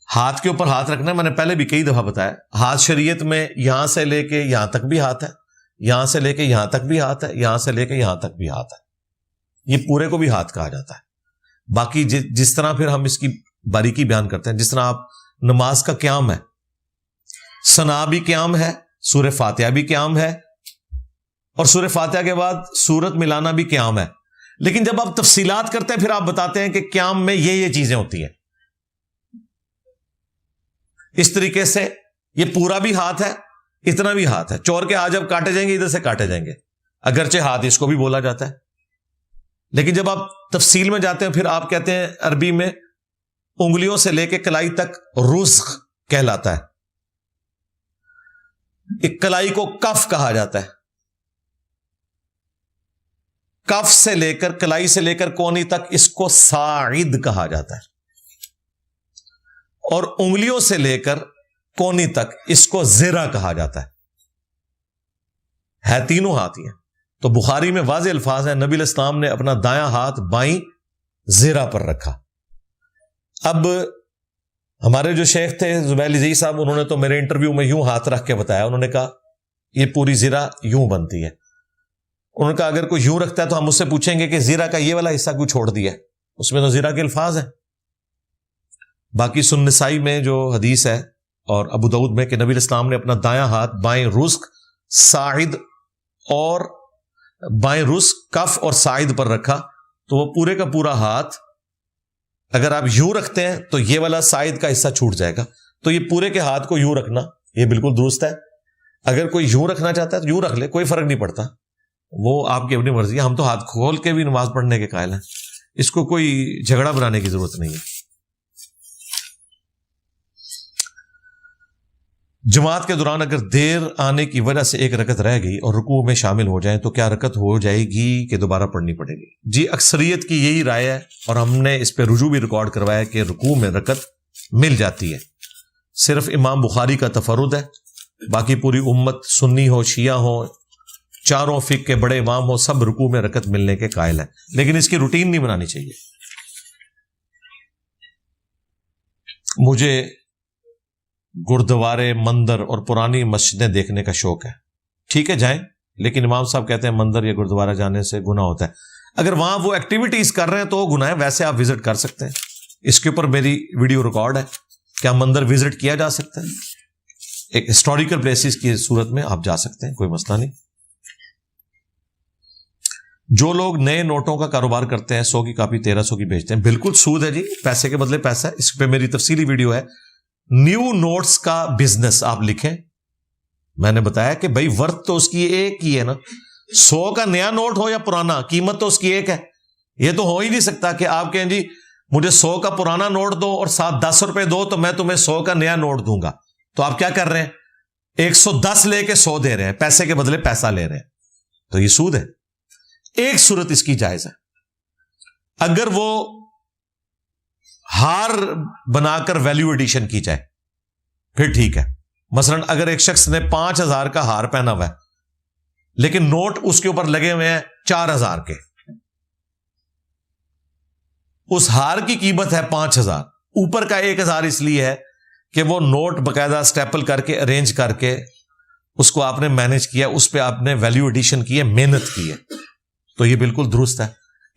[SPEAKER 1] ہاتھ کے اوپر ہاتھ رکھنا ہے, میں نے پہلے بھی کئی دفعہ بتایا, ہاتھ شریعت میں یہاں سے لے کے یہاں تک بھی ہاتھ ہے, یہاں سے لے کے یہاں تک بھی ہاتھ ہے, یہاں سے لے کے یہاں تک بھی ہاتھ ہے. یہ پورے کو بھی ہاتھ کہا جاتا ہے. باقی جس طرح پھر ہم اس کی باریکی بیان کرتے ہیں, جس طرح آپ نماز کا قیام ہے, ثنا بھی قیام ہے, سورہ فاتحہ بھی قیام ہے, اور سورہ فاتحہ کے بعد سورت ملانا بھی قیام ہے. لیکن جب آپ تفصیلات کرتے ہیں پھر آپ بتاتے ہیں کہ قیام میں یہ چیزیں ہوتی ہیں. اس طریقے سے یہ پورا بھی ہاتھ ہے, اتنا بھی ہاتھ ہے. چور کے ہاتھ جب کاٹے جائیں گے ادھر سے کاٹے جائیں گے, اگرچہ ہاتھ اس کو بھی بولا جاتا ہے. لیکن جب آپ تفصیل میں جاتے ہیں پھر آپ کہتے ہیں عربی میں انگلیوں سے لے کے کلائی تک رزق کہلاتا ہے. ایک کلائی کو کف کہا جاتا ہے، کف سے لے کر کلائی سے لے کر کونی تک اس کو ساعد کہا جاتا ہے، اور انگلیوں سے لے کر کونی تک اس کو زرہ کہا جاتا ہے تینوں ہاتھ ہی ہیں۔ تو بخاری میں واضح الفاظ ہیں، نبی علیہ السلام نے اپنا دایاں ہاتھ بائیں زرہ پر رکھا۔ اب ہمارے جو شیخ تھے زبیر علی صاحب، انہوں نے تو میرے انٹرویو میں یوں ہاتھ رکھ کے بتایا، انہوں نے کہا یہ پوری زرہ یوں بنتی ہے۔ انہوں نے کہا اگر کوئی یوں رکھتا ہے تو ہم اس سے پوچھیں گے کہ زرہ کا یہ والا حصہ کیوں چھوڑ دیا ہے، اس میں تو زرہ کے الفاظ ہیں۔ باقی سنن نسائی میں جو حدیث ہے اور ابو داؤد میں کہ نبی علیہ السلام نے اپنا دایاں ہاتھ بائیں رزق ساعد اور بائیں رزق کف اور ساعد پر رکھا، تو وہ پورے کا پورا ہاتھ اگر آپ یوں رکھتے ہیں تو یہ والا ساعد کا حصہ چھوٹ جائے گا، تو یہ پورے کے ہاتھ کو یوں رکھنا یہ بالکل درست ہے۔ اگر کوئی یوں رکھنا چاہتا ہے تو یوں رکھ لے، کوئی فرق نہیں پڑتا، وہ آپ کی اپنی مرضی ہے۔ ہم تو ہاتھ کھول کے بھی نماز پڑھنے کے قائل ہیں، اس کو کوئی جھگڑا بنانے کی ضرورت نہیں ہے۔ جماعت کے دوران اگر دیر آنے کی وجہ سے ایک رکعت رہ گئی اور رکوع میں شامل ہو جائیں تو کیا رکعت ہو جائے گی کہ دوبارہ پڑھنی پڑے گی؟ جی اکثریت کی یہی رائے ہے، اور ہم نے اس پہ رجوع بھی ریکارڈ کروایا کہ رکوع میں رکعت مل جاتی ہے، صرف امام بخاری کا تفرد ہے، باقی پوری امت سنی ہو شیعہ ہو چاروں فقہ کے بڑے امام ہو سب رکوع میں رکعت ملنے کے قائل ہیں، لیکن اس کی روٹین نہیں بنانی چاہیے۔ مجھے گردوارے مندر اور پرانی مسجدیں دیکھنے کا شوق ہے، ٹھیک ہے جائیں، لیکن امام صاحب کہتے ہیں مندر یا گردوارہ جانے سے گناہ ہوتا ہے۔ اگر وہاں وہ ایکٹیویٹیز کر رہے ہیں تو وہ گناہ ہے، ویسے آپ وزٹ کر سکتے ہیں، اس کے اوپر میری ویڈیو ریکارڈ ہے، کیا مندر وزٹ کیا جا سکتا ہے، ایک ہسٹوریکل پلیسز کی صورت میں آپ جا سکتے ہیں، کوئی مسئلہ نہیں۔ جو لوگ نئے نوٹوں کا کاروبار کرتے ہیں 100 کی کاپی 1300 کی بیچتے ہیں، بالکل سود ہے جی، پیسے کے بدلے پیسہ ہے، اس پہ میری تفصیلی ویڈیو ہے، نیو نوٹس کا بزنس آپ لکھیں۔ میں نے بتایا کہ بھائی ورتھ تو اس کی ایک ہی ہے نا، 100 کا نیا نوٹ ہو یا پرانا، قیمت تو اس کی ایک ہے۔ یہ تو ہو ہی نہیں سکتا کہ آپ کہیں جی مجھے 100 کا پرانا نوٹ دو اور ساتھ 10 روپے دو تو میں تمہیں 100 کا نیا نوٹ دوں گا، تو آپ کیا کر رہے ہیں 110 لے کے 100 دے رہے ہیں، پیسے کے بدلے پیسہ لے رہے ہیں، تو یہ سود ہے۔ ایک صورت اس کی جائز ہے، اگر وہ ہار بنا کر ویلیو ایڈیشن کی جائے پھر ٹھیک ہے۔ مثلا اگر ایک شخص نے 5000 کا ہار پہنا ہوا ہے لیکن نوٹ اس کے اوپر لگے ہوئے ہیں 4000 کے، اس ہار کی قیمت ہے 5000، اوپر کا 1000 اس لیے ہے کہ وہ نوٹ باقاعدہ اسٹیپل کر کے ارینج کر کے اس کو آپ نے مینج کیا، اس پہ آپ نے ویلیو ایڈیشن کی ہے، محنت کی ہے، تو یہ بالکل درست ہے۔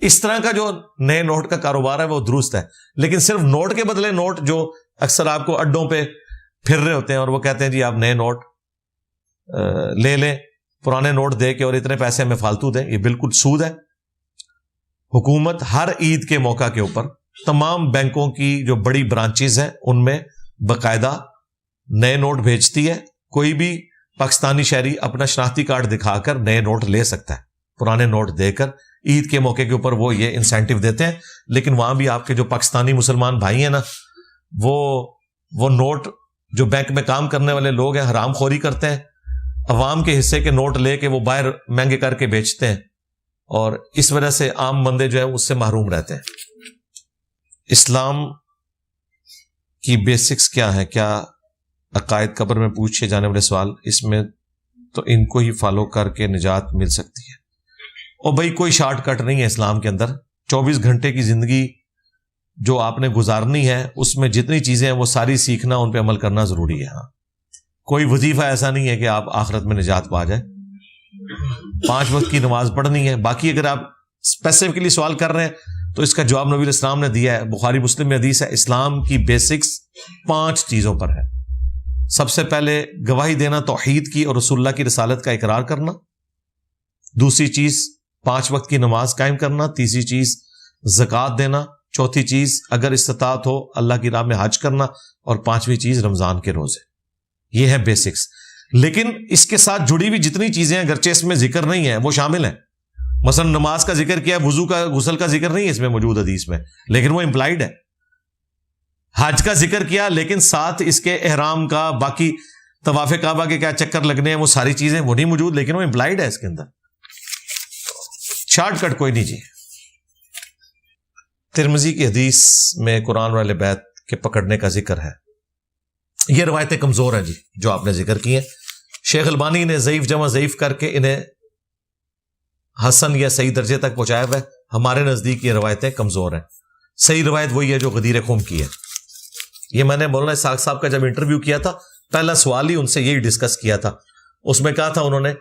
[SPEAKER 1] اس طرح کا جو نئے نوٹ کا کاروبار ہے وہ درست ہے، لیکن صرف نوٹ کے بدلے نوٹ، جو اکثر آپ کو اڈوں پہ پھر رہے ہوتے ہیں اور وہ کہتے ہیں جی آپ نئے نوٹ لے لیں، پرانے نوٹ دے کے اور اتنے پیسے ہمیں فالتو دیں، یہ بالکل سود ہے۔ حکومت ہر عید کے موقع کے اوپر تمام بینکوں کی جو بڑی برانچز ہیں ان میں باقاعدہ نئے نوٹ بھیجتی ہے، کوئی بھی پاکستانی شہری اپنا شناختی کارڈ دکھا کر نئے نوٹ لے سکتا ہے، پرانے نوٹ دے کر عید کے موقع کے اوپر وہ یہ انسینٹیو دیتے ہیں۔ لیکن وہاں بھی آپ کے جو پاکستانی مسلمان بھائی ہیں نا، وہ نوٹ جو بینک میں کام کرنے والے لوگ ہیں حرام خوری کرتے ہیں، عوام کے حصے کے نوٹ لے کے وہ باہر مہنگے کر کے بیچتے ہیں، اور اس وجہ سے عام بندے جو ہیں اس سے محروم رہتے ہیں۔ اسلام کی بیسکس کیا ہے؟ کیا عقائد قبر میں پوچھے جانے والے سوال، اس میں تو ان کو ہی فالو کر کے نجات مل سکتی ہے۔ اور بھائی کوئی شارٹ کٹ نہیں ہے اسلام کے اندر، 24 گھنٹے کی زندگی جو آپ نے گزارنی ہے اس میں جتنی چیزیں ہیں وہ ساری سیکھنا، ان پہ عمل کرنا ضروری ہے۔ ہاں کوئی وظیفہ ایسا نہیں ہے کہ آپ آخرت میں نجات پا جائیں، 5 وقت کی نماز پڑھنی ہے۔ باقی اگر آپ اسپیسیفکلی سوال کر رہے ہیں تو اس کا جواب نبی علیہ السلام نے دیا ہے، بخاری مسلم میں حدیث ہے، اسلام کی بیسکس 5 چیزوں پر ہے۔ سب سے پہلے گواہی دینا توحید کی اور رسول اللہ کی رسالت کا اقرار کرنا، دوسری چیز 5 وقت کی نماز قائم کرنا، تیسری چیز زکوٰۃ دینا، چوتھی چیز اگر استطاعت ہو اللہ کی راہ میں حج کرنا، اور 5ویں چیز رمضان کے روزے۔ یہ ہے بیسکس، لیکن اس کے ساتھ جڑی ہوئی جتنی چیزیں اگرچہ اس میں ذکر نہیں ہے وہ شامل ہیں۔ مثلا نماز کا ذکر کیا، وضو کا غسل کا ذکر نہیں ہے اس میں موجود حدیث میں، لیکن وہ امپلائڈ ہے۔ حج کا ذکر کیا لیکن ساتھ اس کے احرام کا، باقی طواف کعبہ کے کیا چکر لگنے ہیں، وہ ساری چیزیں وہ نہیں موجود، لیکن وہ امپلائڈ ہے اس کے اندر، شارٹ کٹ کوئی نہیں جی۔ ترمذی کی حدیث میں قرآن اور اہل بیت کے پکڑنے کا ذکر ہے۔ یہ روایتیں کمزور ہیں جی جو آپ نے ذکر کی ہیں۔ شیخ البانی نے ضعیف جمع ضعیف کر کے انہیں حسن یا صحیح درجے تک پہنچایا ہوا ہے۔ ہمارے نزدیک یہ روایتیں کمزور ہیں۔ صحیح روایت وہی ہے جو غدیر خم کی ہے۔ یہ میں نے مولانا اسحاق صاحب کا جب انٹرویو کیا تھا، پہلا سوال ہی ان سے یہی ڈسکس کیا تھا۔ اس میں کہا تھا انہوں نے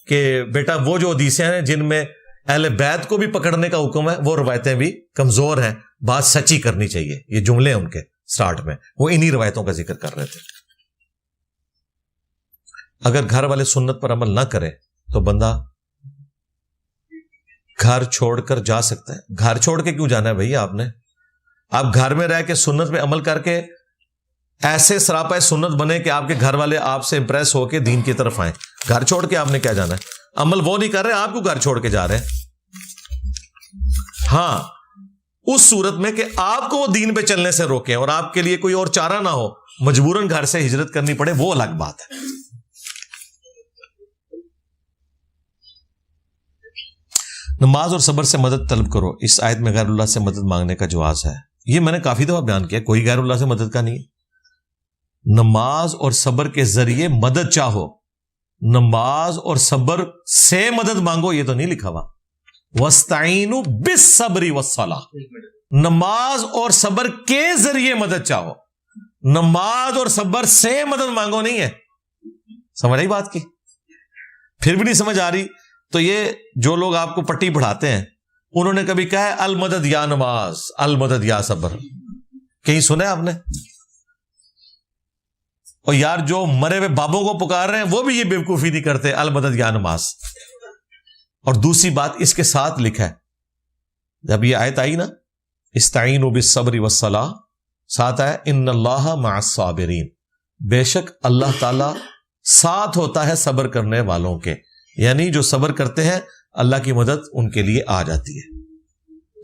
[SPEAKER 1] کہ بیٹا وہ جو حدیثیں ہیں جن میں اہل بیت کو بھی پکڑنے کا حکم ہے، وہ روایتیں بھی کمزور ہیں، بات سچی کرنی چاہیے۔ یہ جملے ان کے سٹارٹ میں وہ انہی روایتوں کا ذکر کر رہے تھے۔ اگر گھر والے سنت پر عمل نہ کرے تو بندہ گھر چھوڑ کر جا سکتا ہے۔ گھر چھوڑ کے کیوں جانا ہے بھائی آپ نے؟ آپ گھر میں رہ کے سنت پہ عمل کر کے ایسے سراپا سنت بنے کہ آپ کے گھر والے آپ سے امپریس ہو کے دین کی طرف آئیں۔ گھر چھوڑ کے آپ نے کیا جانا ہے؟ عمل وہ نہیں کر رہے، آپ کو گھر چھوڑ کے جا رہے ہیں۔ ہاں اس صورت میں کہ آپ کو وہ دین پہ چلنے سے روکیں اور آپ کے لیے کوئی اور چارہ نہ ہو، مجبوراً گھر سے ہجرت کرنی پڑے، وہ الگ بات ہے۔ نماز اور صبر سے مدد طلب کرو، اس آیت میں غیر اللہ سے مدد مانگنے کا جواز ہے۔ یہ میں نے کافی دفعہ بیان کیا، کوئی غیر اللہ سے مدد کا نہیں ہے۔ نماز اور صبر کے ذریعے مدد چاہو، نماز اور صبر سے مدد مانگو یہ تو نہیں لکھا ہوا۔ وَاسْتَعِینُوا بِالصَّبْرِ وَالصَّلَاةِ، نماز اور صبر کے ذریعے مدد چاہو، نماز اور صبر سے مدد مانگو نہیں ہے۔ سمجھ آئی بات کی؟ پھر بھی نہیں سمجھ آ رہی تو یہ جو لوگ آپ کو پٹی پڑھاتے ہیں انہوں نے کبھی کہا ہے المدد یا نماز، المدد یا صبر، کہیں سنا ہے آپ نے؟ اور یار جو مرے ہوئے بابوں کو پکار رہے ہیں وہ بھی یہ بیوقوفی نہیں کرتے، المدد یا نماز۔ اور دوسری بات اس کے ساتھ لکھا ہے، جب یہ آیت آئی نا استعینوا بالصبر والصلاۃ، ساتھ ہے ان اللہ مع الصابرین، بے شک اللہ تعالی ساتھ ہوتا ہے صبر کرنے والوں کے، یعنی جو صبر کرتے ہیں اللہ کی مدد ان کے لیے آ جاتی ہے۔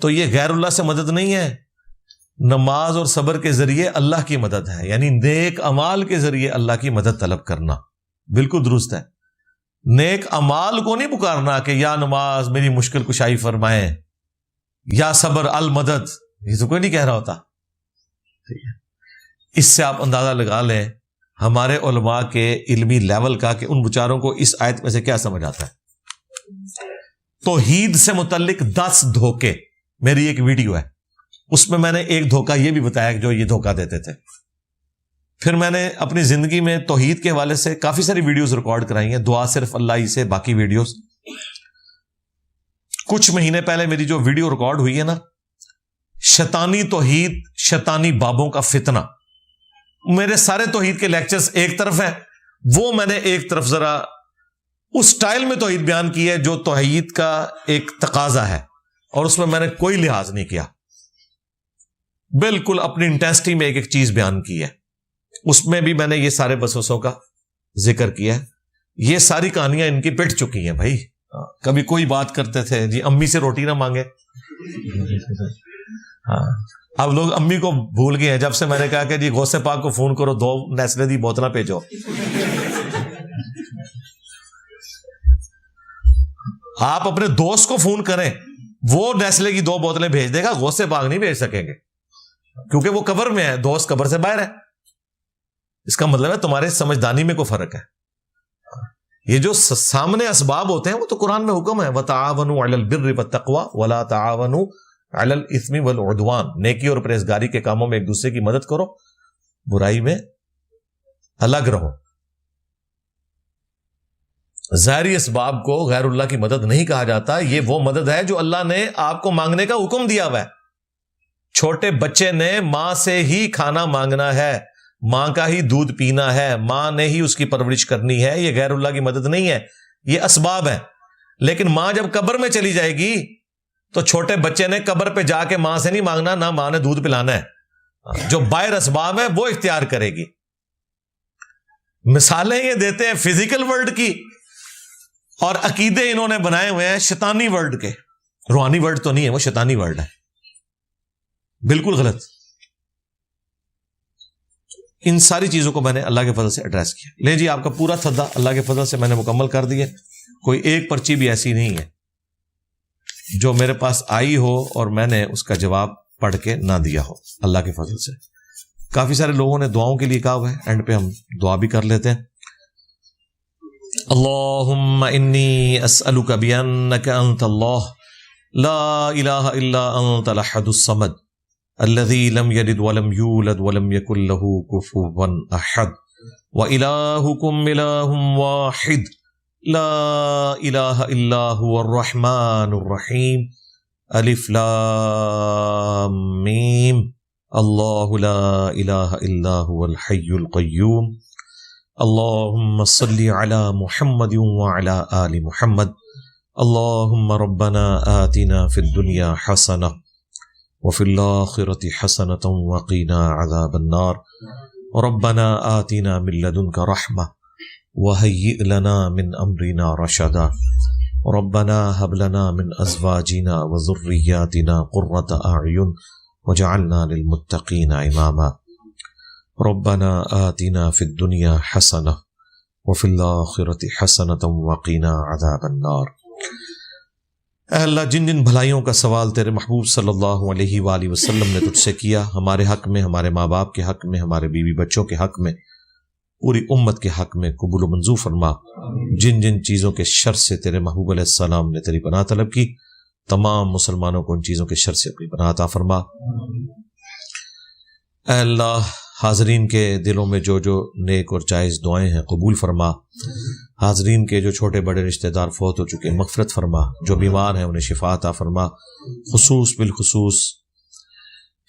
[SPEAKER 1] تو یہ غیر اللہ سے مدد نہیں ہے، نماز اور صبر کے ذریعے اللہ کی مدد ہے، یعنی نیک اعمال کے ذریعے اللہ کی مدد طلب کرنا، بالکل درست ہے۔ نیک اعمال کو نہیں پکارنا کہ یا نماز میری مشکل کشائی فرمائیں، یا صبر المدد، یہ تو کوئی نہیں کہہ رہا ہوتا۔ اس سے آپ اندازہ لگا لیں ہمارے علماء کے علمی لیول کا کہ ان بچاروں کو اس آیت میں سے کیا سمجھ آتا ہے۔ توحید سے متعلق 10 دھوکے، میری ایک ویڈیو ہے، اس میں نے ایک دھوکہ یہ بھی بتایا جو یہ دھوکہ دیتے تھے۔ پھر میں نے اپنی زندگی میں توحید کے حوالے سے کافی ساری ویڈیوز ریکارڈ کرائی ہیں، دعا صرف اللہ ہی سے، باقی ویڈیوز۔ کچھ مہینے پہلے میری جو ویڈیو ریکارڈ ہوئی ہے نا، شیطانی توحید، شیطانی بابوں کا فتنہ، میرے سارے توحید کے لیکچرز ایک طرف ہیں، وہ میں نے ایک طرف ذرا اس سٹائل میں توحید بیان کی ہے جو توحید کا ایک تقاضا ہے، اور اس میں نے کوئی لحاظ نہیں کیا، بالکل اپنی انٹینسٹی میں ایک ایک چیز بیان کی ہے۔ اس میں بھی میں نے یہ سارے وسوسوں کا ذکر کیا ہے۔ یہ ساری کہانیاں ان کی پٹ چکی ہیں بھائی۔ کبھی کوئی بات کرتے تھے جی امی سے روٹی نہ مانگے، ہاں اب لوگ امی کو بھول گئے ہیں جب سے میں نے کہا کہ جی غوث پاک کو فون کرو 2 نیسلے دی بوتلاں بھیجو۔ آپ اپنے دوست کو فون کریں، وہ نیسلے کی 2 بوتلیں بھیج دے گا، غوث پاک نہیں بھیج سکیں گے کیونکہ وہ قبر میں ہے، دوست قبر سے باہر ہے۔ اس کا مطلب ہے تمہارے سمجھدانی میں کوئی فرق ہے۔ یہ جو سامنے اسباب ہوتے ہیں وہ تو قرآن میں حکم ہے، وَتَعَاوَنُوا عَلَى الْبِرِّ وَالتَّقْوَى وَلَا تَعَاوَنُوا عَلَى الْإِثْمِ وَالْعُدْوَانِ، نیکی اور پرہیزگاری کے کاموں میں ایک دوسرے کی مدد کرو، برائی میں الگ رہو۔ ظاہری اسباب کو غیر اللہ کی مدد نہیں کہا جاتا، یہ وہ مدد ہے جو اللہ نے آپ کو مانگنے کا حکم دیا ہوا ہے۔ چھوٹے بچے نے ماں سے ہی کھانا مانگنا ہے، ماں کا ہی دودھ پینا ہے، ماں نے ہی اس کی پرورش کرنی ہے، یہ غیر اللہ کی مدد نہیں ہے، یہ اسباب ہے۔ لیکن ماں جب قبر میں چلی جائے گی تو چھوٹے بچے نے قبر پہ جا کے ماں سے نہیں مانگنا، نہ ماں نے دودھ پلانا ہے، جو باہر اسباب ہے وہ اختیار کرے گی۔ مثالیں یہ دیتے ہیں فزیکل ورلڈ کی، اور عقیدے انہوں نے بنائے ہوئے ہیں شیطانی ورلڈ کے۔ روحانی ورلڈ تو نہیں ہے، وہ شیطانی ورلڈ ہے، بالکل غلط۔ ان ساری چیزوں کو میں نے اللہ کے فضل سے ایڈریس کیا. لیں جی آپ کا پورا تھدا اللہ کے فضل سے میں نے مکمل کر دیا. کوئی ایک پرچی بھی ایسی نہیں ہے جو میرے پاس آئی ہو اور میں نے اس کا جواب پڑھ کے نہ دیا ہو اللہ کے فضل سے. کافی سارے لوگوں نے دعاؤں کے لیے کہا ہوا ہے, اینڈ پہ ہم دعا بھی کر لیتے ہیں. اللہم انی اسألک بانک انت اللہ لا الہ الا انت الاحد الصمد الذی لم یلد ولم یولد ولم یکن له کفوا احد وإلہکم الہ واحد لا الہ الا هو الرحمن الرحیم الف لام میم اللہ لا الہ الا هو الحی القیوم اللہم صلی علی محمد وعلی آل محمد اللہم ربنا آتنا فی الدنیا حسنہ وفی الآخرۃ حسنۃ وقنا عذاب النار ربنا آتنا من لدنک رحمہ وہیئ لنا من امرنا رشدا ربنا هب لنا من ازواجنا وذریاتنا قرۃ اعین وجعلنا للمتقین اماما ربنا آتنا فی الدنیا حسنہ وفی الآخرۃ حسنۃ وقنا عذاب النار. اے اللہ جن جن بھلائیوں کا سوال تیرے محبوب صلی اللہ علیہ وآلہ وسلم نے تجھ سے کیا, ہمارے حق میں, ہمارے ماں باپ کے حق میں, ہمارے بیوی بچوں کے حق میں, پوری امت کے حق میں قبول و منظور فرما. جن جن چیزوں کے شر سے تیرے محبوب علیہ السلام نے تیری پناہ طلب کی, تمام مسلمانوں کو ان چیزوں کے شر سے اپنی پناہ عطا فرما. اے اللہ حاضرین کے دلوں میں جو جو نیک اور جائز دعائیں ہیں قبول فرما. حاضرین کے جو چھوٹے بڑے رشتہ دار فوت ہو چکے مغفرت فرما. جو بیمار ہیں انہیں شفا عطا فرما. بالخصوص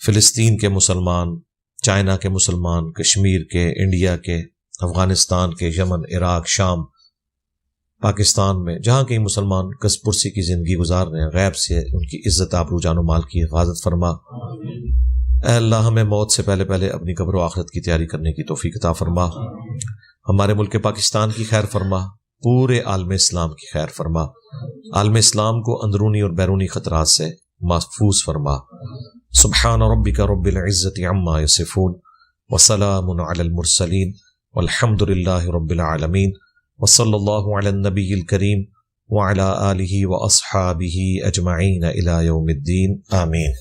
[SPEAKER 1] فلسطین کے مسلمان, چائنا کے مسلمان, کشمیر کے, انڈیا کے, افغانستان کے, یمن, عراق, شام, پاکستان میں جہاں کئی مسلمان کس پرسی کی زندگی گزار رہے ہیں, غیب سے ان کی عزت آبرو جان و مال کی حفاظت فرما. اے اللہ ہمیں موت سے پہلے پہلے اپنی قبر و آخرت کی تیاری کرنے کی توفیق عطا فرما. ہمارے ملک پاکستان کی خیر فرما, پورے عالم اسلام کی خیر فرما. عالم اسلام کو اندرونی اور بیرونی خطرات سے محفوظ فرما. سبحان ربک رب العزت عما یصفون وسلام علی المرسلین والحمد للہ رب العالمین وصلی اللہ علی النبی الکریم وعلی آلہ واصحابہ اجمعین الی یوم الدین آمین.